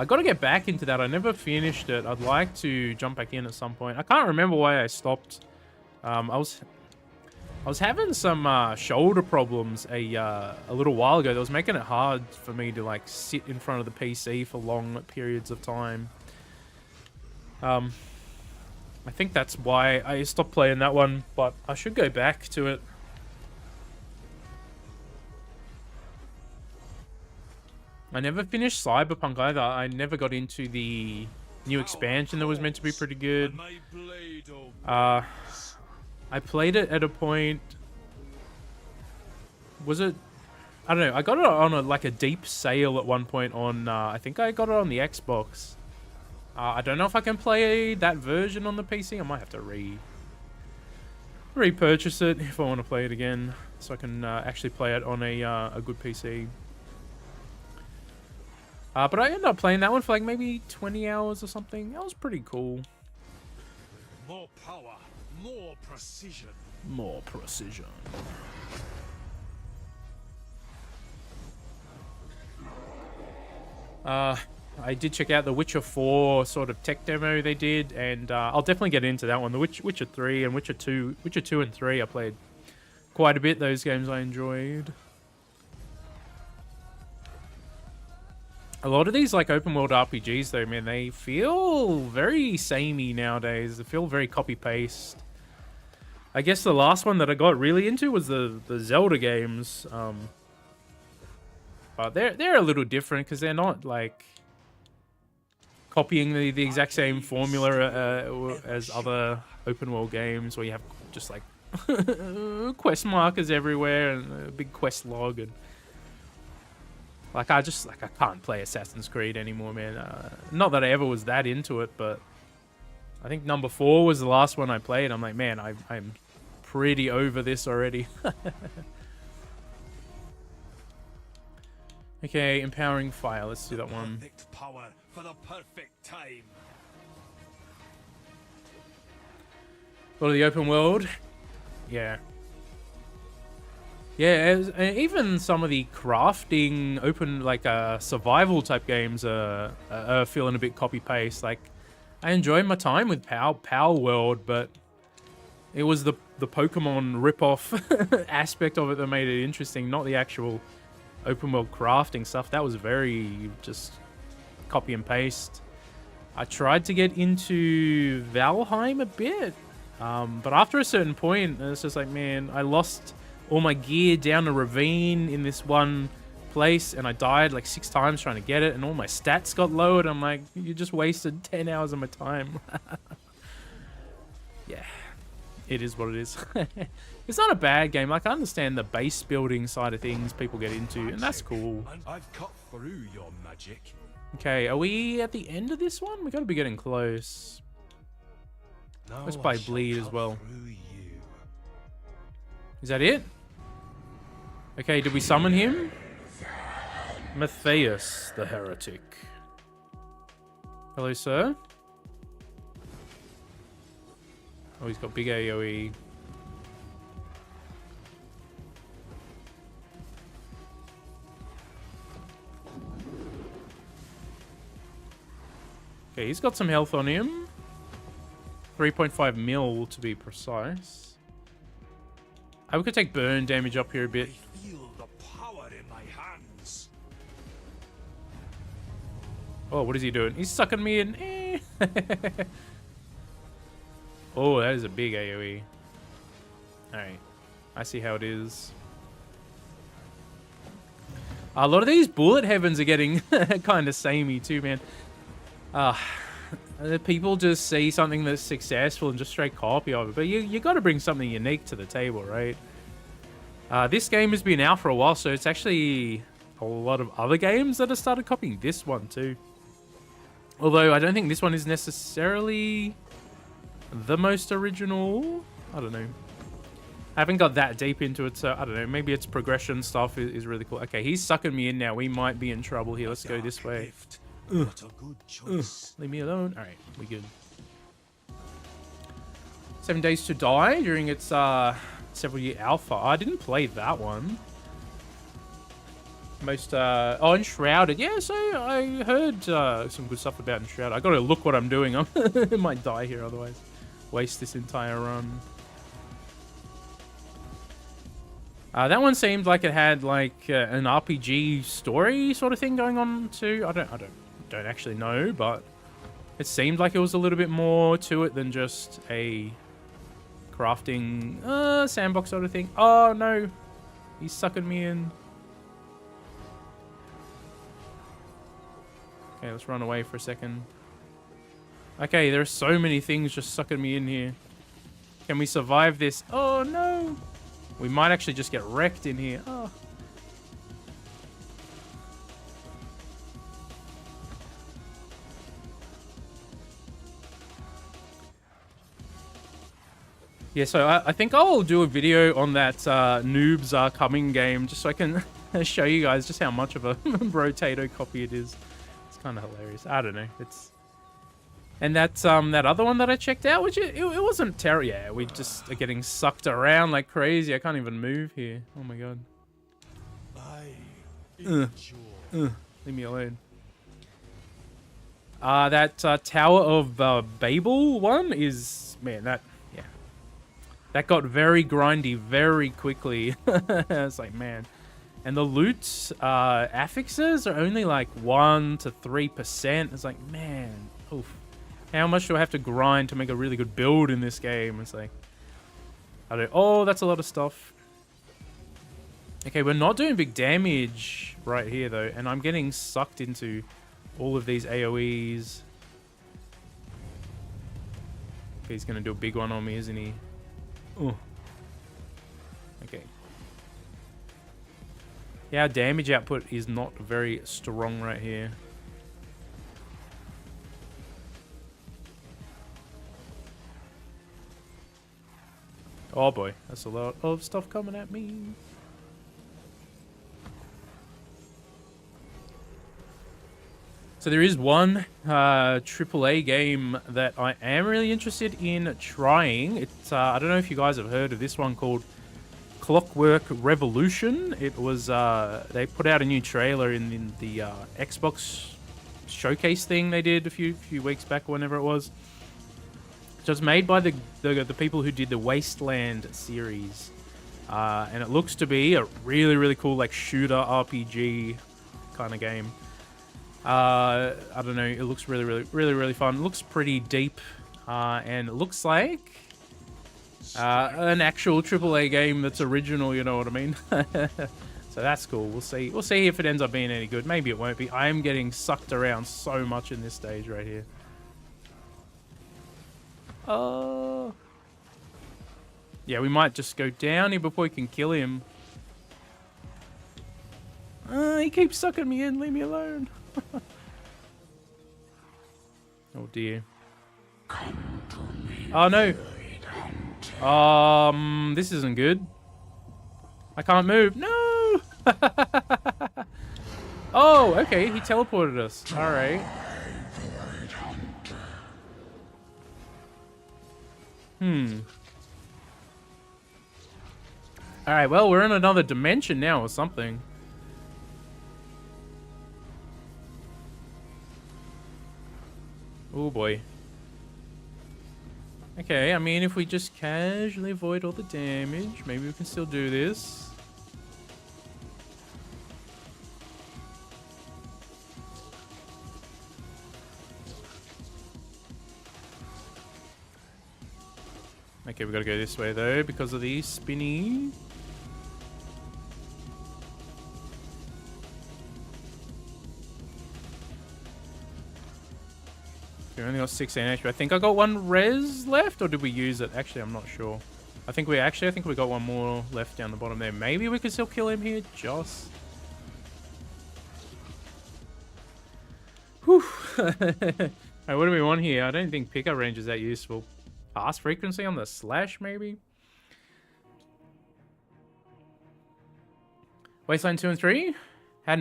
A: got to get back into that. I never finished it. I'd like to jump back in at some point. I can't remember why I stopped. I was having some shoulder problems a little while ago that was making it hard for me to like sit in front of the PC for long periods of time. I think that's why I stopped playing that one, but I should go back to it. I never finished Cyberpunk either. I never got into the new expansion that was meant to be pretty good. I played it at a point. Was it? I don't know. I got it on like a deep sale at one point on. I think I got it on the Xbox. I don't know if I can play that version on the PC. I might have to repurchase it if I want to play it again, so I can actually play it on a good PC. But I ended up playing that one for like maybe 20 hours or something. That was pretty cool.
C: More power, more precision.
A: More precision. I did check out the Witcher 4 sort of tech demo they did, and I'll definitely get into that one. The Witcher 3 and Witcher 2 and 3 I played quite a bit. Those games I enjoyed. A lot of these like open world RPGs though, man, they feel very samey nowadays. They feel very copy paste. I guess the last one that I got really into was the Zelda games. But they're a little different because they're not like copying the exact same formula as other open world games where you have just like quest markers everywhere and a big quest log, and like I can't play Assassin's Creed anymore, man. Not that I ever was that into it, but I think number 4 was the last one I played. I'm like, man, I'm pretty over this already. Okay, empowering fire. Let's do that one.
C: Perfect power for the perfect time.
A: Go to the open world. Yeah. Yeah, even some of the crafting, open, like, survival type games are feeling a bit copy-paste. Like, I enjoyed my time with Power World, but it was the Pokemon rip-off aspect of it that made it interesting, not the actual open world crafting stuff. That was very just copy and paste. I tried to get into Valheim a bit, but after a certain point, it's just like, man, I lost all my gear down a ravine in this one place, and I died like 6 times trying to get it, and all my stats got lowered. I'm like, you just wasted 10 hours of my time. Yeah, it is what it is. It's not a bad game. Like, I understand the base building side of things people get into, and that's cool.
G: I've cut through your magic.
A: Okay, are we at the end of this one? We gotta be getting close. Let's play Bleed as well. Is that it? Okay, did we summon him? Matthias, the heretic. Hello, sir. Oh, he's got big AoE. Okay, he's got some health on him. 3.5 mil to be precise. We could take burn damage up here a bit.
G: Feel the power in my hands.
A: Oh, what is he doing? He's sucking me in. Oh, that is a big AoE. Alright. I see how it is. A lot of these bullet heavens are getting kind of samey too, man. People just see something that's successful and just straight copy of it. But you got to bring something unique to the table, right? This game has been out for a while, so it's actually a lot of other games that have started copying this one too. Although I don't think this one is necessarily the most original. I don't know. I haven't got that deep into it, so I don't know. Maybe its progression stuff is really cool. Okay, he's sucking me in now. We might be in trouble here. Let's go this way.
G: What a good choice.
A: Leave me alone. All right, we good. 7 Days to Die during its several-year alpha. I didn't play that one. Oh, Enshrouded. Yeah, so I heard some good stuff about Enshrouded. I gotta look what I'm doing. I might die here otherwise. Waste this entire run. That one seemed like it had like an RPG story sort of thing going on too. I don't actually know, but it seemed like it was a little bit more to it than just a crafting sandbox sort of thing. Oh no, he's sucking me in. Okay, let's run away for a second. Okay, there are so many things just sucking me in here. Can we survive this? Oh no! We might actually just get wrecked in here. Oh. Yeah, so I think I'll do a video on that Noobs Are Coming game, just so I can show you guys just how much of a Brotato copy it is. It's kind of hilarious. I don't know. And that's that other one that I checked out, which it wasn't terrible. Yeah, we just are getting sucked around like crazy. I can't even move here. Oh my god. Leave me alone. That Tower of Babel one is, man, that got very grindy very quickly. It's like, man. And the loot affixes are only like 1 to 3%. It's like, man, oof. How much do I have to grind to make a really good build in this game? It's like, I don't. Oh, that's a lot of stuff. Okay, we're not doing big damage right here though, and I'm getting sucked into all of these AoEs. Okay, he's gonna do a big one on me, isn't he? Oh. Okay. Yeah, our damage output is not very strong right here. Oh boy, that's a lot of stuff coming at me. So there is one AAA game that I am really interested in trying. It's I don't know if you guys have heard of this one called Clockwork Revolution. It was they put out a new trailer in the Xbox showcase thing they did a few weeks back, whenever it was. So it's made by the people who did the Wasteland series, and it looks to be a really cool like shooter RPG kind of game. I don't know. It looks really fun. It looks pretty deep, and it looks like an actual AAA game that's original. You know what I mean? So that's cool. We'll see. We'll see if it ends up being any good. Maybe it won't be. I am getting sucked around so much in this stage right here. Oh. Yeah, we might just go down here before we can kill him. He keeps sucking me in. Leave me alone. Oh dear. Oh no. This isn't good. I can't move. No. Oh, okay. He teleported us. All right. Alright, well, we're in another dimension now or something. Oh boy. Okay, I mean, if we just casually avoid all the damage, maybe we can still do this. Okay, we gotta go this way though because of the spinny. We only got 6 HP. I think I got 1 res left, or did we use it? Actually, I'm not sure. I think we got 1 more left down the bottom there. Maybe we could still kill him here, Joss. Whew. Alright, what do we want here? I don't think pickup range is that useful. Fast frequency on the slash, maybe? Wasteland 2 and 3?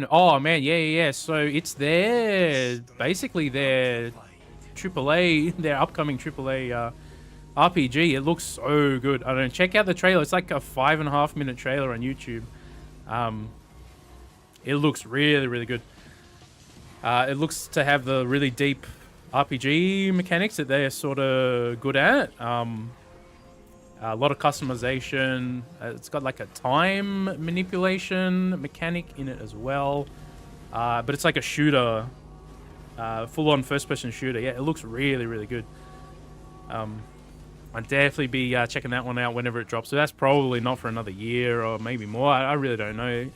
A: Oh man, yeah. So it's basically their AAA, their upcoming AAA RPG. It looks so good. I don't know. Check out the trailer. It's like a 5.5-minute trailer on YouTube. It looks really good. It looks to have the really deep RPG mechanics that they're sort of good at. A lot of customization. It's got like a time manipulation mechanic in it as well. But it's like a shooter. Full-on first-person shooter. Yeah, it looks really good. I'd definitely be checking that one out whenever it drops. So that's probably not for another year or maybe more. I really don't know.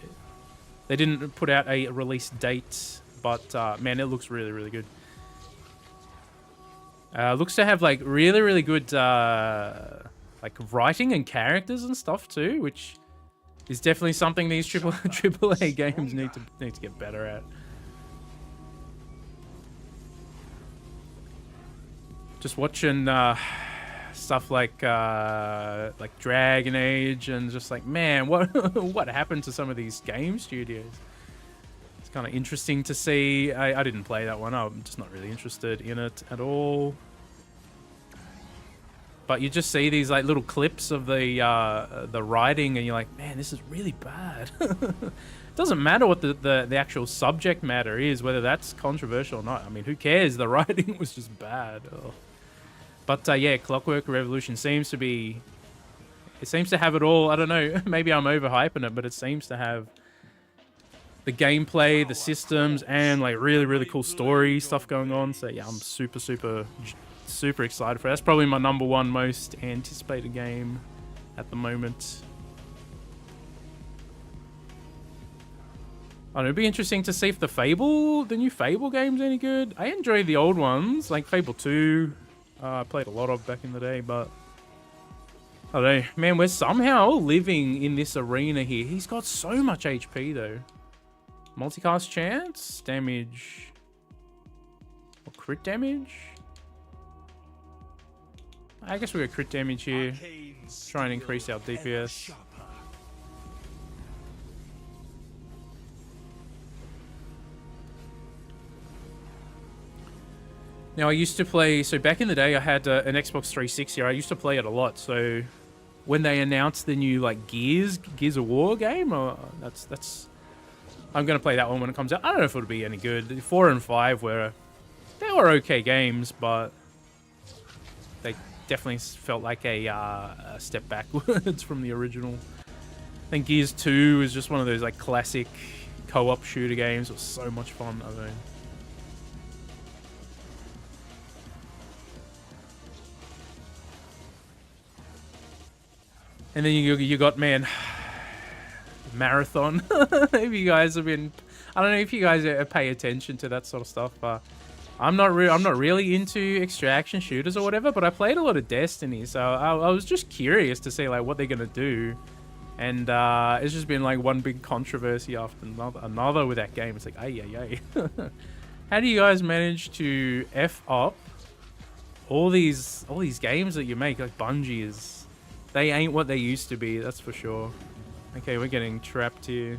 A: They didn't put out a release date, but man, it looks really good. Looks to have like really good like writing and characters and stuff too, which is definitely something these AAA games need to get better at. Just watching stuff like Dragon Age and just like, man, what happened to some of these game studios? It's kind of interesting to see. I didn't play that one. I'm just not really interested in it at all. But you just see these like little clips of the writing, and you're like, man, this is really bad. It doesn't matter what the actual subject matter is, whether that's controversial or not. I mean, who cares? The writing was just bad. Oh. But yeah, Clockwork Revolution seems to have it all. I don't know, maybe I'm overhyping it, but it seems to have the gameplay, the systems, and like really cool story stuff going on. So yeah, I'm super excited for it. That's probably my #1 most anticipated game at the moment. I don't know, it'd be interesting to see if the new Fable game's any good. I enjoy the old ones, like Fable 2. I played a lot of back in the day, but I don't know. Man, we're somehow living in this arena here. He's got so much HP, though. Multicast chance? Damage. Or crit damage? I guess we got crit damage here. Try and increase our DPS. Now, I used to play... So, back in the day, I had an Xbox 360. I used to play it a lot. So, when they announced the new, like, Gears of War game, that's... I'm going to play that one when it comes out. I don't know if it'll be any good. 4 and 5 they were okay games, but they definitely felt like a step backwards from the original. I think Gears 2 is just one of those, like, classic co-op shooter games. It was so much fun. I don't know. And then you got, man, Marathon. If you guys have been, I don't know if you guys pay attention to that sort of stuff. I'm not really into extraction shooters or whatever, but I played a lot of Destiny, so I was just curious to see like what they're gonna do. And it's just been like one big controversy after another with that game. It's like, ay. How do you guys manage to F up all these games that you make? Like Bungie is. They ain't what they used to be, that's for sure. Okay, we're getting trapped here.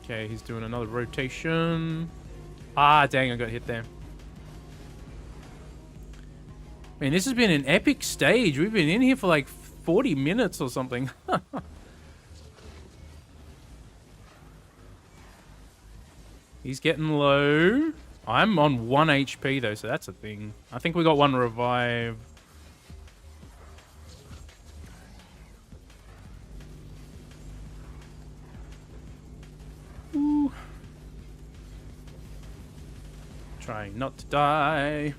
A: Okay, he's doing another rotation. Ah, dang, I got hit there. Man, this has been an epic stage. We've been in here for like 40 minutes or something. He's getting low. I'm on 1 HP though, so that's a thing. I think we got 1 revive. Ooh. Trying not to die.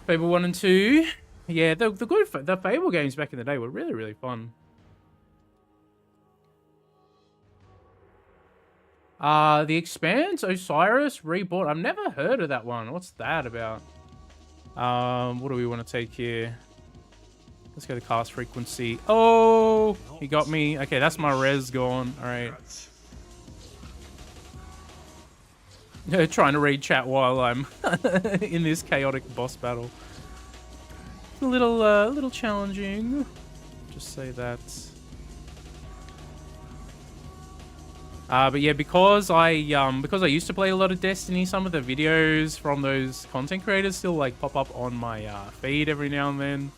A: Fable 1 and 2. Yeah, the Fable games back in the day were really, really fun. The Expanse Osiris Reborn. I've never heard of that one. What's that about? What do we want to take here? Let's go to cast frequency. Oh, he got me. Okay, that's my res gone. All right. Trying to read chat while I'm in this chaotic boss battle. It's a little challenging. Just say that. But yeah, because I used to play a lot of Destiny, some of the videos from those content creators still like pop up on my feed every now and then.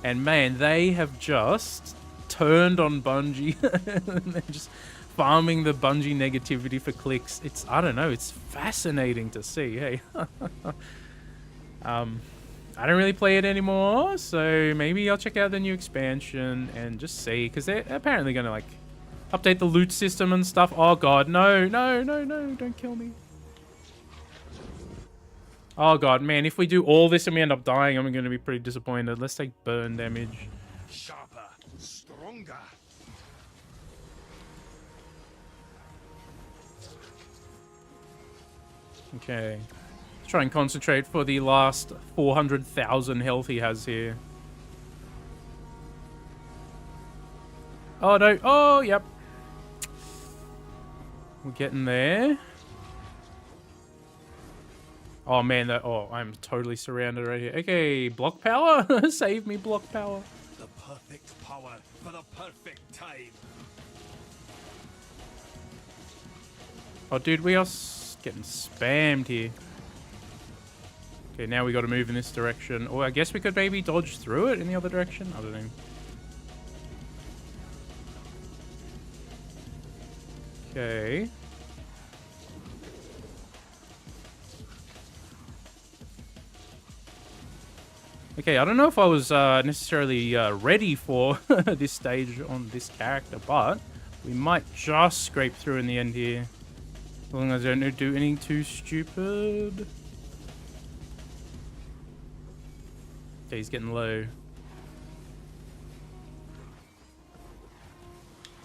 A: And man, they have just turned on Bungie. They're just farming the Bungie negativity for clicks. It's, I don't know, it's fascinating to see. Hey, I don't really play it anymore, so maybe I'll check out the new expansion and just see, because they're apparently gonna like update the loot system and stuff. Oh god, no, no, no, no, don't kill me. Oh god, man, if we do all this and we end up dying, I'm going to be pretty disappointed. Let's take burn damage.
G: Sharper, stronger.
A: Okay. Let's try and concentrate for the last 400,000 health he has here. Oh no, oh, yep. We're getting there. Oh man, I'm totally surrounded right here. Okay, block power? Save me, block power.
G: The perfect power for the perfect time.
A: Oh dude, we are getting spammed here. Okay, now we got to move in this direction. Or I guess we could maybe dodge through it in the other direction. I don't know. Okay. Okay, I don't know if I was necessarily ready for this stage on this character, but we might just scrape through in the end here. As long as I don't do anything too stupid. Okay, he's getting low.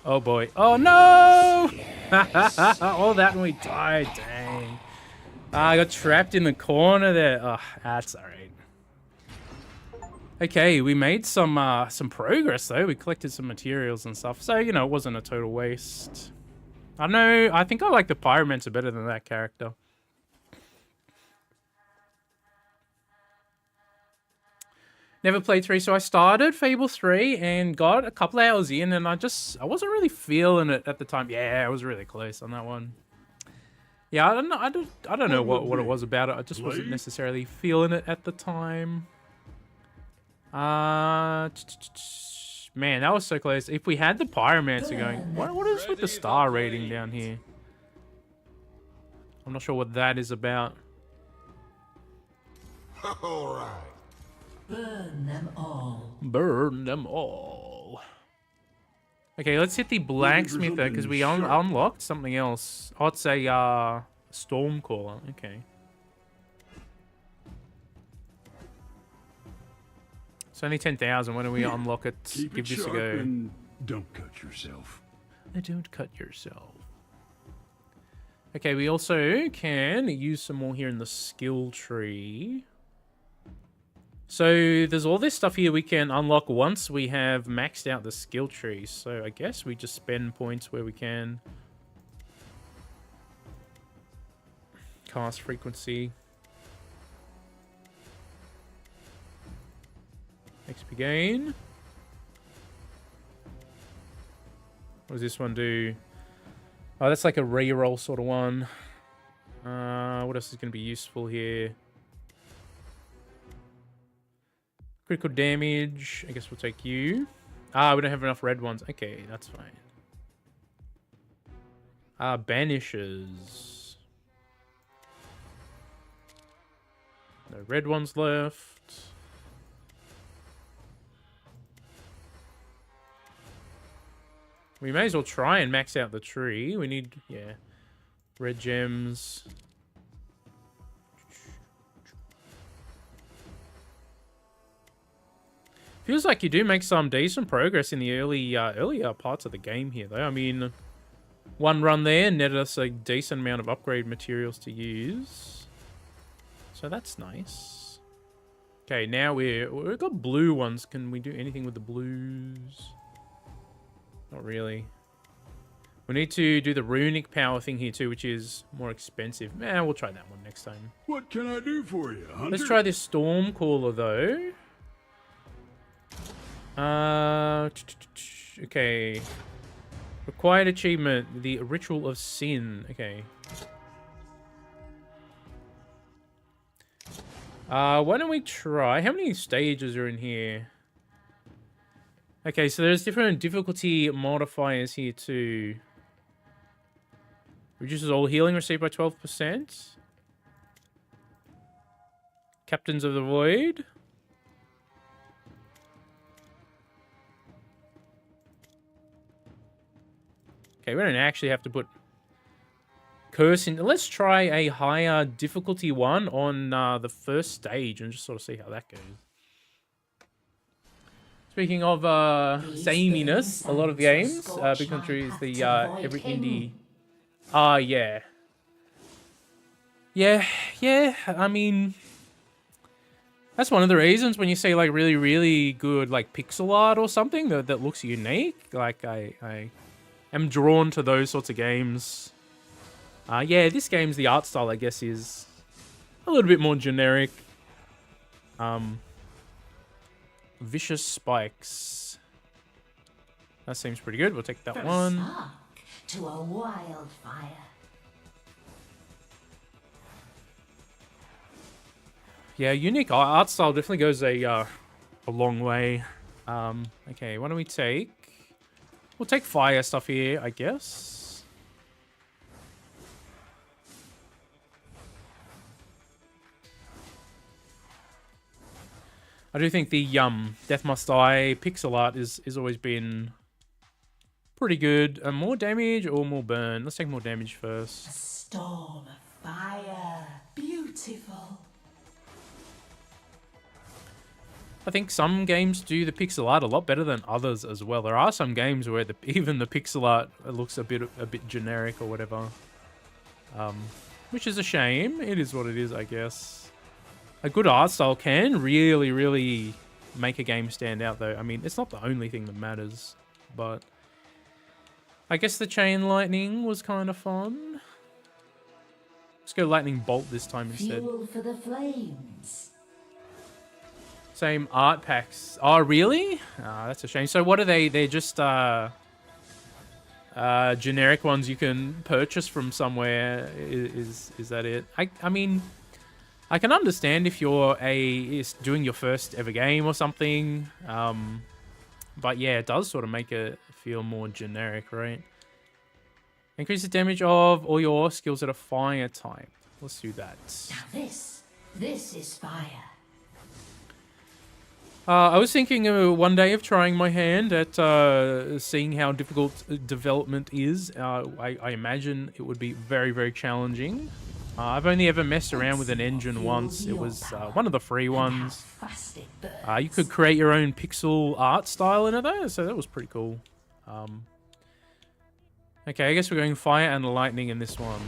A: Oh boy. Oh no! All that and we died, dang. I got trapped in the corner there. Oh, that's alright. Okay, we made some progress though. We collected some materials and stuff, so you know it wasn't a total waste. I know. I think I like the Pyromancer better than that character. Never played 3, so I started Fable 3 and got a couple hours in, and I wasn't really feeling it at the time. Yeah, I was really close on that one. Yeah, I don't know. I don't know what it was about it. I just wasn't necessarily feeling it at the time. Man, that was so close. If we had the Pyromancer going, what is with the star rating down here? I'm not sure what that is about.
F: All right.
D: Burn them all.
A: Burn them all. Okay, let's hit the blacksmith there because we unlocked something else. Oh, it's a Stormcaller. Okay. It's only 10,000. When do we unlock it? Give this a go.
B: And don't cut yourself.
A: Don't cut yourself. Okay, we also can use some more here in the skill tree. So there's all this stuff here we can unlock once we have maxed out the skill tree. So I guess we just spend points where we can. Cast frequency. XP gain. What does this one do? Oh, that's like a reroll sort of one. What else is going to be useful here? Critical damage. I guess we'll take you. We don't have enough red ones. Okay, that's fine. Banishes. No red ones left. We may as well try and max out the tree. We need, yeah, red gems. Feels like you do make some decent progress in the earlier parts of the game here, though. I mean, one run there netted us a decent amount of upgrade materials to use. So that's nice. Okay, now we've got blue ones. Can we do anything with the blues? Not really. We need to do the runic power thing here too, which is more expensive. We'll try that one next time.
B: What can I do for you, Hunter?
A: Let's try this storm caller though. Okay. Required achievement, the ritual of sin. Okay. Why don't we try? How many stages are in here? Okay, so there's different difficulty modifiers here too. Reduces all healing received by 12%. Captains of the Void. Okay, we don't actually have to put curse in. Let's try a higher difficulty one on the first stage and just sort of see how that goes. Speaking of sameness, a lot of games, Big Country is the every indie. Yeah. Yeah. I mean, that's one of the reasons when you see like really, really good like pixel art or something that looks unique. Like I am drawn to those sorts of games. Yeah, this game's the art style, I guess, is a little bit more generic. Vicious spikes. That seems pretty good. We'll take that one.
D: Spark to a wildfire.
A: Yeah, unique art style definitely goes a long way. Okay, what do we take? We'll take fire stuff here, I guess. I do think the Death Must Die pixel art is always been pretty good. More damage or more burn? Let's take more damage first.
D: A storm of fire. Beautiful.
A: I think some games do the pixel art a lot better than others as well. There are some games where even the pixel art looks a bit generic or whatever, which is a shame. It is what it is, I guess. A good art style can really, really make a game stand out, though. I mean, it's not the only thing that matters, but I guess the chain lightning was kind of fun. Let's go lightning bolt this time instead.
D: Fuel for the flames.
A: Same art packs. Oh, really? That's a shame. So what are they? They're just generic ones you can purchase from somewhere. Is that it? I mean, I can understand if you're doing your first ever game or something. But yeah, it does sort of make it feel more generic, right? Increase the damage of all your skills that are fire type. Let's do that.
D: Now this is fire.
A: I was thinking one day of trying my hand at seeing how difficult development is. I imagine it would be very, very challenging. I've only ever messed around with an engine once. It was one of the free ones. You could create your own pixel art style in it though, so that was pretty cool. Okay, I guess we're going fire and lightning in this one.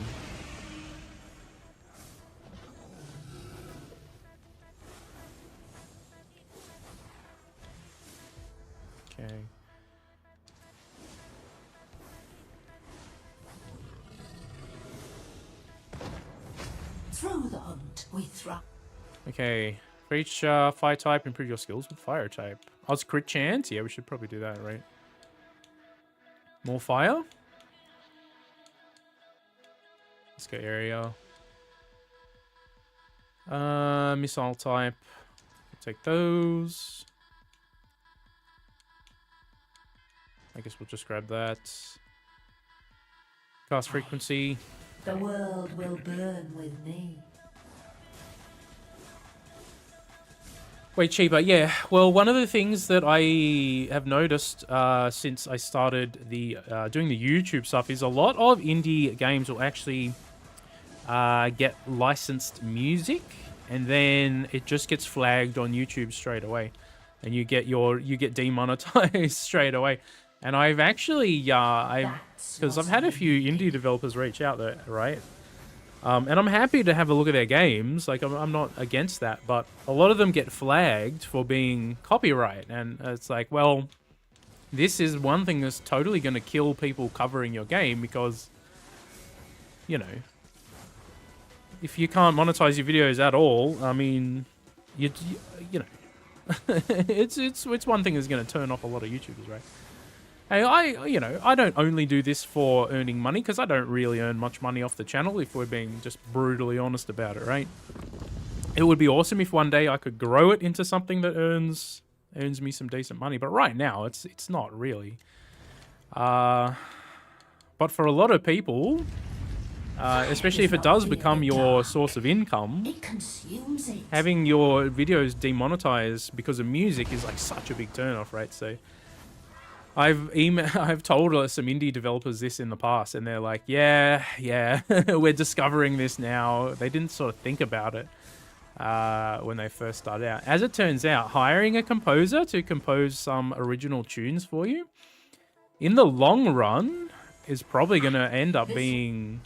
A: Okay.
D: Through the hunt, we thrust.
A: Okay. For each fire type, improve your skills with fire type. Oh, it's crit chance? Yeah, we should probably do that, right? More fire? Let's go area. Missile type. We'll take those. I guess we'll just grab that. Cast frequency.
D: The world will burn with me.
A: Way cheaper, yeah. Well, one of the things that I have noticed since I started the doing the YouTube stuff is a lot of indie games will actually get licensed music, and then it just gets flagged on YouTube straight away, and you get demonetized straight away. And I've actually because I've had a few indie developers reach out there, right? And I'm happy to have a look at their games. Like, I'm not against that, but a lot of them get flagged for being copyright, and it's like, well, this is one thing that's totally going to kill people covering your game, because, you know, if you can't monetize your videos at all, I mean, you know, it's one thing that's going to turn off a lot of YouTubers, right? Hey, I don't only do this for earning money, because I don't really earn much money off the channel, if we're being just brutally honest about it, right? It would be awesome if one day I could grow it into something that earns me some decent money, but right now it's not really. But for a lot of people, especially if it does become your source of income,
D: It consumes it.
A: having your videos demonetized because of music is like such a big turnoff, right? So I've told some indie developers this in the past, and they're like, yeah, we're discovering this now. They didn't sort of think about it when they first started out. As it turns out, hiring a composer to compose some original tunes for you, in the long run, is probably going to end up being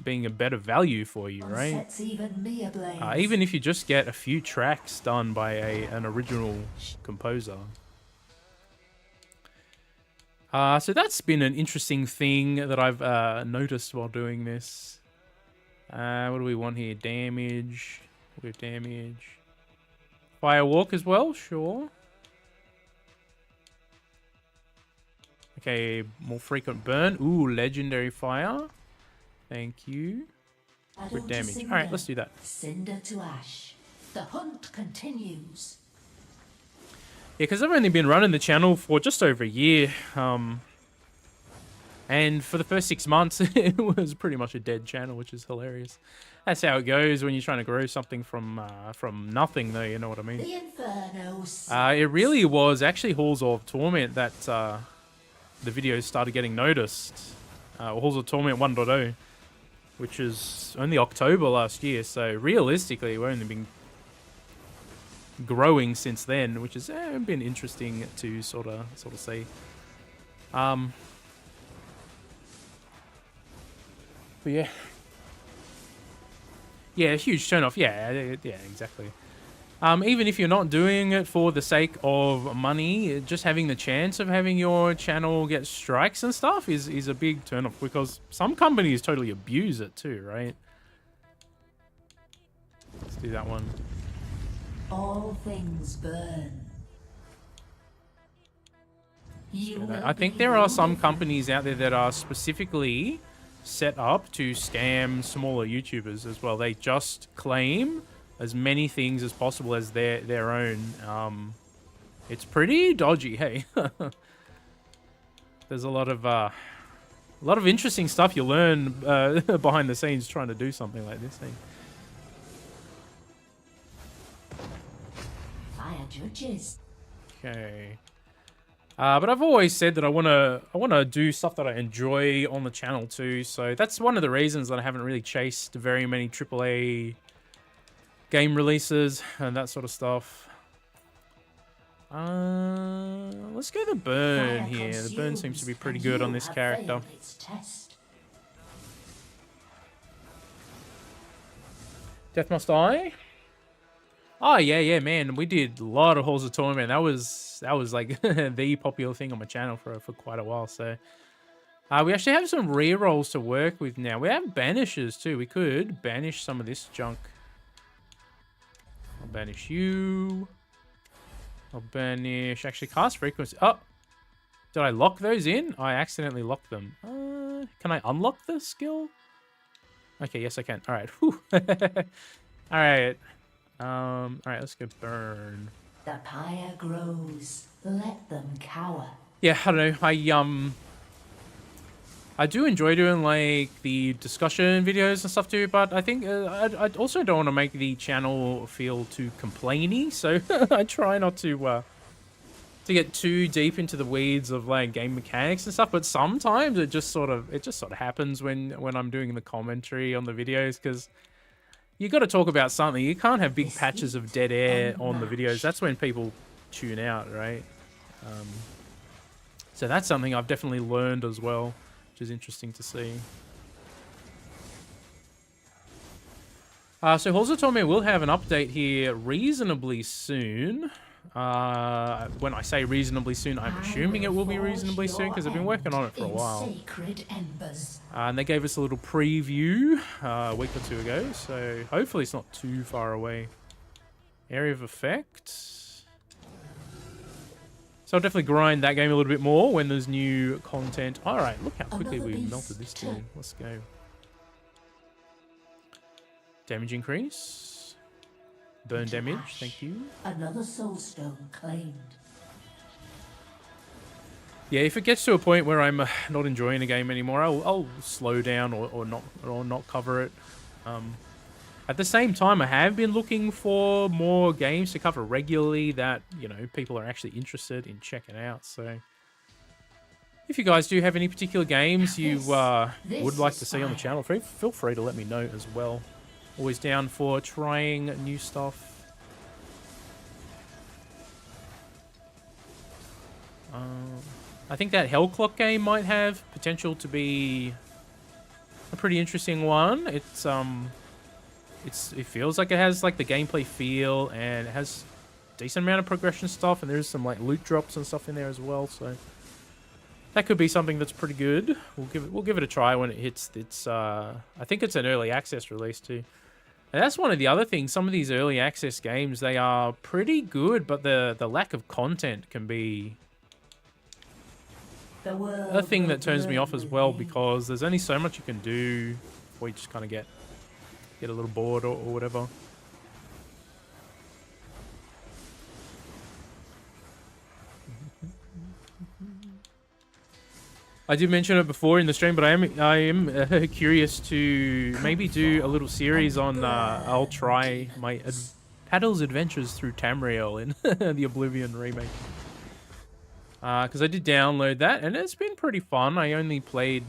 A: a better value for you, right?
D: Sets even me ablaze.
A: Even if you just get a few tracks done by an original composer. So that's been an interesting thing that I've noticed while doing this. What do we want here? Damage. We have damage. Firewalk as well, sure. Okay, more frequent burn. Ooh, legendary fire. Thank you. For damage. Alright, let's do that.
D: Cinder to ash. The hunt continues.
A: Yeah, because I've only been running the channel for just over a year. And for the first 6 months, it was pretty much a dead channel, which is hilarious. That's how it goes when you're trying to grow something from nothing, though, you know what I mean?
D: The Inferno.
A: It really was actually Halls of Torment that the videos started getting noticed. Halls of Torment 1.0, which is only October last year. So realistically, we've only been growing since then, which has been interesting to sort of see. But yeah, huge turn off. Yeah, exactly. Even if you're not doing it for the sake of money, just having the chance of having your channel get strikes and stuff is a big turn off, because some companies totally abuse it too, right? Let's do that one.
D: All things burn.
A: I think there are some companies out there that are specifically set up to scam smaller YouTubers as well. They just claim as many things as possible as their own. It's pretty dodgy, hey. There's a lot of interesting stuff you learn behind the scenes trying to do something like this thing.
D: Judges.
A: Okay. But I've always said that I wanna do stuff that I enjoy on the channel too. So that's one of the reasons that I haven't really chased very many AAA game releases and that sort of stuff. Let's go the burn here. The burn seems to be pretty good on this character. Death Must Die. Oh yeah, man. We did a lot of Halls of Torment. That was like the popular thing on my channel for quite a while. So we actually have some rerolls to work with now. We have banishes too. We could banish some of this junk. I'll banish you. I'll banish actually cast frequency. Oh, did I lock those in? I accidentally locked them. Can I unlock the skill? Okay, yes I can. All right. Whew. All right. All right, let's go burn.
D: The pyre grows. Let them cower.
A: Yeah, I don't know. I do enjoy doing like the discussion videos and stuff too, but I think I also don't want to make the channel feel too complainy, so I try not to get too deep into the weeds of like game mechanics and stuff. But sometimes it just sort of happens when I'm doing the commentary on the videos, because you got to talk about something. You can't have big patches of dead air on the videos. That's when people tune out, right? So that's something I've definitely learned as well, which is interesting to see. So Holzer told me we'll have an update here reasonably soon. When I say reasonably soon, I'm assuming it will be reasonably soon, because I've been working on it for a while. And they gave us a little preview a week or two ago, so hopefully it's not too far away. Area of effect. So I'll definitely grind that game a little bit more when there's new content. All right, look how quickly we melted this dude. Let's go. Damage increase. Burn damage, thank you.
D: Another soulstone claimed.
A: Yeah, if it gets to a point where I'm not enjoying the game anymore, I'll slow down or not cover it. At the same time, I have been looking for more games to cover regularly that, you know, people are actually interested in checking out. So if you guys do have any particular games you would like to see on the channel, feel free to let me know as well. Always down for trying new stuff. I think that Hellclock game might have potential to be a pretty interesting one. It feels like it has like the gameplay feel, and it has a decent amount of progression stuff, and there's some like loot drops and stuff in there as well. So that could be something that's pretty good. We'll give it a try when it hits its I think it's an early access release too. And that's one of the other things. Some of these early access games, they are pretty good, but the lack of content can be a thing that turns me off as well, because there's only so much you can do before you just kind of get a little bored or whatever. I did mention it before in the stream, but I am curious to maybe do a little series on. I'll try my Paddle's adventures through Tamriel in the Oblivion remake, because I did download that and it's been pretty fun. I only played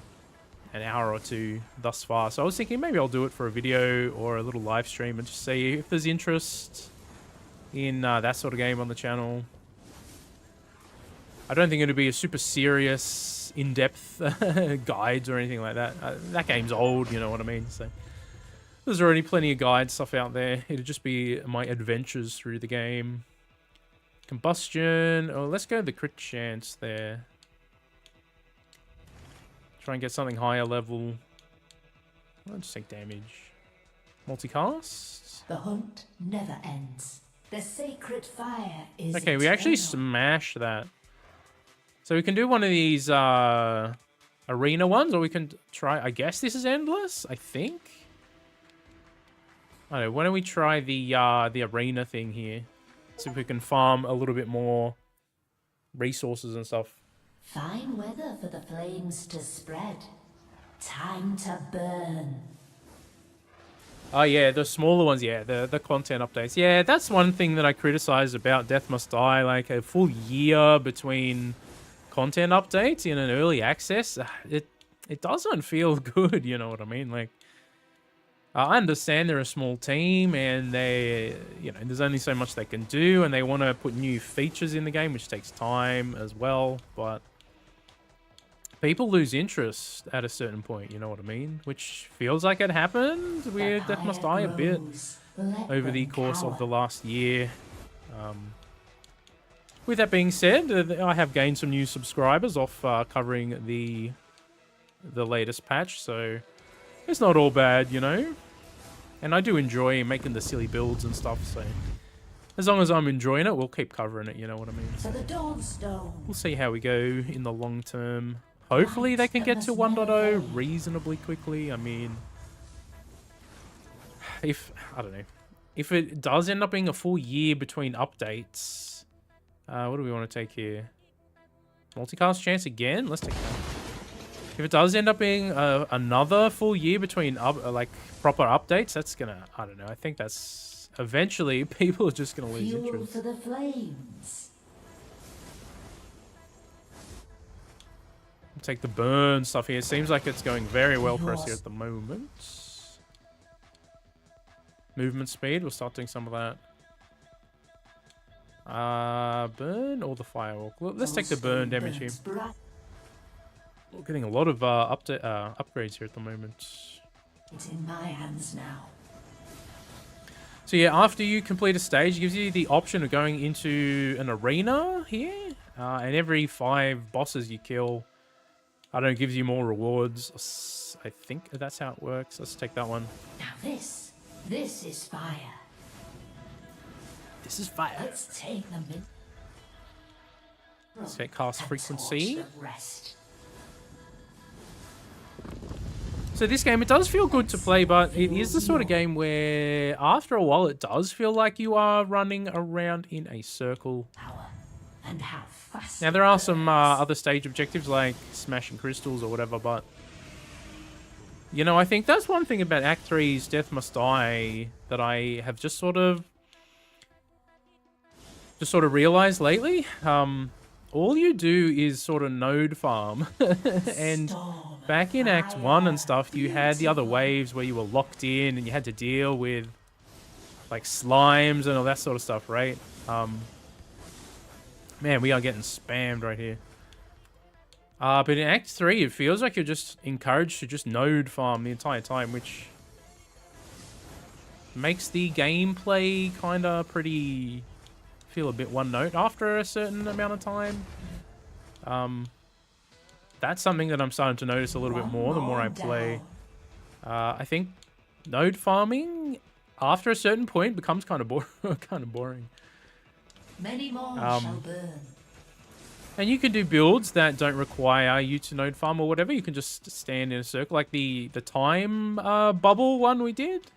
A: an hour or two thus far, so I was thinking maybe I'll do it for a video or a little live stream and just see if there's interest in that sort of game on the channel. I don't think it'd be a super serious, in-depth guides or anything like that. That game's old, you know what I mean? So there's already plenty of guide stuff out there. It'd just be my adventures through the game. Combustion. Oh, let's go the crit chance there. Try and get something higher level. I'll just take damage. Multicast.
D: The hunt never ends. The sacred fire is
A: okay, we actually smash that. So we can do one of these arena ones, or we can try. I guess this is endless. I think. I don't know. Why don't we try the arena thing here? See if we can farm a little bit more resources and stuff.
D: Fine weather for the flames to spread. Time to burn.
A: Oh yeah, the smaller ones, yeah, the content updates. Yeah, that's one thing that I criticize about Death Must Die, like a full year between content updates in an early access. It doesn't feel good, you know what I mean? Like, I understand they're a small team and they, you know, there's only so much they can do, and they want to put new features in the game, which takes time as well, but people lose interest at a certain point, you know what I mean? Which feels like it happened with Death Must Die a bit over the course of the last year. With that being said, I have gained some new subscribers off covering the latest patch, so it's not all bad, you know? And I do enjoy making the silly builds and stuff, so as long as I'm enjoying it, we'll keep covering it, you know what I mean?
D: To the Dawnstone.
A: We'll see how we go in the long term. Hopefully they can get to 1.0 reasonably quickly. I mean, I don't know. If it does end up being a full year between updates, what do we want to take here? Multicast chance again? Let's take that. If it does end up being another full year between like proper updates, that's gonna, I don't know. I think that's eventually people are just gonna lose
D: Fuel
A: interest.
D: for the flames.
A: Take the burn stuff here. Seems like it's going very well for us here at the moment. Movement speed, we'll start doing some of that. Burn or the firewalk? Let's take the burn damage here. We're getting a lot of upgrades here at the moment.
D: It's in my hands now.
A: So yeah, after you complete a stage, it gives you the option of going into an arena here. And every 5 bosses you kill, I don't know, gives you more rewards. I think that's how it works. Let's take that one.
D: Now this is fire.
A: This is fire.
D: Let's take them in.
A: Let's get cast frequency. So this game, it does feel good to play, but it is the sort of game where after a while it does feel like you are running around in a circle.
D: And how fast.
A: Now there are some other stage objectives like smashing crystals or whatever, but you know, I think that's one thing about Act 3's Death Must Die that I have just sort of realized lately. All you do is sort of node farm. And back in Act 1 and stuff, you had the other waves where you were locked in and you had to deal with like slimes and all that sort of stuff, right? Man, we are getting spammed right here. But in Act 3, it feels like you're just encouraged to just node farm the entire time, which makes the gameplay kind of pretty... feel a bit one note after a certain amount of time. That's something that I'm starting to notice a little bit more the more I play. I think node farming after a certain point becomes kind of boring.
D: Many more shall burn.
A: And you can do builds that don't require you to node farm or whatever. You can just stand in a circle, like the time bubble one we did.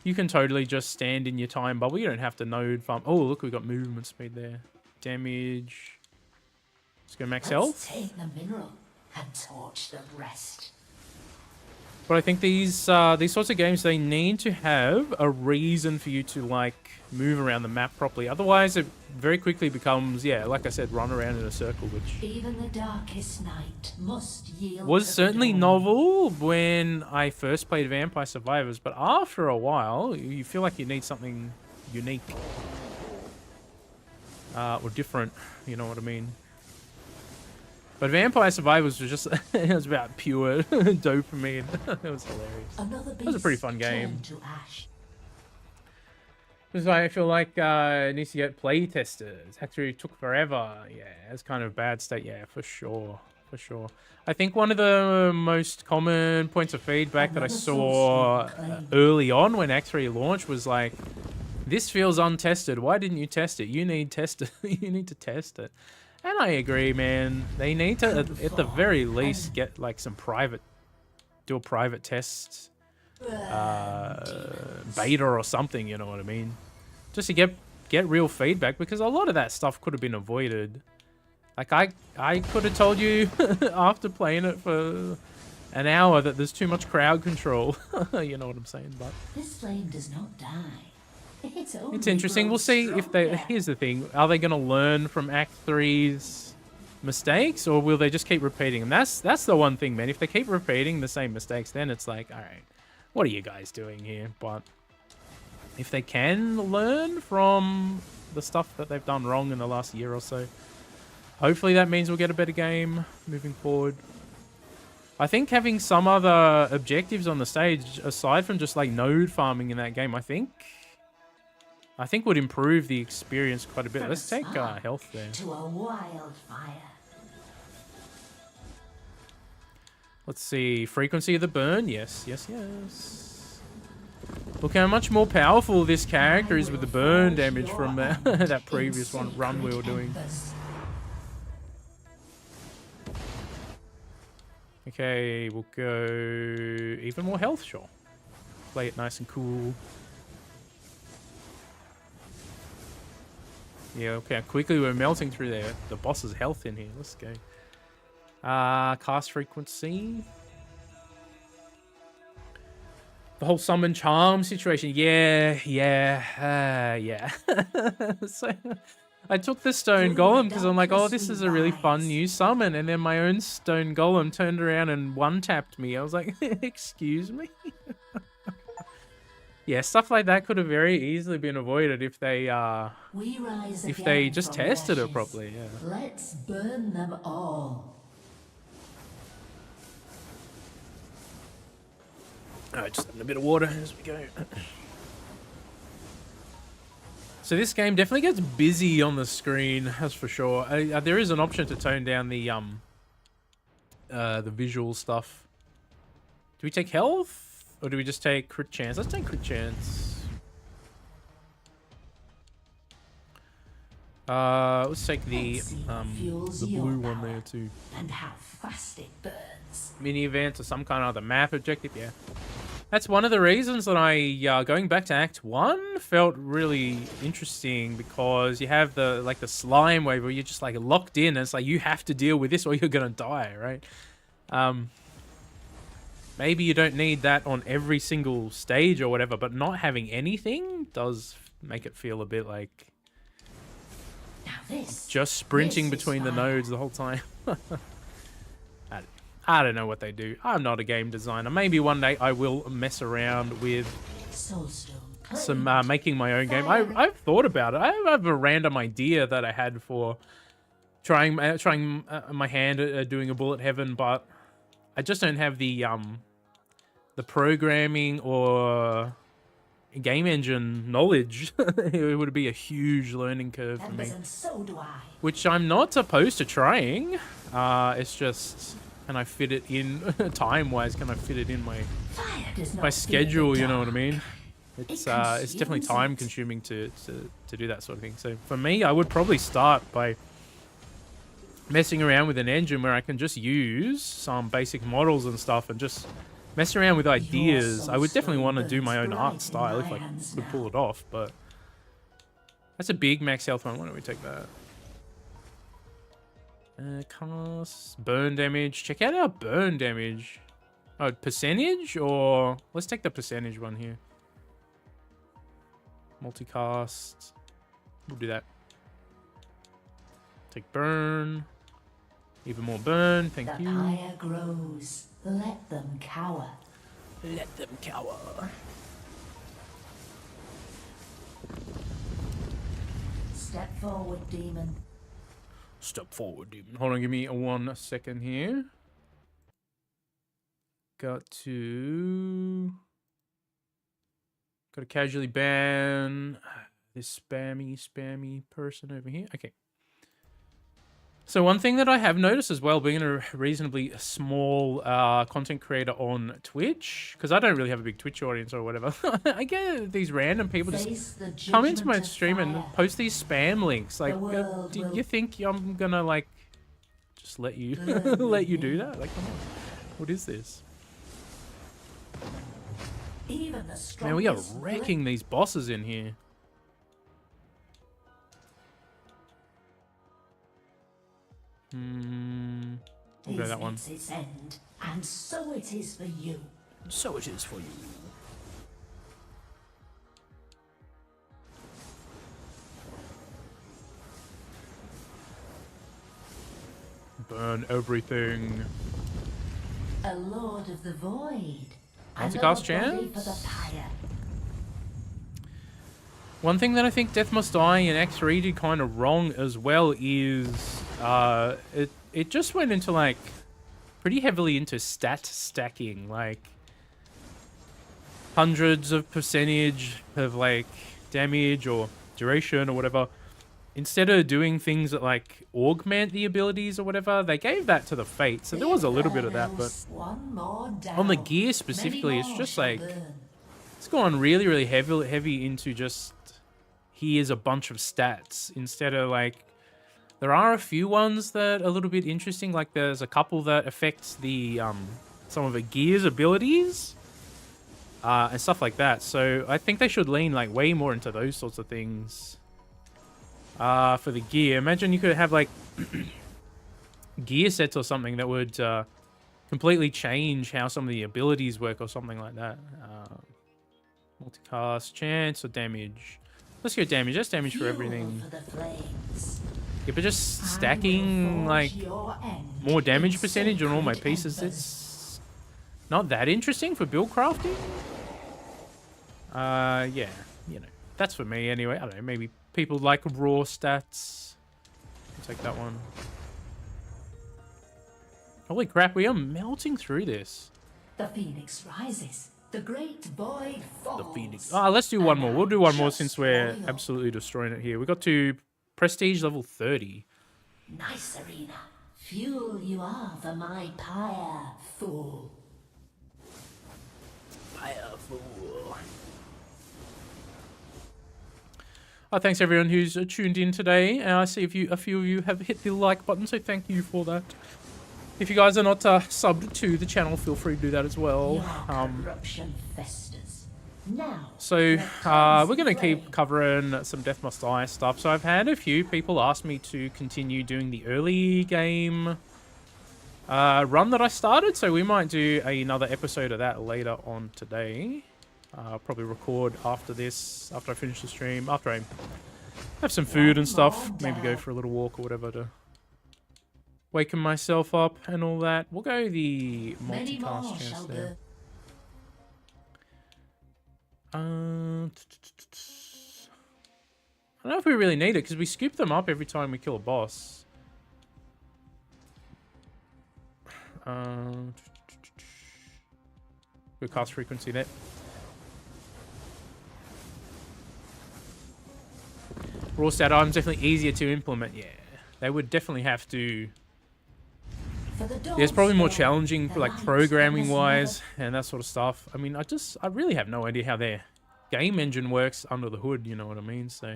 A: You can totally just stand in your time bubble. You don't have to node farm. Oh, look, we got movement speed there. Damage. Let's go max health.
D: Take the mineral and torch the rest.
A: But I think these sorts of games, they need to have a reason for you to like move around the map properly. Otherwise, it very quickly becomes, yeah, like I said, run around in a circle, which
D: even the darkest night must yield
A: was
D: to
A: certainly
D: dawn.
A: novel when I first played Vampire Survivors. But after a while, you feel like you need something unique or different. You know what I mean? But Vampire Survivors was just, it was about pure dopamine. It was hilarious. It was a pretty fun game. Because I feel like it needs to get play testers. Actually, it took forever. Yeah, it's kind of a bad state. Yeah, for sure. For sure. I think one of the most common points of feedback that I saw early on when Act 3 launched was like, this feels untested. Why didn't you test it? You need you need to test it. And I agree, man. They need to, at the very least, get like some do a private test, beta or something. You know what I mean? Just to get real feedback, because a lot of that stuff could have been avoided. Like I could have told you after playing it for an hour that there's too much crowd control. You know what I'm saying? But
D: this flame does not die.
A: It's interesting. We'll see if they... Here's the thing. Are they going to learn from Act 3's mistakes, or will they just keep repeating them? That's the one thing, man. If they keep repeating the same mistakes, then it's like, all right, what are you guys doing here? But if they can learn from the stuff that they've done wrong in the last year or so, hopefully that means we'll get a better game moving forward. I think having some other objectives on the stage, aside from just like node farming in that game, I think would improve the experience quite a bit. Let's take health there.
D: To a wildfire.
A: Let's see. Frequency of the burn. Yes, yes, yes. Look how much more powerful this character is with the burn damage from that previous run we were doing. Okay, we'll go even more health, sure. Play it nice and cool. Yeah, okay, quickly we're melting through the boss's health in here. Let's go. Cast frequency. The whole summon charm situation. Yeah. So I took the stone golem because I'm like, oh, this is a really fun new summon. And then my own stone golem turned around and one-tapped me. I was like, excuse me? Yeah, stuff like that could have very easily been avoided if they just tested it properly. Yeah.
D: Let's burn them all.
A: Alright, just having a bit of water as we go. So this game definitely gets busy on the screen, that's for sure. There is an option to tone down the visual stuff. Do we take health, or do we just take crit chance? Let's take crit chance. Let's take the blue one there too.
D: And how fast it burns.
A: Mini event or some kind of other map objective, yeah. That's one of the reasons that I, going back to Act 1, felt really interesting, because you have the slime wave where you're just like locked in, and it's like you have to deal with this or you're gonna die, right? Maybe you don't need that on every single stage or whatever, but not having anything does make it feel a bit like just sprinting between the nodes the whole time. I don't know what they do. I'm not a game designer. Maybe one day I will mess around with some making my own game. I've thought about it. I have a random idea that I had for trying my hand at doing a Bullet Heaven, but I just don't have the programming or game engine knowledge. It would be a huge learning curve for me, which I'm not opposed to trying. It's just, can I fit it in time-wise? Can I fit it in my schedule? You know what I mean? It's definitely time-consuming to do that sort of thing. So for me, I would probably start by messing around with an engine where I can just use some basic models and stuff and just mess around with ideas. I would definitely want to do my own art style if I could pull it off, but that's a big max health one. Why don't we take that? Cast, burn damage. Check out our burn damage. Oh, percentage, or let's take the percentage one here. Multicast. We'll do that. Take burn. Even more burn. Thank you.
D: The fire grows. Let them cower.
A: Let them cower.
D: Step forward, demon.
A: Step forward, demon. Hold on, give me 1 second here. Got to casually ban this spammy person over here. Okay. So one thing that I have noticed as well, being a reasonably small content creator on Twitch, because I don't really have a big Twitch audience or whatever, I get these random people just come into my stream and post these spam links. Like, do you think I'm gonna like just let you let you do that? Like, come on, what is this? Man, we are wrecking these bosses in here. We'll go that one.
D: Its end, and so it is for you.
A: So it is for you. Burn everything.
D: A Lord of the Void.
A: Multicast chance? One thing that I think Death Must Die in Act 3 did kind of wrong as well is it just went into like pretty heavily into stat stacking, like hundreds of percentage of like damage or duration or whatever. Instead of doing things that like augment the abilities or whatever, they gave that to the Fate. So there was a little bit of that, but on the gear specifically, it's just like it's gone really, really heavy into just here's a bunch of stats instead of like there are a few ones that are a little bit interesting. Like there's a couple that affects the some of the gear's abilities and stuff like that. So I think they should lean like way more into those sorts of things for the gear. Imagine you could have like gear sets or something that would completely change how some of the abilities work or something like that. Multicast, chance, or damage. Let's go damage. That's damage for everything.
D: For the flames.
A: Yeah, but just stacking like more damage percentage on all my pieces, it's not that interesting for build crafting. Yeah, you know, that's for me anyway. I don't know, maybe people like raw stats. I'll take that one. Holy crap, we are melting through this.
D: The phoenix rises. The great void falls.
A: The phoenix. Let's do one more. We'll do one more since we're absolutely destroying it here. We got to prestige level 30.
D: Nice arena. Fuel you are for my pyre, fool.
A: Thanks everyone who's tuned in today. I see a few of you have hit the like button, so thank you for that. If you guys are not subbed to the channel, feel free to do that as well.
D: Corruption festers. Now,
A: So we're going to keep covering some Death Must Die stuff. So I've had a few people ask me to continue doing the early game run that I started. So we might do another episode of that later on today. I'll probably record after this, after I finish the stream, after I have some food and stuff. Maybe go for a little walk or whatever to waken myself up and all that. We'll go the multicast chance there. I don't know if we really need it because we scoop them up every time we kill a boss. Good cast frequency there. Raw stat items definitely easier to implement. Yeah, they would definitely have to. Yeah, it's probably more challenging for like programming wise and that sort of stuff. I mean, I really have no idea how their game engine works under the hood, you know what I mean? So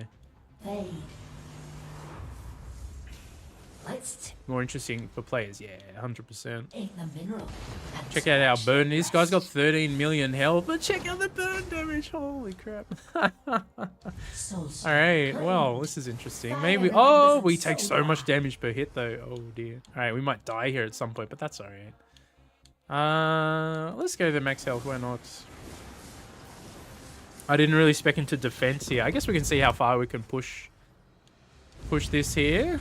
A: more interesting for players, yeah, 100%. Check out our burn. This guy's got 13 million health, but check out the burn damage. Holy crap. Alright, well, this is interesting. Maybe, oh, we take so much damage per hit though. Oh dear. Alright, we might die here at some point, but that's alright. Let's go to max health, why not? I didn't really spec into defense here. I guess we can see how far we can push this here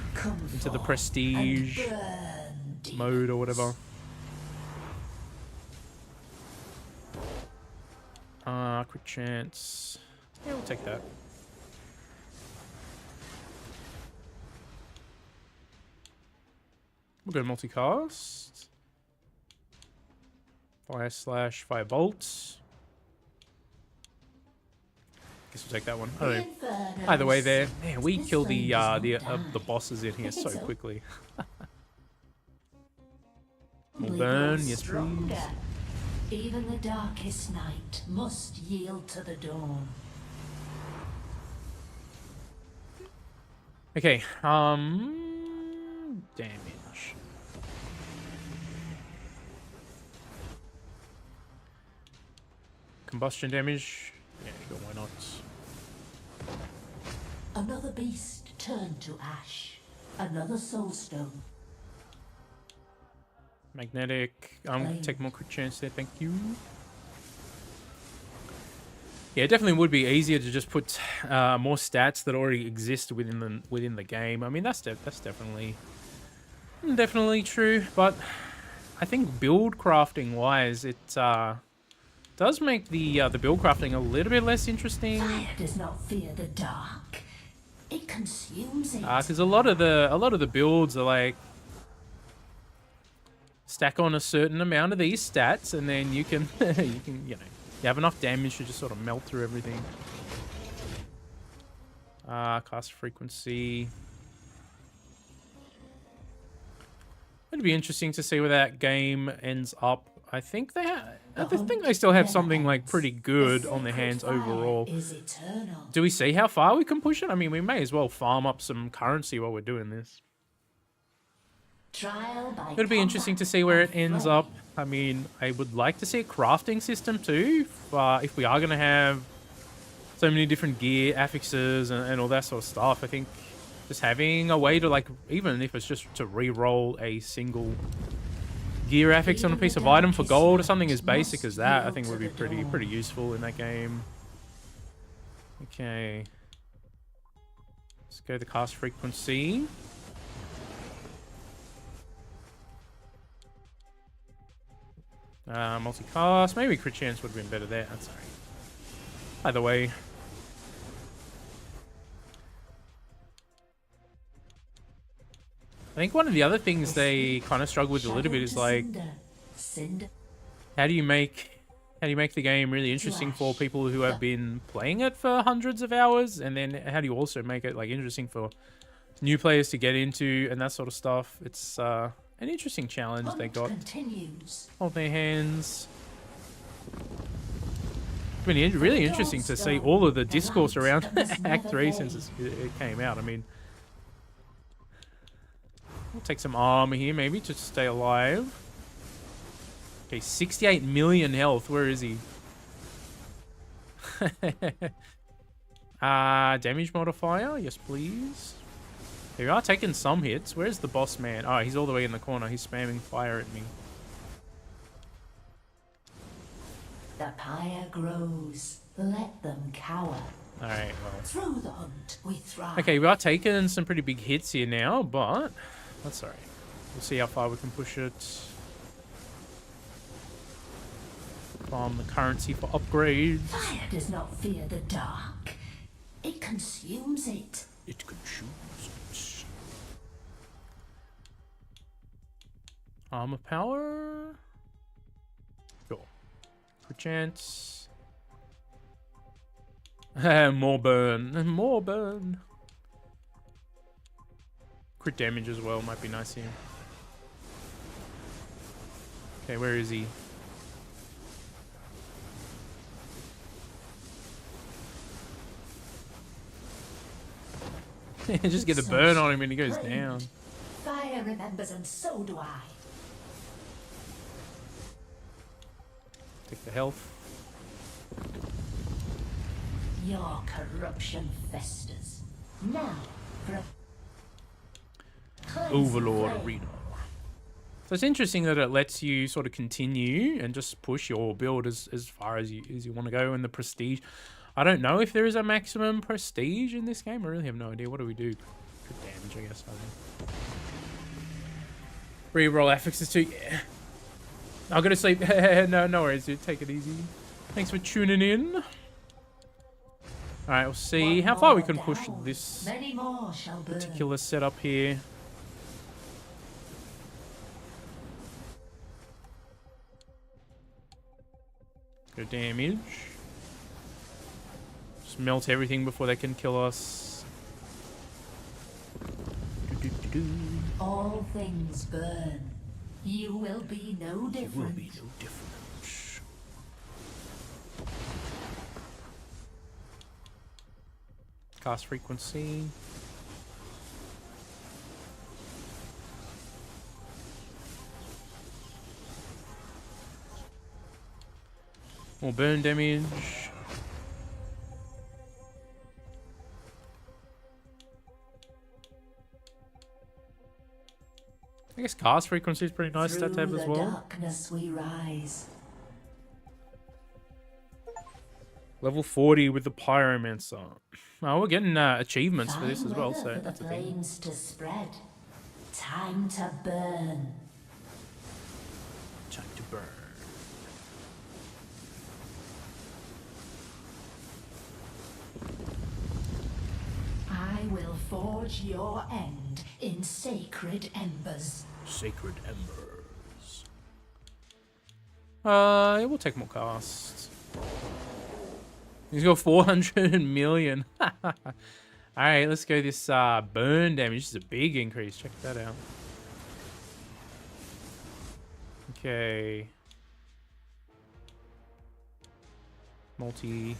A: into the prestige mode or whatever. Quick chance. Yeah, we'll take that. We'll go multicast. Fire bolts. Guess we'll take that one. I don't know. Either way there. Man, we kill the bosses in here so quickly. We'll burn, yes please.
D: Even the darkest night must yield to the dawn.
A: Okay, damage. Combustion damage. Yeah, sure, why not?
D: Another beast turned to ash. Another soulstone.
A: Magnetic. Take more quick chance there, thank you. Yeah, it definitely would be easier to just put more stats that already exist within the game. I mean, that's definitely true. But I think build crafting wise, it does make the build crafting a little bit less interesting.
D: Fire does not fear the dark. It consumes it.
A: Because a lot of the builds are like stack on a certain amount of these stats, and then you can you have enough damage to just sort of melt through everything. Cast frequency. It'd be interesting to see where that game ends up. I think they still have something like pretty good on their hands overall. Do we see how far we can push it? I mean, we may as well farm up some currency while we're doing this. It'll be interesting to see where it ends up. I mean, I would like to see a crafting system too. If we are going to have so many different gear affixes and all that sort of stuff, I think Just having a way to, like, even if it's just to re-roll a single gear affix on a piece of item for gold or something as basic as that, I think would be pretty useful in that game. Okay. Let's go the cast frequency. Multicast. Maybe crit chance would have been better there. That's alright. Either way. I think one of the other things they kind of struggle with a little bit is like, how do you make the game really interesting for people who have been playing it for hundreds of hours, and then how do you also make it like interesting for new players to get into and that sort of stuff? It's an interesting challenge they got. Hold their hands. I mean, really interesting to see all of the discourse around Act 3 since it came out. I mean, we'll take some armor here, maybe, to stay alive. Okay, 68 million health. Where is he? Damage modifier. Yes, please. Here we are, taking some hits. Where's the boss man? Oh, he's all the way in the corner. He's spamming fire at me.
D: The pyre grows. Let them cower.
A: Alright, well.
D: Through the hunt, we thrive.
A: Okay, we are taking some pretty big hits here now, but that's alright. We'll see how far we can push it. Farm the currency for upgrades.
D: Fire does not fear the dark. It consumes it.
A: It consumes it. Armor power. Sure. Perchance. More burn. More burn. Crit damage as well might be nice here. Okay, where is he? Just get the burn on him and he goes down.
D: Fire remembers, and so do I.
A: Take the health.
D: Your corruption festers. Now for a
A: Overlord Arena. So it's interesting that it lets you sort of continue and just push your build as far as you want to go, and the prestige. I don't know if there is a maximum prestige in this game. I really have no idea. What do we do? Good damage, I guess. I think. Reroll affixes too. Yeah. I'll go to sleep. No worries, dude. Take it easy. Thanks for tuning in. Alright, we'll see how far we can push this particular setup here. Go damage. Just melt everything before they can kill us.
D: all things burn. You will be no different.
A: You will be no different. Cast frequency. More burn damage. I guess cast frequency is pretty nice that tab as well.
D: Darkness we rise.
A: Level 40 with the Pyromancer. Oh, we're getting achievements for this as well, so that's a thing.
D: Flames to spread. Time to burn.
A: Time to burn.
D: I will forge your end in sacred embers.
A: Sacred embers. Yeah, we'll take more casts. He's got 400 million. Alright, let's go this burn damage. This is a big increase. Check that out. Okay. Multi.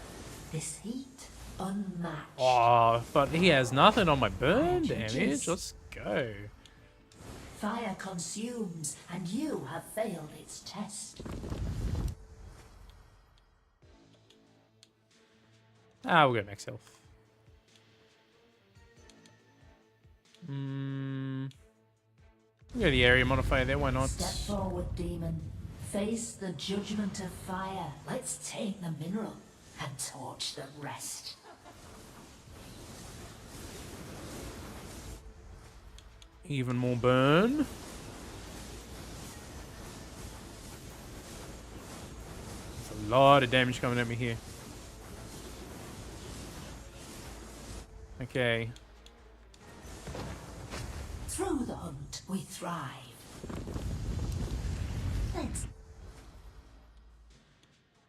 D: This heat unmatched.
A: Oh, but he has nothing on my burn damage. Let's go.
D: Fire consumes, and you have failed its test.
A: We'll go max health. Yeah, the area modifier there, why not?
D: Step forward, demon. Face the judgment of fire. Let's take the mineral and torch the rest.
A: Even more burn. There's a lot of damage coming at me here. Okay.
D: Through the hunt, we thrive. Let's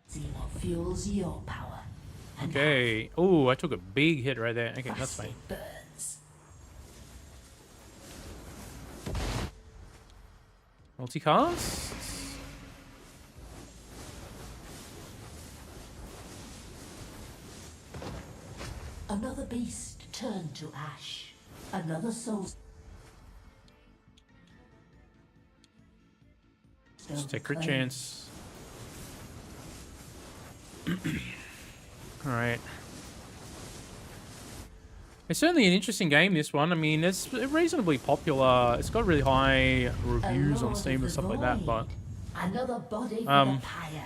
D: see what fuels your power. And
A: Okay. Oh, I took a big hit right there. Okay,
D: how
A: that's
D: fast
A: fine.
D: it burns.
A: Multicast.
D: Another beast turned to ash. Another soul.
A: Just take crit chance. Alright. It's certainly an interesting game, this one. I mean, it's reasonably popular. It's got really high reviews on Steam and stuff like that, but
D: Another body for the pyre.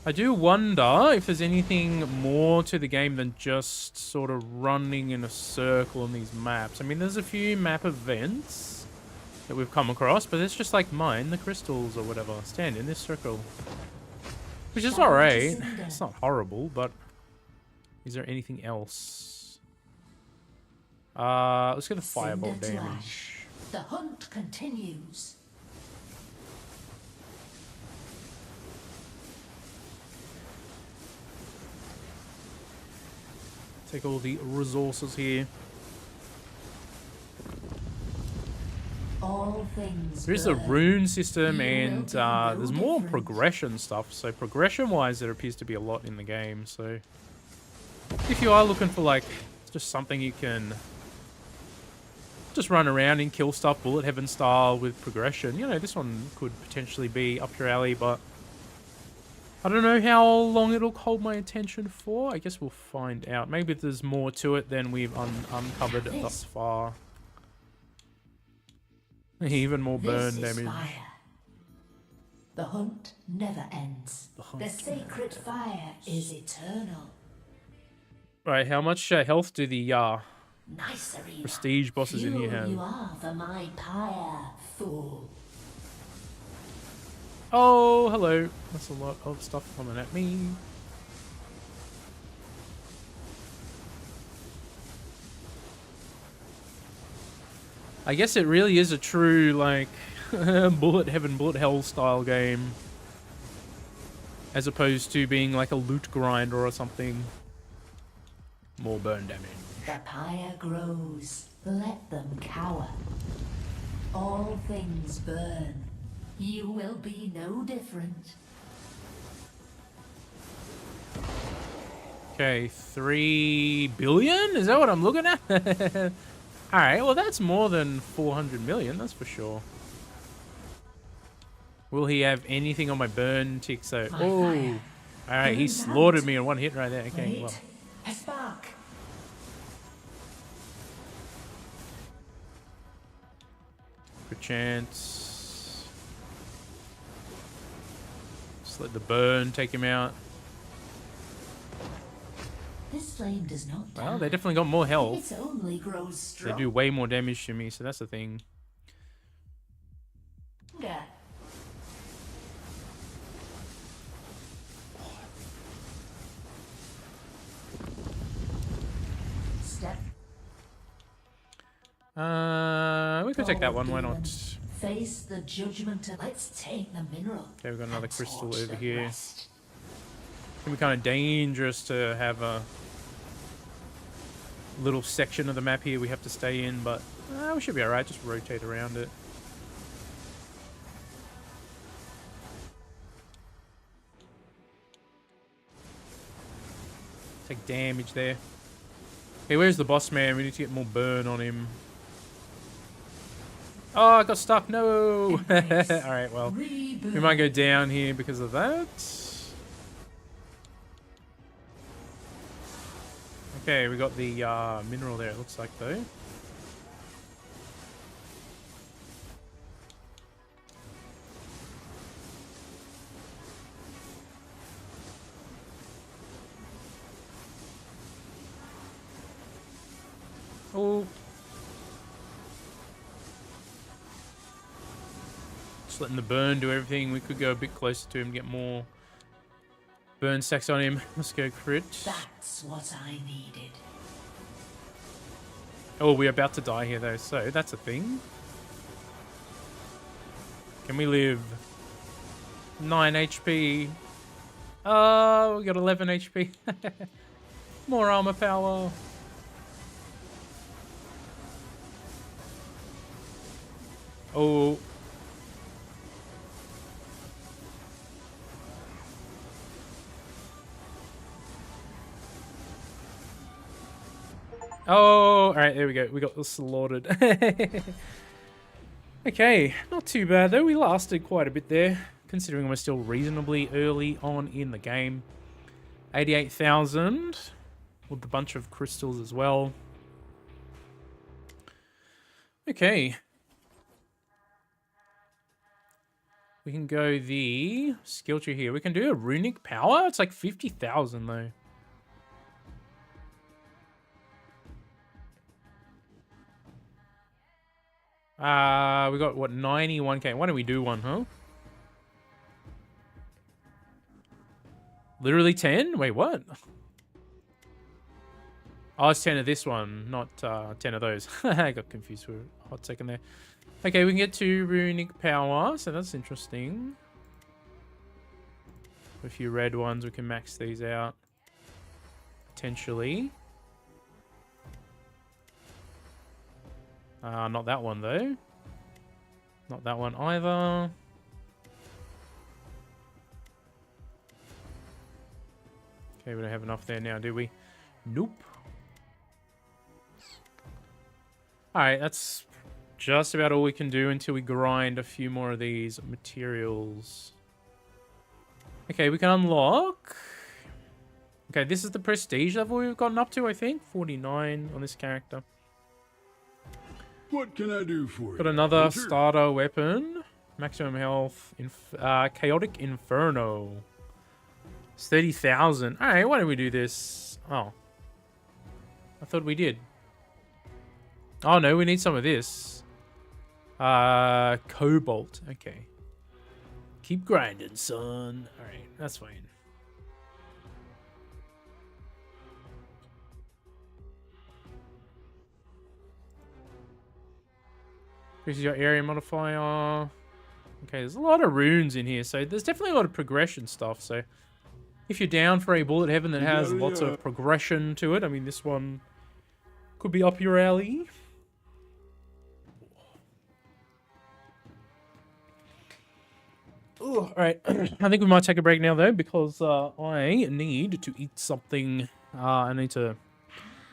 A: I do wonder if there's anything more to the game than just sort of running in a circle on these maps. I mean, there's a few map events that we've come across, but it's just like mine, the crystals or whatever. Stand in this circle. Which is alright. It's not horrible, but is there anything else? Let's get the fireball
D: Cinder to
A: damage.
D: ash. The hunt continues.
A: Take all the resources here.
D: All things
A: There's a
D: burn.
A: rune system,
D: You
A: and
D: will be no
A: there's more
D: different.
A: progression stuff. So progression-wise, there appears to be a lot in the game. So if you are looking for like just something you can just run around and kill stuff bullet heaven style with progression, you know, this one could potentially be up your alley. But I don't know how long it'll hold my attention for. I guess we'll find out. Maybe there's more to it than we've uncovered thus far. Even more burn
D: This is
A: damage.
D: fire. The hunt never ends.
A: hunt
D: The sacred fire is eternal.
A: Right, how much health do the
D: Nice arena.
A: prestige bosses in here
D: Fuel
A: have?
D: you are for my pyre, fool.
A: Oh, hello. That's a lot of stuff coming at me. I guess it really is a true, like, bullet heaven, bullet hell style game. As opposed to being like a loot grinder or something. More burn damage.
D: The pyre grows. Let them cower. All things burn. You will be no different.
A: Okay, 3 billion? Is that what I'm looking at? Alright, well that's more than 400 million, that's for sure. Will he have anything on my burn tick? So,
D: My
A: oh,
D: fire.
A: alright, he
D: Burns
A: slaughtered
D: out.
A: me in one hit right there. Okay,
D: Wait.
A: well,
D: A spark.
A: good chance. Just let the burn take him out.
D: This flame does not die.
A: Well, they definitely got more health.
D: It only grows
A: They
D: stronger.
A: do way more damage to me, so that's the thing.
D: Step
A: We could take that one, why
D: forward,
A: not?
D: demon. Face the judgment of. Let's take the mineral.
A: Okay, we've got another
D: and
A: crystal
D: torch
A: over
D: the
A: here.
D: rest.
A: It can be kind of dangerous to have a little section of the map here we have to stay in, but we should be alright. Just rotate around it. Take damage there. Hey, where's the boss man? We need to get more burn on him. Oh, I got stuck. No. Alright, well, we might go down here because of that. Okay, we got the mineral there, it looks like, though. Oh. Just letting the burn do everything. We could go a bit closer to him, get more burn stacks on him. Let's go crit.
D: That's what I needed.
A: Oh, we're about to die here though, so that's a thing. Can we live? 9 HP. Oh, we got 11 HP. More armor power. Oh. Oh, alright, there we go. We got slaughtered. Okay, not too bad though. We lasted quite a bit there, considering we're still reasonably early on in the game. 88,000 with a bunch of crystals as well. Okay. We can go the skill tree here. We can do a runic power. It's like 50,000 though. We got, what, 91k. Why don't we do one, huh? Literally 10? Wait, what? Oh, it's 10 of this one, not 10 of those. I got confused for a hot second there. Okay, we can get to runic power, so that's interesting. A few red ones, we can max these out. Potentially. Not that one, though. Not that one either. Okay, we don't have enough there now, do we? Nope. Alright, that's just about all we can do until we grind a few more of these materials. Okay, we can unlock... Okay, this is the prestige level we've gotten up to, I think. 49 on this character.
B: What can I do for you?
A: Got another
B: Hunter?
A: starter weapon. Maximum health. Chaotic Inferno. It's 30,000. Alright, why don't we do this? Oh. I thought we did. Oh no, we need some of this. Cobalt. Okay. Keep grinding, son. Alright, that's fine. This is your area modifier. Okay, there's a lot of runes in here, so there's definitely a lot of progression stuff. So if you're down for a bullet heaven that has lots of progression to it, I mean, this one could be up your alley. All right, I think we might take a break now though, because I need to eat something. I need to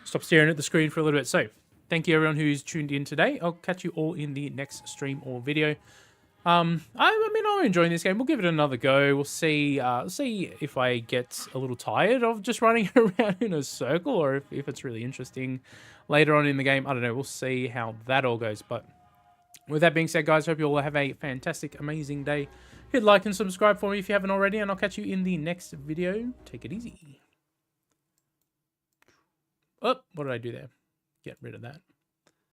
A: stop staring at the screen for a little bit. So thank you everyone who's tuned in today. I'll catch you all in the next stream or video. I mean, I'm enjoying this game. We'll give it another go. We'll see if I get a little tired of just running around in a circle, or if it's really interesting later on in the game. I don't know. We'll see how that all goes. But with that being said, guys, hope you all have a fantastic, amazing day. Hit like and subscribe for me if you haven't already, and I'll catch you in the next video. Take it easy. Oh, what did I do there? Get rid of that.